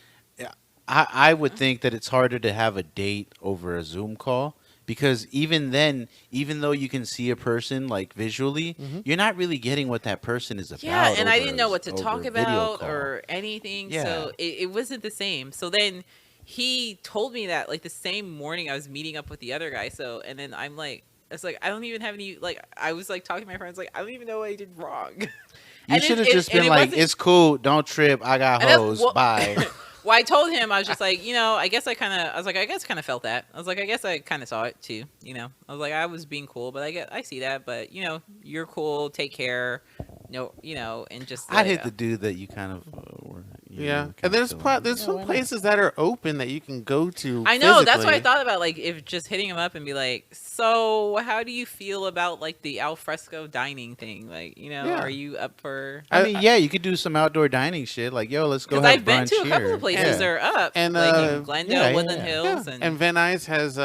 I would think that it's harder to have a date over a Zoom call because even then, even though you can see a person like visually, you're not really getting what that person is about. Yeah, and I didn't know over what to over talk a video about call. or anything, Yeah. so it wasn't the same. So then he told me that like the same morning I was meeting up with the other guy. So and then I'm like, it's like I don't even have any like I was like talking to my friends like I don't even know what I did wrong. You should have just been like, "It's cool, don't trip. I got And that's- hoes. well- Bye." Well, I told him I was just like, I guess I kind of felt that. I was like, I guess I kind of saw it too. I was like, I was being cool, but I see that. But you're cool. Take care. No, and just. I'd hit the dude that you kind of were, you Yeah, know, and there's kinda feeling, there's yeah, some why not? places that are open that you can go to. I know. That's what I physically. thought about. Like, if just hitting him up and be like, "So, how do you feel about like the al fresco dining thing? Like, Yeah. are you up for?" I mean, yeah, you could do some outdoor dining shit. Like, yo, let's go Because have I've been brunch to a couple here. of places Yeah. that are up, And, like in Glendale, yeah, Woodland yeah. Hills, Yeah, and and Van Nuys has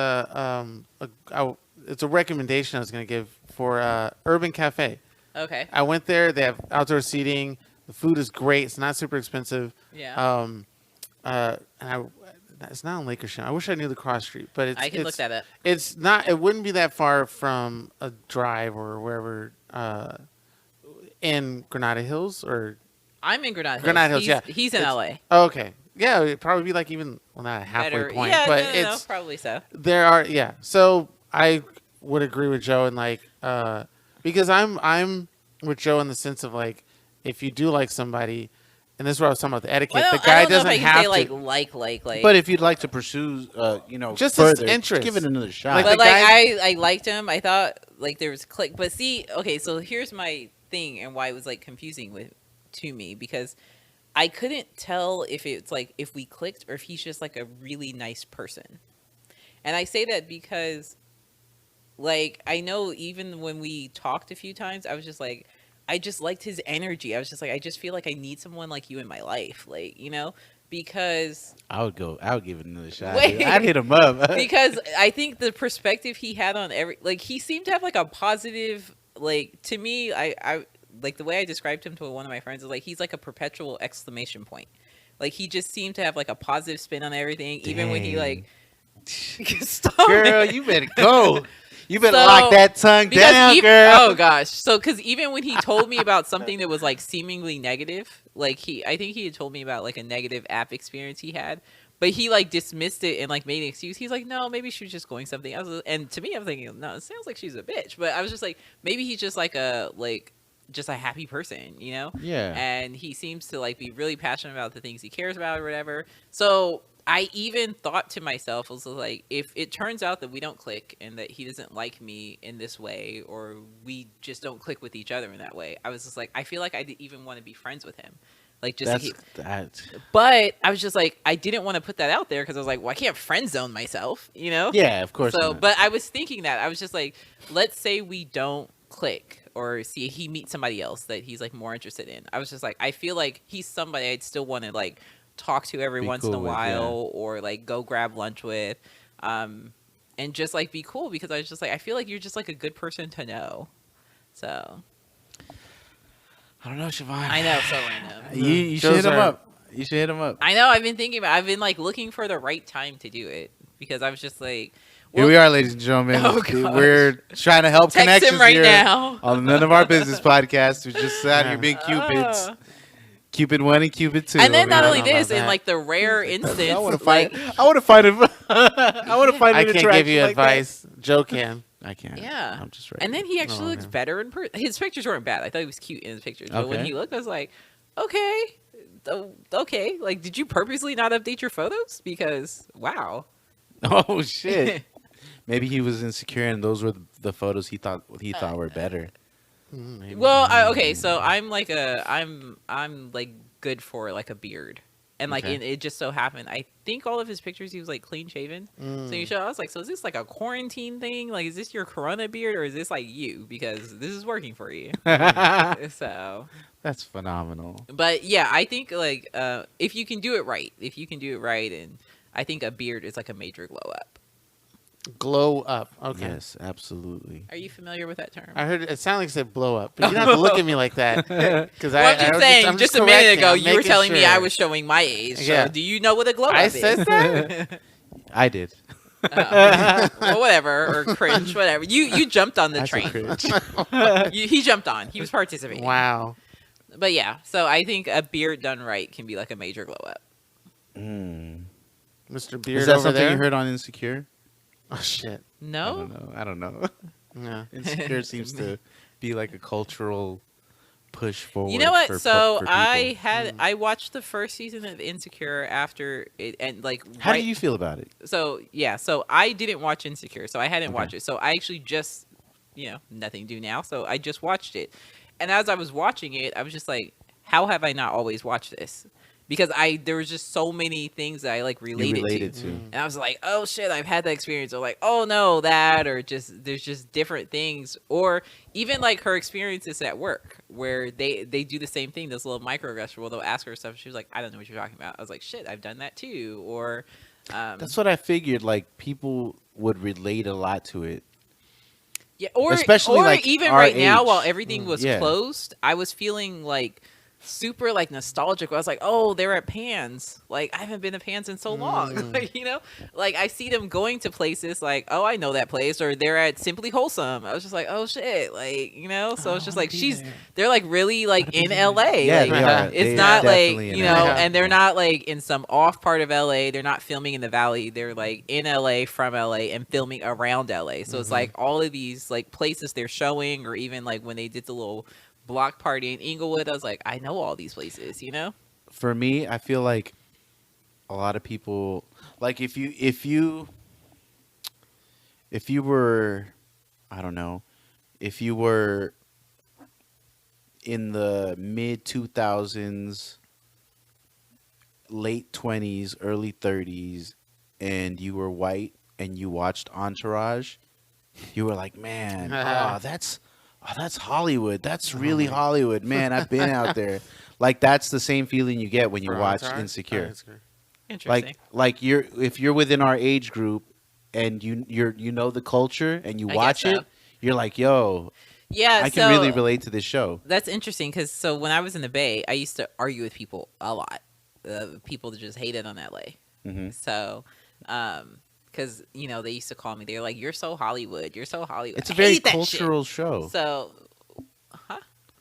it's a recommendation I was going to give for Urban Cafe. okay, I went there. They have outdoor seating. The food is great. It's not super expensive. yeah, It's not on Lake Ocean. I wish I knew the cross street, but I can look that up. It's not. It wouldn't be that far from a drive or wherever in Granada Hills or. I'm in Granada Hills. Granada Hills, yeah. He's in It's- LA. Oh, okay. Yeah, it'd probably be like even not a halfway Better, point, yeah, but no, it's probably so. there are So I would agree with Joe and like because I'm with Joe in the sense of like if you do like somebody, and this is what I was talking about the etiquette. Well, the guy I don't know if doesn't I can have say to. like. But if you'd like to pursue, Just his further, interest. give it another shot. Like But the guy- I liked him. I thought like there was click. But see, okay, so here's my thing and why it was like confusing to me because I couldn't tell if it's like if we clicked or if he's just like a really nice person. And I say that because like I know even when we talked a few times, I was just like I just liked his energy. I was just like I just feel like I need someone like you in my life, like, because I would give it another shot. Wait. Dude. I'd hit him up. because I think the perspective he had on he seemed to have like a positive, like to me, I like the way I described him to one of my friends is like he's like a perpetual exclamation point. Like he just seemed to have like a positive spin on everything, even when he Dang. Stop Girl, it. you better go. You better So, lock that tongue down, girl. Oh gosh. So because even when he told me about something that was like seemingly negative, like I think he had told me about like a negative app experience he had, but he like dismissed it and like made an excuse. He's like, no, maybe she was just going something else. And to me, I'm thinking, no, it sounds like she's a bitch. But I was just like, maybe he's just like just a happy person, Yeah. And he seems to like be really passionate about the things he cares about or whatever. So I even thought to myself, was like, if it turns out that we don't click and that he doesn't like me in this way, or we just don't click with each other in that way, I was just like, I feel like I didn't even want to be friends with him. Like just but I was just like, I didn't want to put that out there because I was like, well, I can't friend zone myself, Yeah, of course. So, not. but I was thinking that I was just like, let's say we don't click or see he meets somebody else that he's like more interested in. I was just like, I feel like he's somebody I'd still want to like talk to every once in a cool with, while or like go grab lunch with, and just like be cool because I was just like, I feel like you're just like a good person to know. So I don't know, Chavon. I know, so random. You should hit him up. You should hit him up. I know. I've been thinking about. I've been like looking for the right time to do it because I was just like, Here we are, ladies and gentlemen. Oh, gosh. We're trying to help text connections him right here now. on None of Our Business podcast. We're just out here being cupids. Cupid 1 and Cupid 2. And then not I only don't know this, about in that. like the rare instance, I want to like, find. I want to find. I want to find. I an can't interaction give you like advice. Joe can. that. I can't. yeah. I'm just ready. And then he actually Oh, looks man. better in person. His pictures weren't bad. I thought he was cute in his pictures. But when Okay. he looked, I was like, okay, okay. Like, did you purposely not update your photos? Because wow. Oh shit. Maybe he was insecure, and those were the photos he thought were better. Maybe. Well, okay. So I'm like I'm like good for like a beard. And like Okay. it just so happened, I think all of his pictures he was like clean shaven. So you show, I was like, so is this like a quarantine thing? Like, is this your Corona beard or is this like you? Because this is working for you. So, That's phenomenal. but yeah, I think like if you can do it right, and I think a beard is like a major glow up. Glow up. Okay. Yes, absolutely. Are you familiar with that term? I heard it sounded like it said blow up, but you don't have to look at me like that. Because Well, I'm just saying, I'm just a minute correcting. ago, I'm you were making telling me sure. I was showing my age. So Yeah. do you know what a glow up I is? said that. I did. Well, whatever, or cringe, whatever. You jumped on the That's a train. cringe. He jumped on. He was participating. Wow. But yeah, so I think a beard done right can be like a major glow up. Mm. Mr. Beard Is that over something there. you heard on Insecure? Oh shit. No? I don't know. Yeah. Insecure seems to be like a cultural push forward. You know what? for So people. I watched the first season of Insecure after it, and like How right, do you feel about it? So yeah, so I didn't watch Insecure, so I hadn't Okay. watched it. So I actually just, nothing to do now, so I just watched it. And as I was watching it, I was just like, how have I not always watched this? because there was just so many things that I like related to. And I was like, oh shit, I've had that experience. Or like, oh no, that, or just there's just different things. Or even like her experiences at work where they do the same thing, this little microaggression where they'll ask her stuff. She was like, I don't know what you're talking about. I was like, shit, I've done that too. Or that's what I figured. Like people would relate a lot to it. Yeah, or especially like even our right now age. while everything was closed, I was feeling like super like nostalgic. I was like, oh, they're at Pan's. Like I haven't been to Pan's in so long. Like, you know, like I see them going to places like, oh, I know that place, or they're at Simply Wholesome. I was just like, oh shit, like, you know. So it's just like they're like really like in LA. Yeah, like, they are. it's They not are like, definitely in you know, LA. and they're not like in some off part of LA. They're not filming in the Valley. They're like in LA from LA and filming around LA. So it's like all of these like places they're showing, or even like when they did the little block party in Inglewood, I was like, I know all these places, you know? For me, I feel like a lot of people, like if you were, I don't know, if you were in the mid 2000s, late 20s, early 30s, and you were white and you watched Entourage, you were like, man, that's Hollywood. That's really Hollywood, man. I've been out there. Like that's the same feeling you get when you watch Insecure. Interesting. Like if you're within our age group and you know the culture and you watch it, you're like, yo, yeah, I can really relate to this show. That's interesting because so when I was in the Bay, I used to argue with people a lot. People that just hated on LA. Mm-hmm. So, because you know they used to call me, they're like, "You're so Hollywood. You're so Hollywood." It's a very cultural show. So,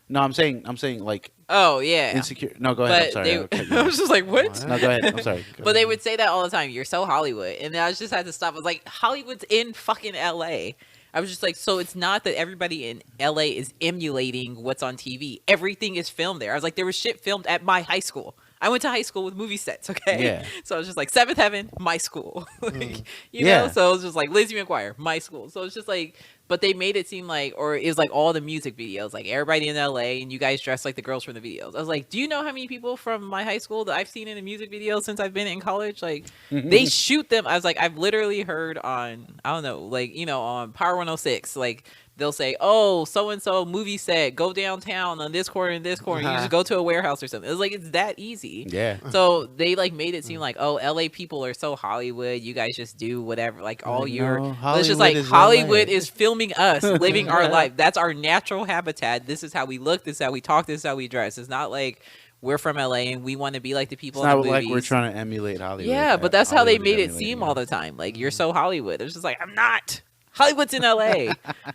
No, I'm saying like. Oh yeah. Insecure. No, go ahead. But I'm sorry. I was just like, what? No, go ahead. I'm sorry. But they would say that all the time. You're so Hollywood, and then I just had to stop. I was like, Hollywood's in fucking LA. I was just like, so it's not that everybody in LA is emulating what's on TV. Everything is filmed there. I was like, there was shit filmed at my high school. I went to high school with movie sets, okay? Yeah. So I was just like, Seventh Heaven, my school. Like, you know? So it was just like, Lizzie McGuire, my school. So it's just like, but they made it seem like, or it was like all the music videos, like everybody in LA and you guys dressed like the girls from the videos. I was like, do you know how many people from my high school that I've seen in a music video since I've been in college? Like, they shoot them. I was like, I've literally heard on, I don't know, like, you know, on Power 106, like, they'll say, oh, so-and-so movie set, go downtown on this corner and this corner. You just go to a warehouse or something. It's like, it's that easy. Yeah. So they like made it seem like, oh, LA people are so Hollywood. You guys just do whatever. Like all it's just like Hollywood is filming us, living our life. That's our natural habitat. This is how we look. This is how we talk. This is how we dress. It's not like we're from LA and we want to be like the people in the movies. It's not like we're trying to emulate Hollywood. Yeah, but that's how they made it seem all the time. Like, you're so Hollywood. It's just like, I'm not. Hollywood's in LA. I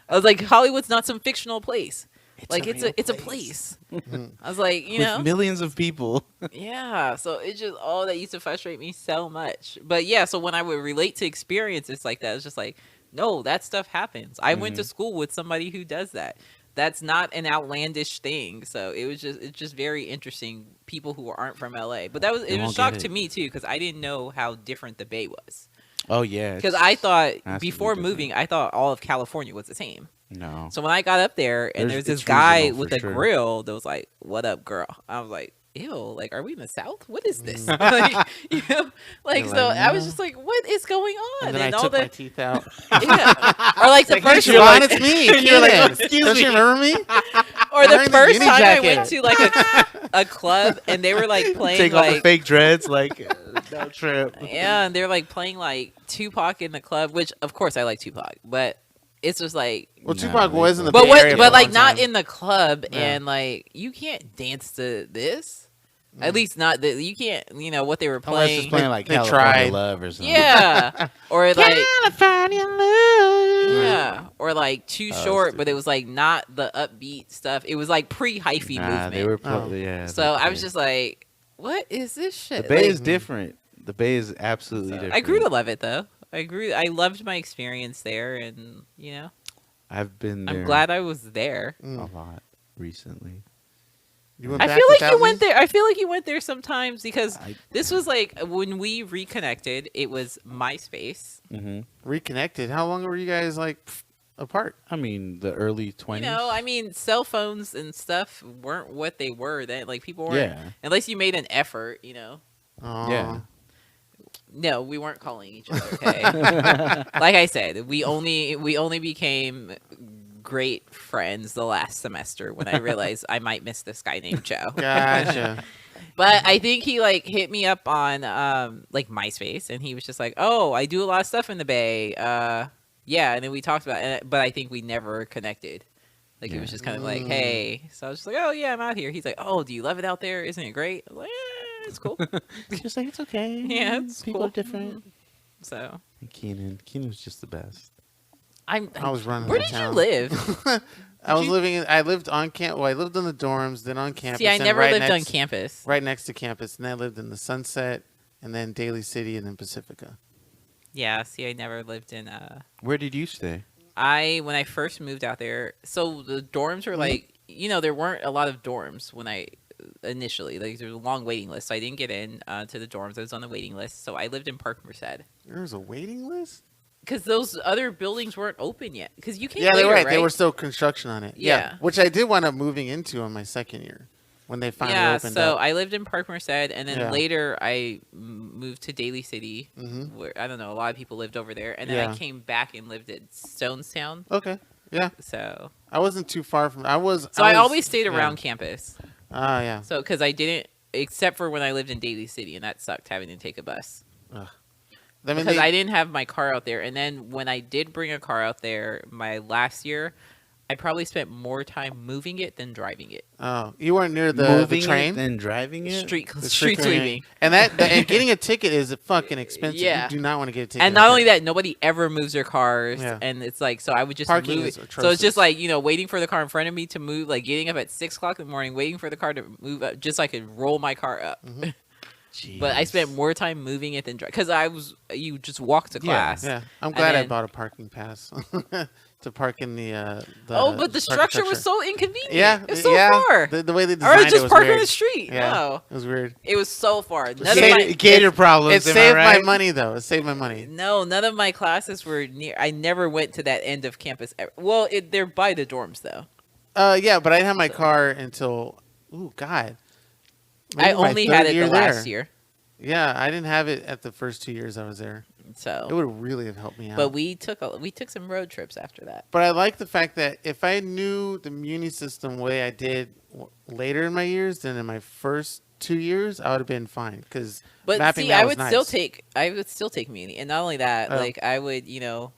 was like, Hollywood's not some fictional place. It's a place. I was like, you know, millions of people. Yeah. So it's just all that used to frustrate me so much. But yeah, so when I would relate to experiences like that, it's just like, no, that stuff happens. I went to school with somebody who does that. That's not an outlandish thing. So it's just very interesting. People who aren't from LA, but it was a shock to me too because I didn't know how different the Bay was. Oh yeah, because I thought before moving, I thought all of California was the same. No. So when I got up there and there's this guy with a grill that was like, "What up, girl?" I was like, "Ew, like, are we in the South? What is this?" Like, you know, like, so I was just like, "What is going on?" And then I took my teeth out. Yeah. Or like the first you're like, it's me. You're like, excuse me. You remember me? Or the first time I went to like a club and they were like playing take like off the fake dreads, like no trip. Yeah, and they're like playing like Tupac in the club, which of course I like Tupac, but it's just like Tupac was in the but Bay Area but like not time. in the club, and like you can't dance to this. At least not that you can't. You know what they were playing. Just playing like they California tried. Love or something. Yeah, or like California Love. yeah, or like Too Short, but it was like not the upbeat stuff. It was like pre-hyphy movement. They were yeah. So I was just like, what is this shit? The Bay like, is different. The Bay is absolutely different. I grew to love it though. I loved my experience there, and you know, I've been there. I'm glad I was there. A lot recently. I feel like you went there. I feel like you went there sometimes because this was like when we reconnected. It was MySpace. Reconnected. How long were you guys like apart. I mean, the early 20s. You know, I mean, cell phones and stuff weren't what they were then. Like people weren't, Yeah. unless you made an effort. You know. Yeah. No, we weren't calling each other. Okay. Like I said, we only became great friends the last semester when I realized I might miss this guy named Joe. Gotcha. But I think he like hit me up on like MySpace, and he was just like, "Oh, I do a lot of stuff in the Bay." Yeah, and then we talked about it, but I think we never connected. Like it was just kind of like, "Hey," so I was just like, "Oh yeah, I'm out here." He's like, "Oh, do you love it out there? Isn't it great?" I was like, "Yeah, it's cool." Just like it's okay. Yeah, it's people cool. are different. So Keenan was just the best. I was running. Where that did you town. live? I was living. I lived on camp. Well, I lived in the dorms, then on campus. See, I and never right lived on next- campus. Right next to campus, and then I lived in the Sunset, and then Daly City, and then Pacifica. Yeah, see, I never lived in. Where did you stay? When I first moved out there, so the dorms were like, you know, there weren't a lot of dorms when I initially, like there was a long waiting list, so I didn't get in to the dorms. I was on the waiting list, so I lived in Park Merced There was a waiting list. because those other buildings weren't open yet. Because you can't. Yeah, they're later, right. They were still construction on it. Yeah. Which I did wind up moving into on my second year when they finally Yeah, opened so up. I lived in Park Merced, and then Yeah. later I moved to Daly City, Mhm. where I don't know, a lot of people lived over there, and then I Yeah. came back and lived at Stonestown. Okay. Yeah, So, I wasn't too far from. I was. I always stayed yeah. around campus. Ah, yeah. So, because I didn't, except for when I lived in Daly City, and that sucked having to take a bus. I mean, Because I didn't have my car out there. And then when I did bring a car out there, my last year, I probably spent more time moving it than driving it. Oh, you weren't near the Moving train. it, then driving it. Street The street train. sweeping. And and getting a ticket is fucking expensive. Yeah. You do not want to get a ticket. And not only that, nobody ever moves their cars. Yeah. And it's like, so I would just Parking move is it. So atrocious. it's just like, you know, waiting for the car in front of me to move, like getting up at 6 o'clock in the morning, waiting for the car to move up just so I could roll my car up. But I spent more time moving it than driving. Because you just walk to class. Yeah, I'm And glad I then- bought a parking pass to park in the but the structure was so inconvenient. Yeah, It was so yeah. far. The way they Or designed just it was park weird. on the street. Yeah, No. it was weird. It was so far. None of Saved- my, Gator problems. It am I saved my right? money though. It saved my money. no, none of my classes were near. I never went to that end of campus. Well, they're by the dorms though. Yeah, but I didn't have my car until. Ooh, God. Maybe I my only third had it year the last there. year. Yeah, I didn't have it at the first 2 years I was there. It So, would really have helped me out. but we took some road trips after that. But I like the fact that if I knew the muni system the way I did later in my years than in my first 2 years, I would have been fine. Because But mapping see, that I was would still nice. take muni, and not only that, Oh. like I would, you know,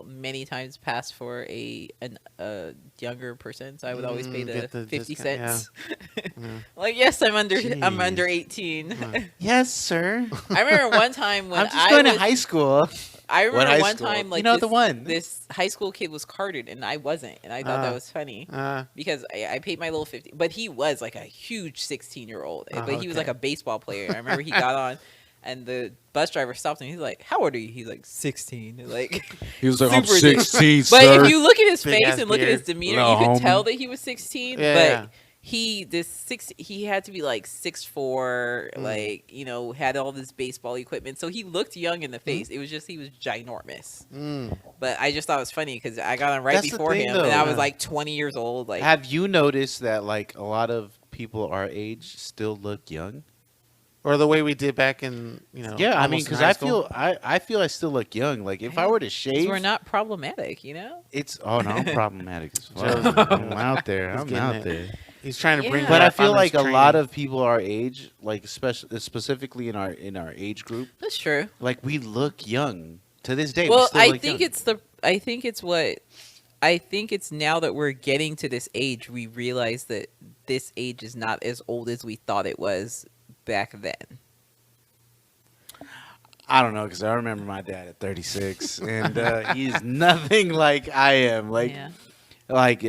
many times pass for a younger person, so I would always pay the Get the 50 discount, cents. Yeah. Like, yes, I'm under Jeez. 18. Yes, sir. I remember one time when I'm just going was, to high school. I What remember high one school? time, like You know, this, the one. this high school kid was carded, and I wasn't, and I thought that Ah. was funny. Uh, Because I paid my little 50, but he was like a huge 16-year-old, Oh, but he was like okay. a baseball player. I remember he got on, and the bus driver stopped him. He's like, "How old are you?" He's like, 16. Like, He was like, I'm Super ridiculous. 16, but sir. if you look at his Big face ass and look at his beard. demeanor, Little you could homie. tell that he was 16. Yeah, but yeah. he had to be like 6'4", like, you know, had all this baseball equipment, so he looked young in the face. It was just he was ginormous. But I just thought it was funny because I got on right That's the before thing, him, though. and I was Yeah. like 20 years old. Like, Have you noticed that like a lot of people our age still look young? or the way we did back in, you know. Yeah, I mean, almost in because high I school. feel I still look young. Like if I were to 'cause shave, we're not problematic, you know. it's no, I'm problematic as Joe's- fuck. I'm out there. He's I'm getting out it. there. He's trying to bring. Yeah. But that I up feel on like his a lot training. of people our age, like specifically in our age group, That's true. like we look young to this day. we Well, still I look think young. it's now that we're getting to this age, we realize that this age is not as old as we thought it was back then. I don't know because I remember my dad at 36, and he's nothing like I am. Like, Yeah. like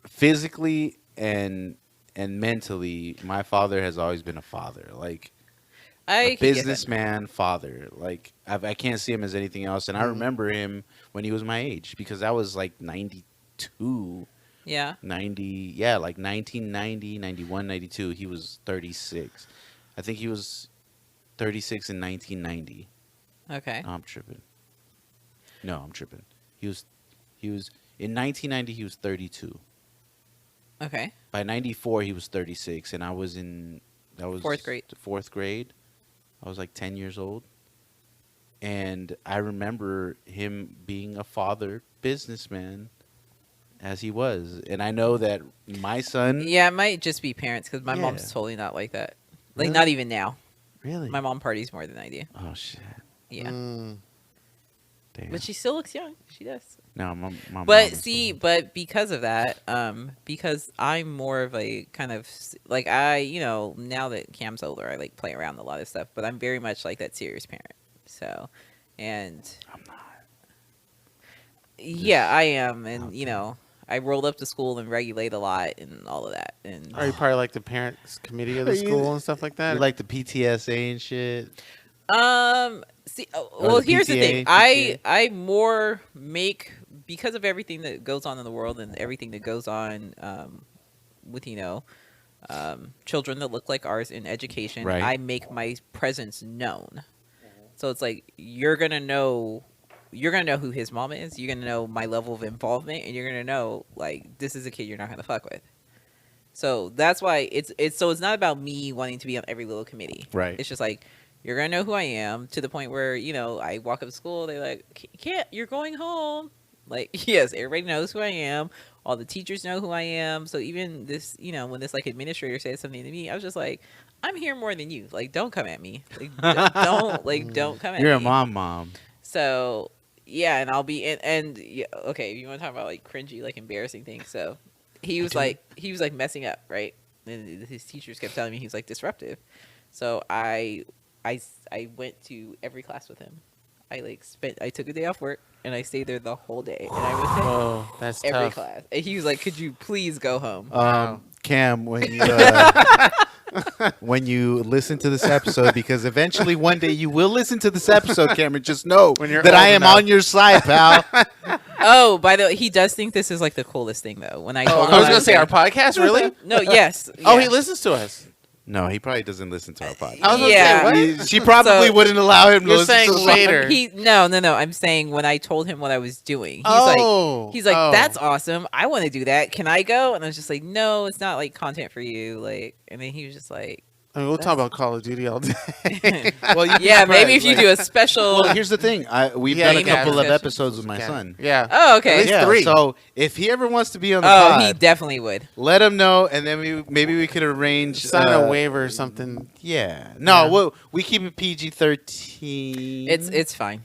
physically and mentally, my father has always been a father. Like I a could get that. businessman father. Like I can't see him as anything else. And I remember him when he was my age because I was like 92, Yeah. 90. Yeah, like 1990, 91, 92. He was 36. I think he was 36 in 1990. Okay. No, I'm tripping. No, I'm tripping. He He was in 1990. He was 32. Okay. By 94, he was 36, and that was Fourth grade. Fourth grade. I was like 10 years old, and I remember him being a father businessman, as he was. And I know that my son. Yeah, it might just be parents because my Yeah. mom's totally not like that. Like Really? not even now. Really? My mom parties more than I do. Oh shit! Yeah, Mm. Damn. but she still looks young. She does. No, my mom But is see, old. but because of that, because I'm more of a kind of like now that Cam's older, I like play around with a lot of stuff. But I'm very much like that serious parent. So, and I'm not. yeah, I am, and Okay. I rolled up to school and regulate a lot and all of that. And Are you part of like the parents committee of the Are you- school and stuff like that? You like the PTSA and shit? see, Or well, the here's the PTA, thing. PTA? I more make because of everything that goes on in the world and everything that goes on with children that look like ours in education. Right. I make my presence known. So it's like you're gonna know who his mom is. You're gonna know my level of involvement, and you're gonna know like this is a kid you're not gonna fuck with. So that's why it's not about me wanting to be on every little committee. Right. It's just like you're gonna know who I am to the point where I walk up to school. They're like, "Can't you're going home?" Like, yes, everybody knows who I am. All the teachers know who I am. So even this, when this like administrator said something to me, I was just like, "I'm here more than you. Like, don't come at me. Like, don't come at me." You're a mom. So yeah, and I'll be and yeah, okay, if you want to talk about like cringy, like embarrassing things. So he was like messing up, right? And his teachers kept telling me he was like disruptive. So I went to every class with him. I took a day off work and I stayed there the whole day and I went to Oh, that's every tough. class. And he was like, "Could you please go home?" Wow. Cam, when you listen to this episode, because eventually one day you will listen to this episode, Cameron, just know When you're that I old am enough. on your side, pal. Oh, by the way, he does think this is like the coolest thing though. When I Oh, told him I was gonna say there- our podcast, really? No, yes. Oh, yeah. he listens to us. No, he probably doesn't listen to our podcast. I was gonna Yeah. say, what? She probably So- wouldn't allow him to You're listen saying to us. later. No. I'm saying when I told him what I was doing, he's like, Oh. "That's awesome. I want to do that. Can I go?" And I was just like, "No, it's not like content for you." Like, and then he was just like, I mean, we'll talk about Call of Duty all day. Well, you'd be "Yeah, maybe if surprised, you like- do a special." Well, here's the thing. We've Yeah, done a he has couple of discussions. episodes with my Yeah. son. Yeah. Oh, okay. At least Yeah, 3. so if he ever wants to be on the Oh, pod, he definitely would. let him know, and then maybe we could arrange Sign a waiver or something. Yeah, no, Yeah. we keep it PG-13. It's fine.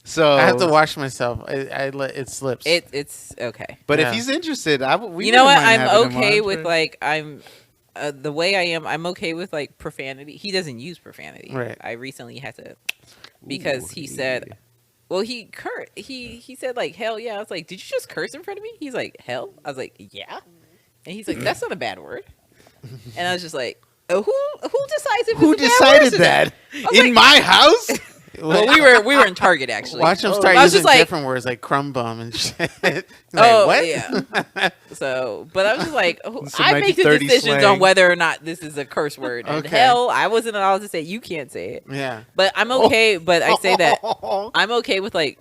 so I have to watch myself. I let it slips. It's okay. But Yeah. if he's interested, we You know wouldn't what? mind I'm having him okay on with for- like the way I am. I'm okay with like profanity. He doesn't use profanity. Right. I recently had to because Ooh, he said. Well, he said like hell yeah. I was like, did you just curse in front of me? He's like hell. I was like yeah, and he's like that's not a bad word. And I was just like, oh, who decides if Who it's a bad word decided or that not? I was in like- my house? Well, we were in Target actually. Watch him Oh. start I was using just like- different words like crumb bum and shit. Like, Oh what? yeah. So, but I was just like, Some I make the 1930s decisions slang. on whether or not this is a curse word. And Okay. hell, I wasn't allowed to say you can't say it. Yeah. But I'm okay. But I say that I'm okay with like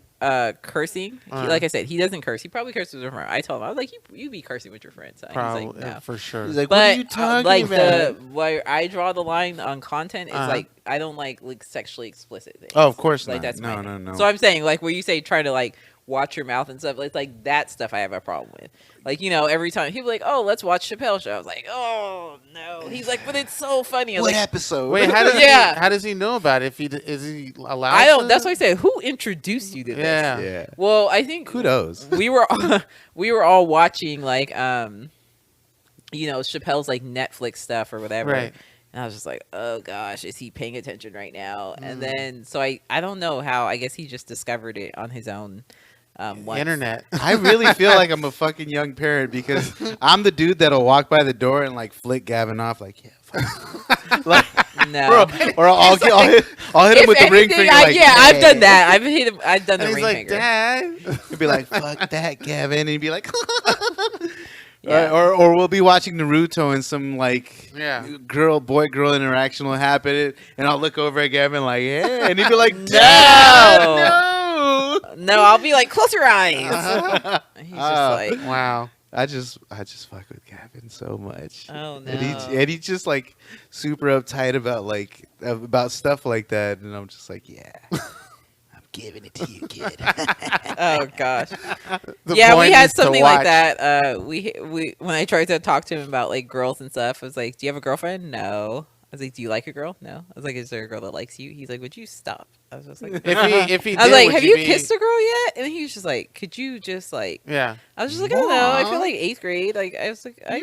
cursing. Uh-huh. Like I said, he doesn't curse. He probably curses with a friend. I told him I was like, you be cursing with your friends. He's Probably like, no. for sure. He's like, But what are you talking like about? where I draw the line on content is Uh-huh. like I don't like sexually explicit things. Oh, of course Like not. that's my no. thing. So I'm saying like where you say try to like watch your mouth and stuff, it's like that stuff I have a problem with. Like, every time people like, oh, let's watch Chappelle Show. I was like, oh no. He's like, but it's so funny. I was What like, episode? Wait, how does Yeah. how does he know about it? Is he allowed? I don't. to? That's why I said, who introduced you to this? Yeah. Yeah. Well, I think Kudos. we were all watching like Chappelle's like Netflix stuff or whatever. Right. And I was just like, oh gosh, is he paying attention right now? Mm. And then so I don't know how. I guess he just discovered it on his own. Once. Internet. I really feel like I'm a fucking young parent because I'm the dude that'll walk by the door and like flick Gavin off like, yeah, fuck. Like, No. or I'll hit him If with the ring anything, finger. I've like, done that. I've hit him. I've done And the he's ring like, finger. Dad. He'd be like, fuck that, Gavin. And he'd be like, Yeah. or we'll be watching Naruto and some like Yeah. boy girl interaction will happen, and I'll look over at Gavin like, yeah, and he'd be like, No. Dad, no. No, I'll be like, close your eyes. And he's just like, Wow. I just fuck with Gavin so much. oh no. And he's just like super uptight about stuff like that, and I'm just like, yeah, I'm giving it to you, kid. Oh gosh. The Yeah, we point had is to something like watch. that. We when I tried to talk to him about like girls and stuff, I was like, "Do you have a girlfriend?" No. I was like, "Do you like a girl?" No. I was like, "Is there a girl that likes you?" He's like, "Would you stop?" I was just like, If he I was did, like, would "Have you be- kissed a girl yet?" And he was just like, "Could you just like?" Yeah. I was just like, "I don't know. I feel Mom. like 8th grade. Like I was like, I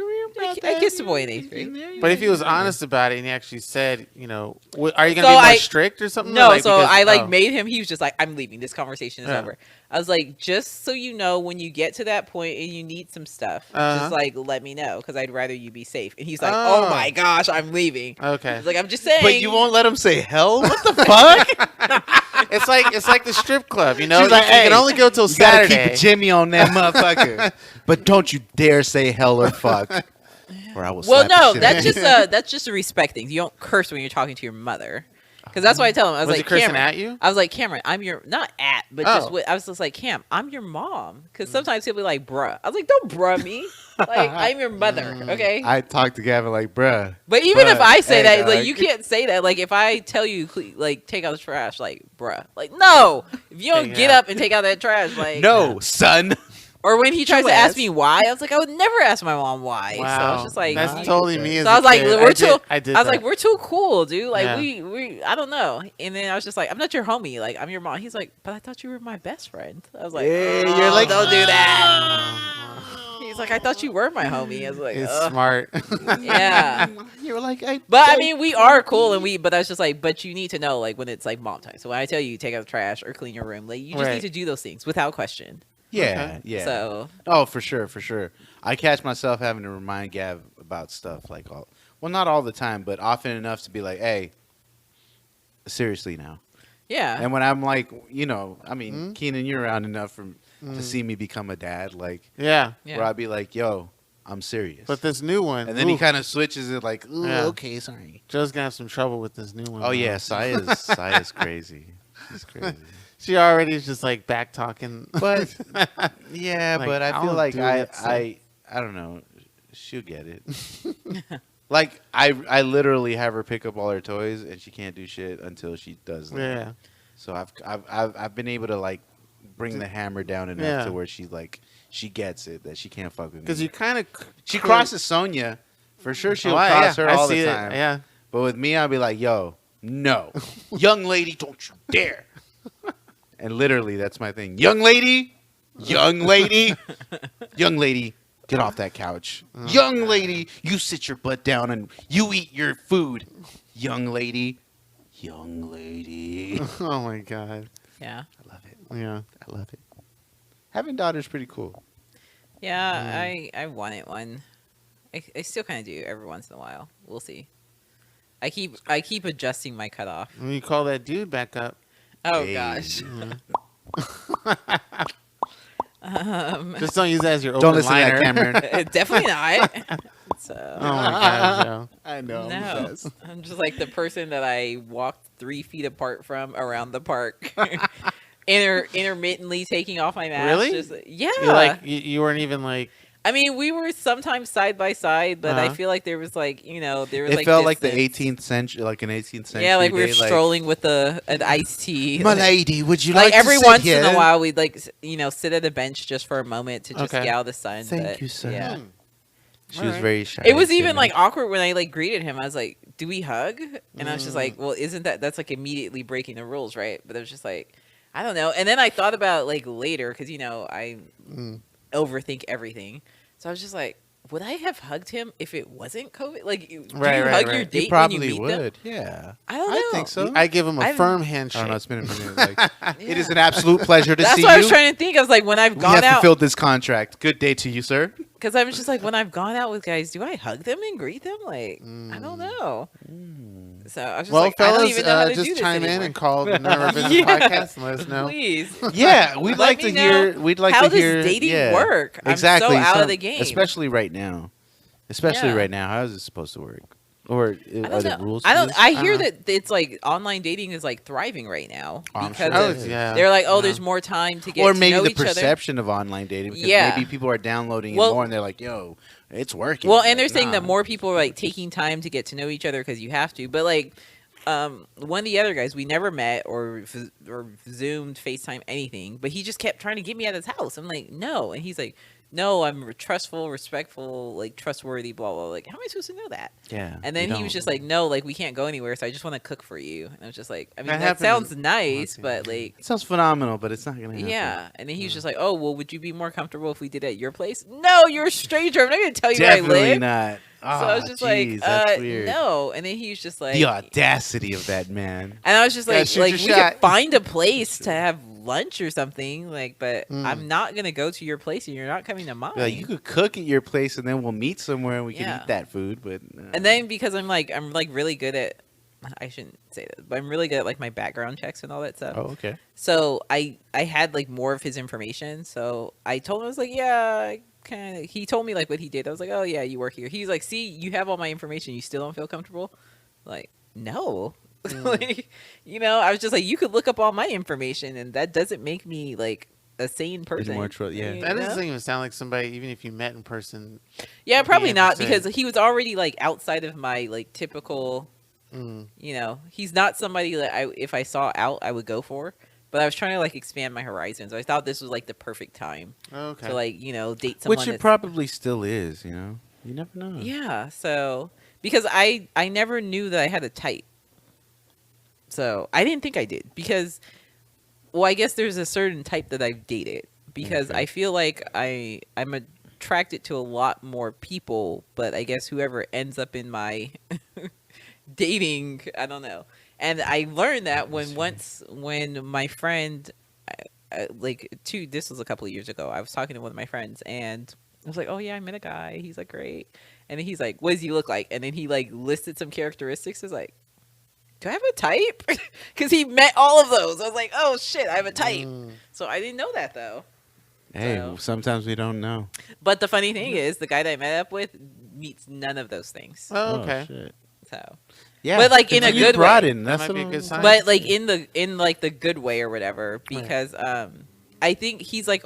kissed a boy in 8th grade." But if he was honest about it and he actually said, you know, are you gonna So be more I- strict or something? No, Like, so because- I like oh. made him. He was just like, "I'm leaving. This conversation is Yeah. over." I was like, "Just so you know, when you get to that point and you need some stuff, Uh-huh. just like let me know, because I'd rather you be safe." And he's like, "Oh Oh. my gosh, I'm leaving." Okay. He's like, "I'm just saying." But you won't let him say hell? What the fuck? It's like the strip club, you know. She's like, you can "Hey, only go till You gotta Saturday. keep a Jimmy on that motherfucker. But don't you dare say hell or fuck. Or I will Well, slap the no, shit that's out of just that's just a respect thing. You don't curse when you're talking to your mother, because that's why I tell him. I was Was he like, cursing Cameron. at you? I was like, Cameron, I'm your not at, but Oh. I was just like, Cam, I'm your mom, because sometimes he'll be like, bruh. I was like, don't bruh me. Like, I'm your mother, okay? I talked to Gavin like, bruh. But even if But, I say hey, that, dog. like, you can't say that. Like, if I tell you, like, take out the trash, like, bruh. Like, no. If you don't Take it get out. up and take out that trash, like. No, son. Or when he tries your to ask ass. me why, I was like, I would never ask my mom why. Wow. So I was just like, that's you- totally me. As So I was a like, kid. we're too. I did. I was that. like, we're too cool, dude. Like Yeah. we I don't know. And then I was just like, I'm not your homie. Like I'm your mom. He's like, but I thought you were my best friend. I was like, Yeah, oh, you're like, don't do that. He's like, I thought you were my homie. I was like, It's ugh. smart. Yeah. You were like, But I mean, we are cool, and but I was just like, but you need to know, like, when it's like mom time. So when I tell you take out the trash or clean your room, like, you just Right. need to do those things without question. yeah, Okay. yeah. So Oh, for sure, for sure. I catch myself having to remind Gav about stuff like not all the time, but often enough to be like, hey, seriously now. yeah, And when I'm like, you know, I mean, Mm-hmm. Keenan, you're around enough to see me become a dad, like, Yeah. yeah. where I'd be like, yo, I'm serious. But this new one, and then he ooh, kind of switches it like, ooh, Yeah. okay, sorry. Joe's gonna have some trouble with this new one. Oh, though. yeah, Saya's crazy. She's crazy. She already is just like back talking. But yeah, Like, but I I feel don't like do that stuff. I don't know. She'll get it. Like I literally have her pick up all her toys, and she can't do shit until she does that. Yeah. So I've been able to like bring the hammer down enough Yeah. to where she's like she gets it that she can't fuck with me. Because you kind of she crosses Sonia, for sure. She'll Oh, cross yeah, her I all see the it. time. Yeah. But with me, I'll be like, yo, no, young lady, don't you dare. And literally, that's my thing. Young lady, young lady, young lady, get off that couch. Young lady, you sit your butt down and you eat your food. Young lady, young lady. Oh my god. yeah. I love it. Yeah. I love it. Having daughters pretty cool. Yeah, I wanted one. I still kind of do every once in a while. We'll see. I keep adjusting my cutoff. When you call that dude back up, Oh Hey. gosh. just don't use that as your open Don't listen to liner. that, Cameron. Definitely not. So Oh my god, Joe. I know. no, I'm just like the person that I walked 3 feet apart from around the park, intermittently taking off my mask. Really? Just, yeah. You're like you weren't even like. I mean, we were sometimes side by side, but I Uh-huh. feel like there was like, there was It like felt like the distance. 18th century, like an 18th century. Yeah, like we were day, strolling with an iced tea. My like, lady, would you like like every to sit once here? in a while, we'd like sit at a bench just for a moment to just Okay. get out of the sun. Thank but, you, sir. Yeah. She was Alright. very shy. It was and even timid. like awkward when I like greeted him. I was like, "Do we hug?" And I was just like, "Well, isn't that's like immediately breaking the rules, right?" But it was just like, I don't know. And then I thought about like later because I Mm. overthink everything. So I was just like, would I have hugged him if it wasn't COVID? Like, do you Right, right, hug right. your You date You probably when you meet them? would. Yeah. I don't know. I think so. I give him a I've- firm I handshake. don't know. It's been a minute. Like, Yeah. It is an absolute pleasure to That's see what you. I was trying to think. I was like, when I've we gone have out, fulfilled this contract. Good day to you, sir. because I was just like, when I've gone out with guys, do I hug them and greet them? Like, I don't know. So I was just Well, like, I don't fellas, even know how to do just this chime in anymore. and call the None of Our Business Yeah. podcast and let us know. Please. Yeah, we'd Let like me to know hear. We'd like how to does hear. dating yeah. work? I'm so Exactly. out of some- the game. especially right now. Especially Yeah. right now. How is it supposed to work? Or I are don't there know. rules? I to don't. this? I hear Uh-huh. that it's like online dating is like thriving right now Oh, I'm because sure Oh, it is. yeah. they're like, oh, Yeah. there's more time to get Or to maybe know the each other. perception of online dating, because Yeah. maybe people are downloading it Well- more and they're like, "Yo, it's working." Well, and Like, they're saying that nah, more people are like just- taking time to get to know each other because you have to. But like, one of the other guys we never met or Zoomed, FaceTime, anything. But he just kept trying to get me at his house. I'm like, no, and he's like, no, I'm trustful, respectful, like trustworthy, blah blah. Like, how am I supposed to know that? Yeah. And then you he was don't- just like, no, like we can't go anywhere, so I just want to cook for you. And I was just like, I mean, That that happened sounds in- nice, Okay. but like. It sounds phenomenal, but it's not gonna happen. Yeah, and then he was just like, "Oh, well, would you be more comfortable if we did it at your place?" No, you're a stranger. I'm not gonna tell you where I Definitely live. not. So I was just like, that's weird. no. And then he was just like, The audacity of that man. and I was just Yeah, like, shoot we your shot. could find a place to have lunch or something, like, but Mm. I'm not gonna go to your place, and you're not coming to mine. Like, you could cook at your place, and then we'll meet somewhere and we can Yeah. eat that food. But And then because I'm like really good at, I shouldn't say this, but I'm really good at like my background checks and all that stuff. oh, okay. So I had like more of his information. So I told him, I was like, yeah, kind of. He told me like what he did. I was like, oh yeah, you work here. He's like, see, you have all my information. You still don't feel comfortable? Like, no. Like, you know, I was just like, you could look up all my information, and that doesn't make me like a sane person. more yeah. you That know? doesn't even sound like somebody, even if you met in person. Yeah, be probably not, interested. because he was already like outside of my like typical. Mm. You know, he's not somebody that if I saw out, I would go for. But I was trying to like expand my horizons. I thought this was like the perfect time Okay. to like, you know, date someone. Which it that's- probably still is. You know, you never know. Yeah. So because I never knew that I had a type. So I didn't think I did because, well, I guess there's a certain type that I've dated because Okay. I feel like I'm attracted to a lot more people, but I guess whoever ends up in my dating, I don't know. And I learned that when my friend, this was a couple of years ago, I was talking to one of my friends and I was like, oh yeah, I met a guy. He's like, great. And then he's like, what does he look like? And then he like listed some characteristics. I was like, do I have a type? Because he met all of those. I was like, oh shit, I have a type. Mm. So I didn't know that though. Hey, So- sometimes we don't know. But the funny thing is, the guy that I met up with meets none of those things. Oh, okay. shit. So, Yeah, But, like, in a continue good way. broaden. That That's might be a what good I'm- sign. but like in like the good way or whatever, because I think he's like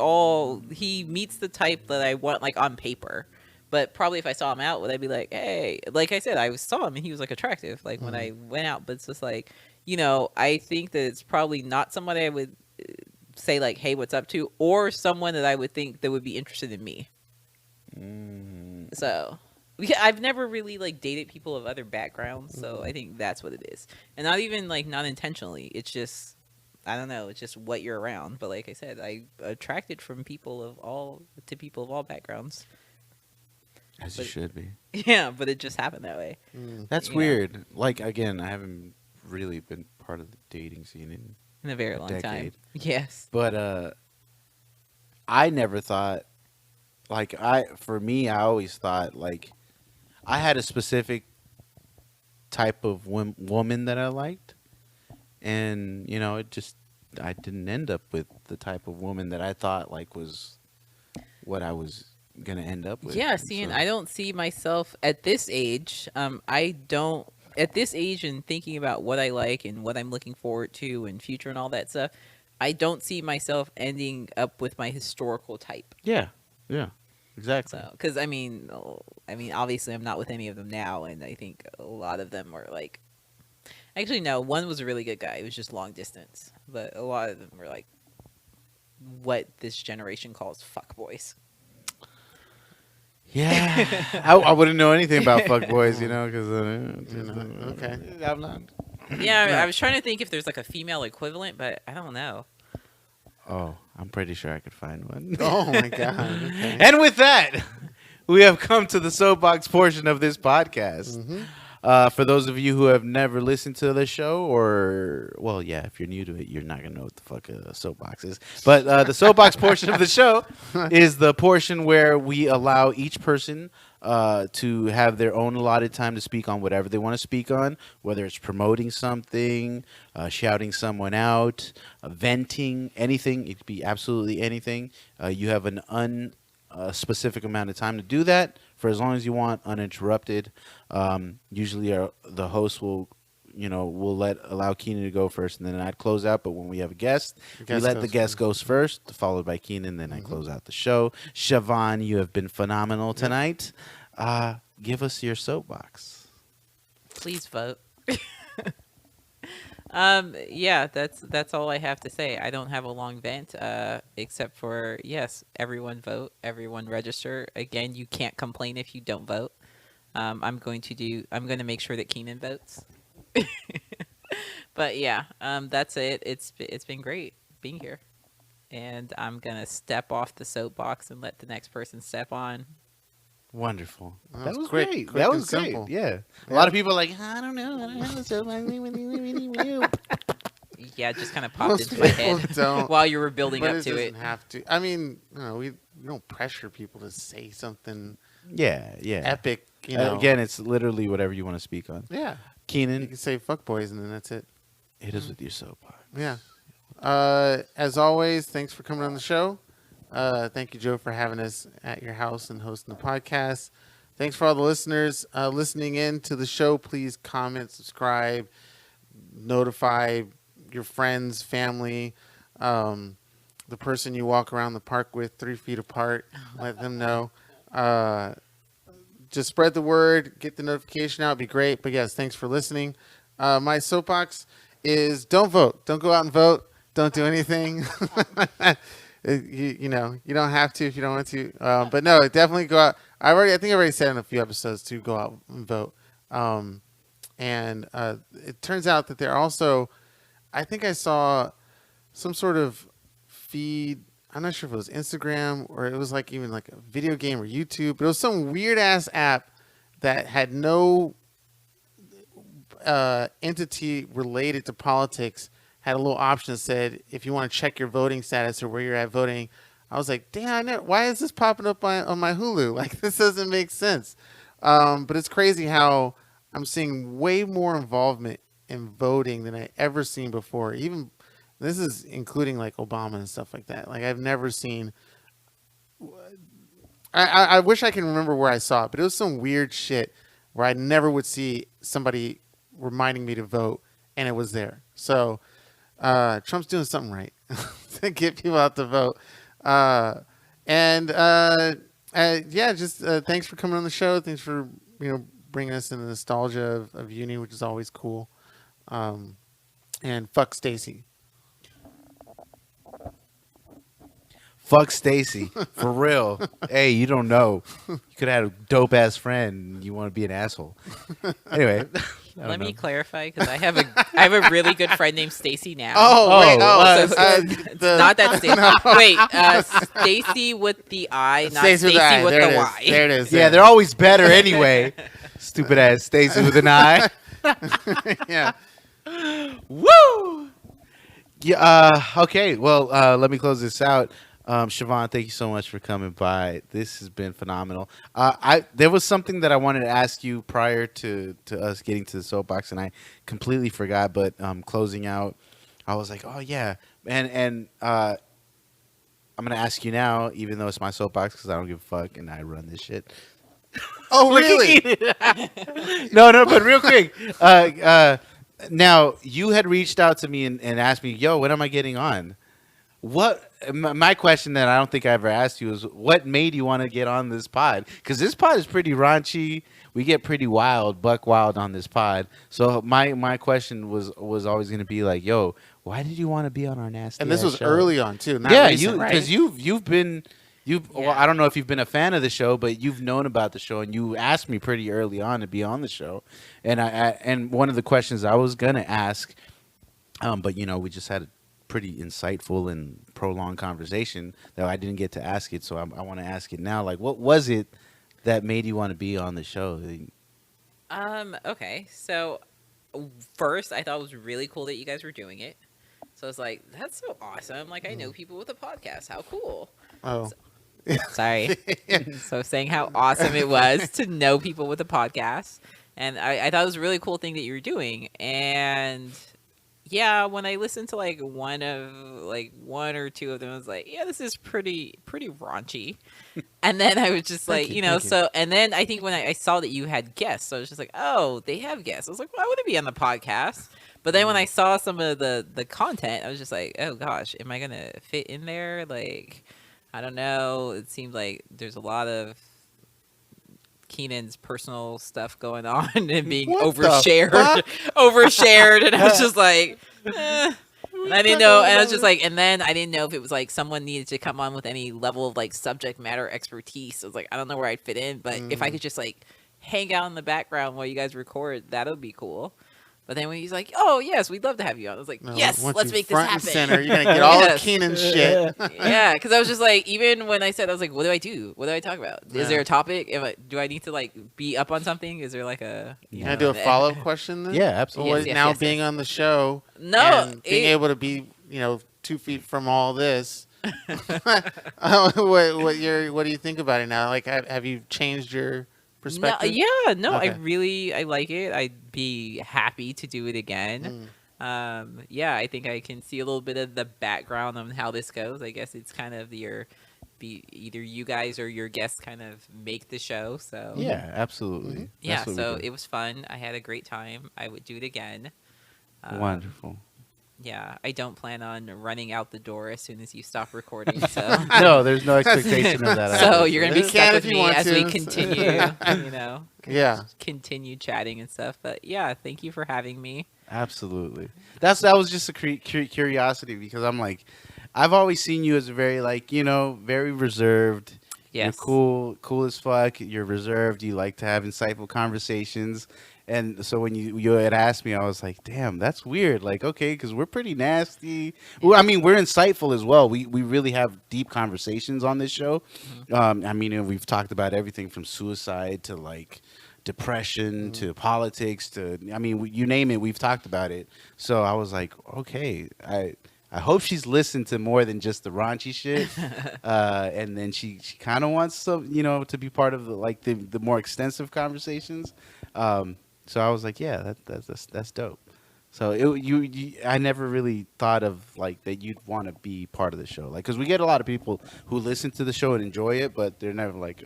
he meets the type that I want like on paper. But probably if I saw him out, would I be like, hey, like I said, I saw him and he was like attractive, like when I went out. But it's just like, you know, I think that it's probably not somebody I would say like, hey, what's up to, or someone that I would think that would be interested in me. So I've never really like dated people of other backgrounds, so I think that's what it is, and not even like not intentionally. It's just, I don't know. It's just what you're around. But like I said, I attracted from people of all backgrounds. As you But- should be. Yeah, but it just happened that way. Mm. That's Yeah. weird. Like, again, I haven't really been part of the dating scene In a very A long time. decade. Yes. but I never thought, like, for me, I always thought, like, I had a specific type of woman that I liked, and, you know, I didn't end up with the type of woman that I thought, like, was what I was gonna end up with. Yeah, And see, and so- I don't see myself at this age. I don't at this age and thinking about what I like and what I'm looking forward to and future and all that stuff. I don't see myself ending up with my historical type. Yeah, exactly. So, because I mean, obviously, I'm not with any of them now, and I think a lot of them were like. Actually, no. One was a really good guy. It was just long distance, but a lot of them were like what this generation calls fuck boys. Yeah, I wouldn't know anything about fuckboys, you know, because Okay. I'm not. Yeah, I was trying to think if there's like a female equivalent, but I don't know. Oh, I'm pretty sure I could find one. Oh my god. Okay. And with that, we have come to the soapbox portion of this podcast. Mhm. For those of you who have never listened to the show, or, well, yeah, if you're new to it, you're not going to know what the fuck a soapbox is. But the soapbox portion of the show is the portion where we allow each person to have their own allotted time to speak on whatever they want to speak on, whether it's promoting something, shouting someone out, venting, anything. It could be absolutely anything. You have an a specific amount of time to do that for as long as you want, uninterrupted. Usually, the host will. We'll allow Keenan to go first, and then I'd close out. But when we have a guest, we let the guest goes first, followed by Keenan, then I close out the show. Chavon, you have been phenomenal tonight. Give us your soapbox. Please vote. Yeah, that's all I have to say. I don't have a long vent, except for, yes, everyone vote, everyone register. Again, you can't complain if you don't vote. I'm going to make sure that Keenan votes. But yeah, that's it. It's been great being here, and I'm gonna step off the soapbox and let the next person step on. Wonderful. That was great. quick That and was great. simple. Yeah. A lot of people are like, I don't know. I don't have a soapbox. Yeah, just kind of popped Most into my people head don't. while you were building But up it to doesn't it. have to. I mean, we don't pressure people to say something Yeah. epic. You know. Again, it's literally whatever you want to speak on. Yeah. You Keenan, can say fuck boys and then that's it. hit us with your soapbox. Yeah. As always, thanks for coming on the show. Thank you, Joe, for having us at your house and hosting the podcast. Thanks for all the listeners listening in to the show. Please comment, subscribe, notify your friends, family, the person you walk around the park with 3 feet apart. Let them know. Just spread the word, get the notification out. It'd be great. But yes, thanks for listening. My soapbox is don't vote. Don't go out and vote. Don't do anything. You don't have to if you don't want to. But no, definitely go out. I think I already said in a few episodes to go out and vote. And it turns out that they're also, I think I saw some sort of feed. I'm not sure if it was Instagram or it was like even like a video game or YouTube, but it was some weird ass app that had no entity related to politics, had a little option that said if you want to check your voting status or where you're at voting. I was like, damn, why is this popping up on my Hulu? Like, this doesn't make sense. But it's crazy how I'm seeing way more involvement in voting than I ever seen before. Even this is including like Obama and stuff like that. Like, I've never seen. I wish I can remember where I saw it, but it was some weird shit where I never would see somebody reminding me to vote, and it was there. So Trump's doing something right to get people out to vote. Yeah, just thanks for coming on the show. Thanks for bringing us in the nostalgia of uni, which is always cool. And fuck Staci. Fuck Staci. For real. Hey, you don't know. You could have had a dope ass friend and you want to be an asshole. Anyway. Let me clarify because I have a really good friend named Staci now. It's not that Staci. No. Wait, Staci with the I, not Staci with the Y. There it is. Yeah, they're always better anyway. Stupid ass Staci with an I. Yeah. Woo! Yeah. Okay. Well, let me close this out. Chavon, thank you so much for coming by. This has been phenomenal. There was something that I wanted to ask you prior to us getting to the soapbox, and I completely forgot. But closing out, I was like, oh yeah, and I'm gonna ask you now, even though it's my soapbox, because I don't give a fuck and I run this shit. Oh really? No, but real quick. Now you had reached out to me and asked me, yo, when am I getting on? What my question that I don't think I ever asked you is what made you want to get on this pod? Because this pod is pretty raunchy. We get pretty buck wild on this pod. So my question was always going to be like, yo, why did you want to be on our nasty? And this was show? early on too. Not yeah, recent, because right? you've been. Well, I don't know if you've been a fan of the show, but you've known about the show, and you asked me pretty early on to be on the show. And and one of the questions I was gonna ask, but we just had a pretty insightful and prolonged conversation that I didn't get to ask it, so I want to ask it now. Like, what was it that made you want to be on the show? Okay, so first I thought it was really cool that you guys were doing it. So I was like, that's so awesome. Like, I know people with a podcast. How cool. Oh. Sorry. So saying how awesome it was to know people with a podcast. And I thought it was a really cool thing that you were doing. And yeah, when I listened to like one or two of them, I was like, yeah, this is pretty raunchy. And then I was just Thank like, you, thank you. so, and then I think when I saw that you had guests, so I was just like, oh, they have guests. I was like, why would it be on the podcast? But then when I saw some of the content, I was just like, oh gosh, am I gonna fit in there? Like, I don't know. It seemed like there's a lot of Keenan's personal stuff going on and being What the overshared, fuck? overshared, and I was just like, eh. And I didn't know, and I was about just like, and then I didn't know if it was like someone needed to come on with any level of like subject matter expertise. I was like, I don't know where I'd fit in, but if I could just like hang out in the background while you guys record, that would be cool. But then when he's like, "Oh yes, we'd love to have you on," I was like, No, "Yes, once let's you make this front and happen." center, you're gonna get all Yes. of Keenan shit. Yeah, because I was just like, even when I said, I was like, "What do I do? What do I talk about? Yeah. Is there a topic? Do I need to like be up on something? Is there like a Can I do a follow up question then? Yeah, absolutely. Well, Yes, now yes, being yes. on the show, No, and being it- able to be 2 feet from all this. What do you think about it now? Like, have you changed your No, perspective? I Okay. really like it. I'd be happy to do it again. Yeah, I think I can see a little bit of the background on how this goes. I guess it's kind of either you guys or your guests kind of make the show. So Yeah, absolutely. yeah. That's what we So do. it was fun. I had a great time. I would do it again. Wonderful. Yeah, I don't plan on running out the door as soon as you stop recording. So No, there's no expectation of that. so obviously. you're gonna be You can stuck if with you me want as we to. continue. Yeah. Continue chatting and stuff. But yeah, thank you for having me. Absolutely. That was just a curiosity because I'm like, I've always seen you as very very reserved. Yes. You're cool as fuck. You're reserved. You like to have insightful conversations. And so when you had asked me, I was like, damn, that's weird. Like, okay, because we're pretty nasty. Well, I mean, we're insightful as well. We really have deep conversations on this show. I mean, and we've talked about everything from suicide to like depression to politics to, I mean, you name it, we've talked about it. So I was like, okay, I hope she's listened to more than just the raunchy shit, and then she kind of wants some, to be part of the more extensive conversations. So I was like, yeah, that's dope. So I never really thought of like that you'd want to be part of the show, like because we get a lot of people who listen to the show and enjoy it, but they're never like,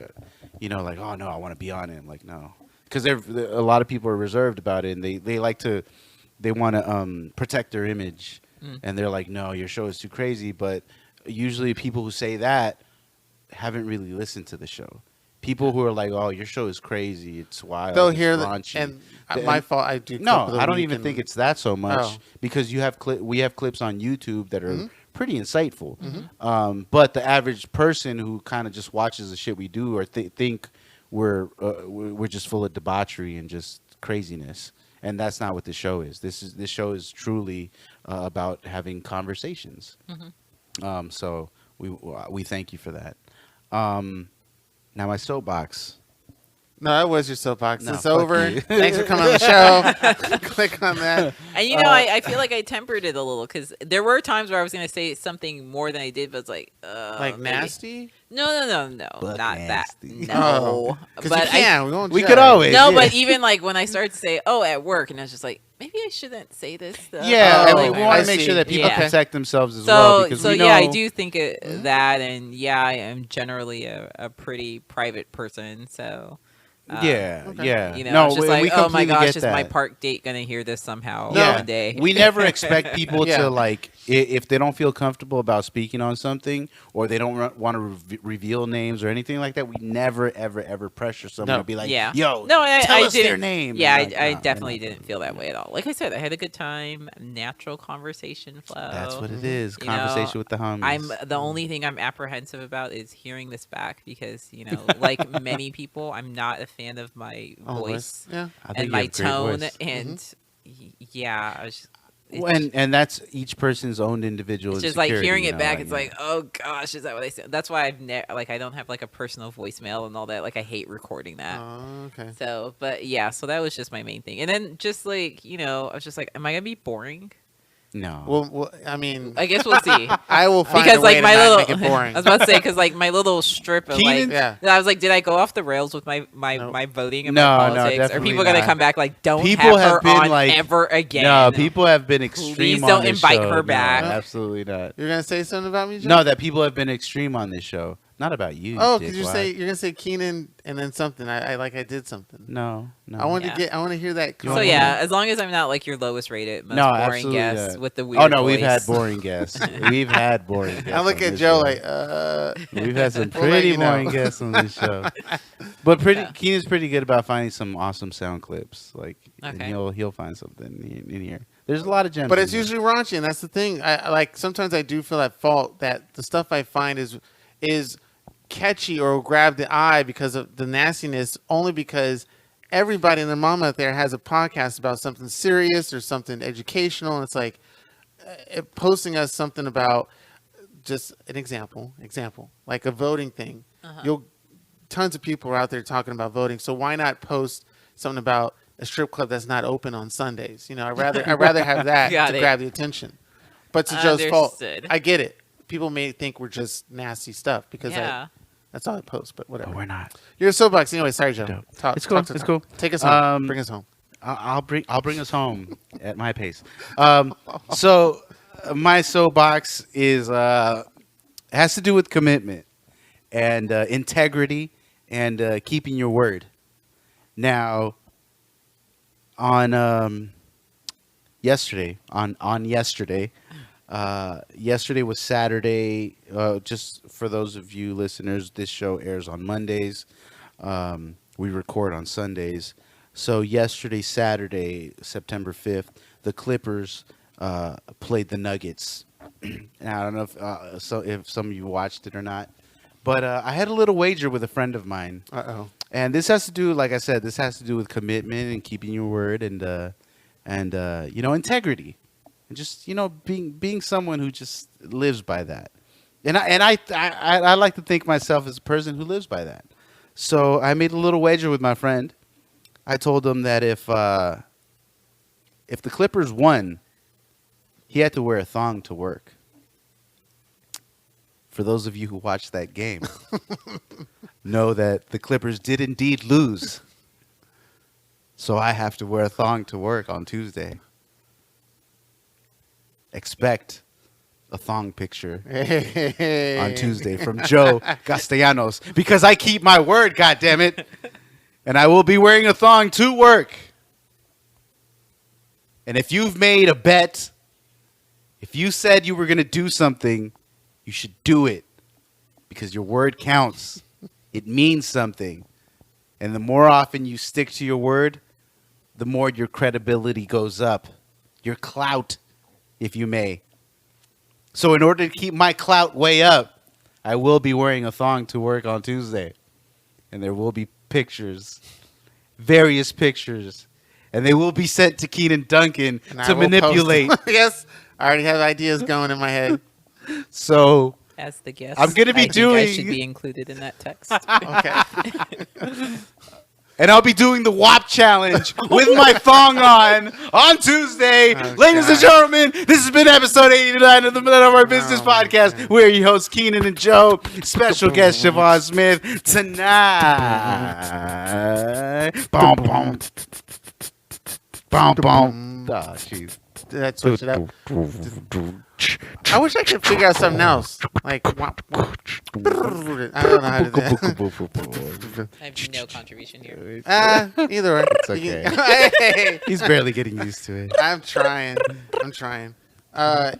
like, oh no, I want to be on it. I'm like, no, because a lot of people are reserved about it, and they want to protect their image. And they're like, no, your show is too crazy. But usually people who say that haven't really listened to the show. People who are like, oh, your show is crazy. It's wild. They'll it's hear that, raunchy." and my fault. I do. No, clip of the I don't week even and- think it's that so much Oh. because we have clips on YouTube that are pretty insightful. But the average person who kind of just watches the shit we do or think we're just full of debauchery and just craziness. And that's not what this show is. This show is truly about having conversations. So we thank you for that. Now my soapbox. No, that was your soapbox. No, It's fuck over. you. Thanks for coming on the show. Click on that. And I feel like I tempered it a little because there were times where I was gonna say something more than I did, but it's like Like maybe. nasty. No, Butt not nasty. that. No, Because but you can. We won't. We judge. could always. no, yeah. but even like when I started to say, "Oh, at work," and I was just like, maybe I shouldn't say this. Stuff. Yeah, Oh, and like, we want I to make see. sure that people Yeah. protect themselves as well. Because we know, I do think that, and yeah, I am generally a pretty private person, so. Yeah, Okay. yeah. No, it's just we like, oh my completely gosh, get is my that. park date gonna hear this somehow Yeah. one day? We never expect people Yeah. to like if they don't feel comfortable about speaking on something or they don't want to reveal names or anything like that. We never ever pressure someone No. to be like, Yeah. yo, No, tell I us didn't, their name. Yeah, And like, I nah, definitely we're not didn't feel that way at all. Like I said, I had a good time, natural conversation flow. That's what it is. You know, Conversation with the homies. I'm the only thing I'm apprehensive about is hearing this back because like many people, I'm not a fan of my Oh, voice yeah. I think and you my have great tone, voice. and yeah, I was just, it's, Well, and that's each person's own individual. it's just like insecurity, hearing you it know, back. It's like, oh gosh, is that what I said? That's why I don't have like a personal voicemail and all that. Like I hate recording that. Oh, okay. So, but yeah, so that was just my main thing. And then just like, I was just like, am I gonna be boring? No. Well, I mean, I guess we'll see. I will find Because a way like to my not little, make it boring. I was about to say because like my little strip of Keenan- like, Yeah. I was like, did I go off the rails with my Nope. voting and No, my no, politics? Are definitely people gonna not. come back like, don't People have have her been, on like- ever again? No, people have been extreme Please on don't this invite show. her No, back. absolutely not. You're gonna say something about me, Joe? No, that people have been extreme on this show. Not about you. Oh, because dickwad. you're gonna say Keenan and then something. I did something. No. I want Yeah. to hear that. So yeah, as long as I'm not like your lowest rated, most No, boring absolutely guest not. with the weird Oh no, we've had voice. boring guests. We've had boring guests. I look on at this Joe show. like, We've had some We'll let pretty you know. boring guests on this show. But Yeah. Keenan's pretty good about finding some awesome sound clips. Like and Okay. he'll find something in here. There's a lot of gems. But in it's here. usually raunchy, and that's the thing. I like sometimes I do feel at fault that the stuff I find is catchy or will grab the eye because of the nastiness, only because everybody and their mom out there has a podcast about something serious or something educational, and it's like posting us something about just an example, like a voting thing. You'll tons of people are out there talking about voting, so why not post something about a strip club that's not open on Sundays? You know, I'd rather have that Got to it. grab the attention. But to Joe's fault, Understood. I get it. People may think we're just nasty stuff because Yeah. that's all I post. But whatever. But we're not. You're a soapbox anyway. Sorry, Joe. Dope. Talk, It's cool. talk to It's talk. cool. Take us home. Bring us home. I'll bring us home at my pace. So my soapbox is has to do with commitment and integrity and keeping your word. Now, on yesterday, yesterday was Saturday. Just for those of you listeners, this show airs on Mondays. We record on Sundays. So yesterday, Saturday, September 5th, the Clippers played the Nuggets. And I don't know if some of you watched it or not, but I had a little wager with a friend of mine. Uh-oh. And this has to do, like I said, this has to do with commitment and keeping your word and integrity, and just being someone who just lives by that. And I like to think myself as a person who lives by that. So I made a little wager with my friend. I told him that if the Clippers won, he had to wear a thong to work. For those of you who watched that game, know that the Clippers did indeed lose. So I have to wear a thong to work on Tuesday. Expect a thong picture on Tuesday from Joe Castellanos, because I keep my word, goddammit. And I will be wearing a thong to work. And if you've made a bet, if you said you were going to do something, you should do it, because your word counts. It means something. And the more often you stick to your word, the more your credibility goes up. Your clout, if you may. So in order to keep my clout way up, I will be wearing a thong to work on Tuesday. And there will be pictures, various pictures. And they will be sent to Keenan Duncan And I to will manipulate. post- Yes, I already have ideas going in my head. So As the guest, I'm gonna be I think I doing- should be included in that text. Okay. And I'll be doing the WAP challenge with my thong on Tuesday. Oh, Ladies and God. gentlemen, this has been episode 89 of the None of Our Business Oh, my podcast. God. We're your hosts, Cianan and Joe. Special guest, Chavon Smith. Tonight. Boom, boom. Boom, boom. Oh, jeez. Did I switch it up? I wish I could figure out something else. Like, I don't know how to do that. I have no contribution here. Either way. It's okay. Hey, He's barely getting used to it. I'm trying.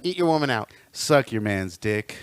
Eat your woman out. Suck your man's dick.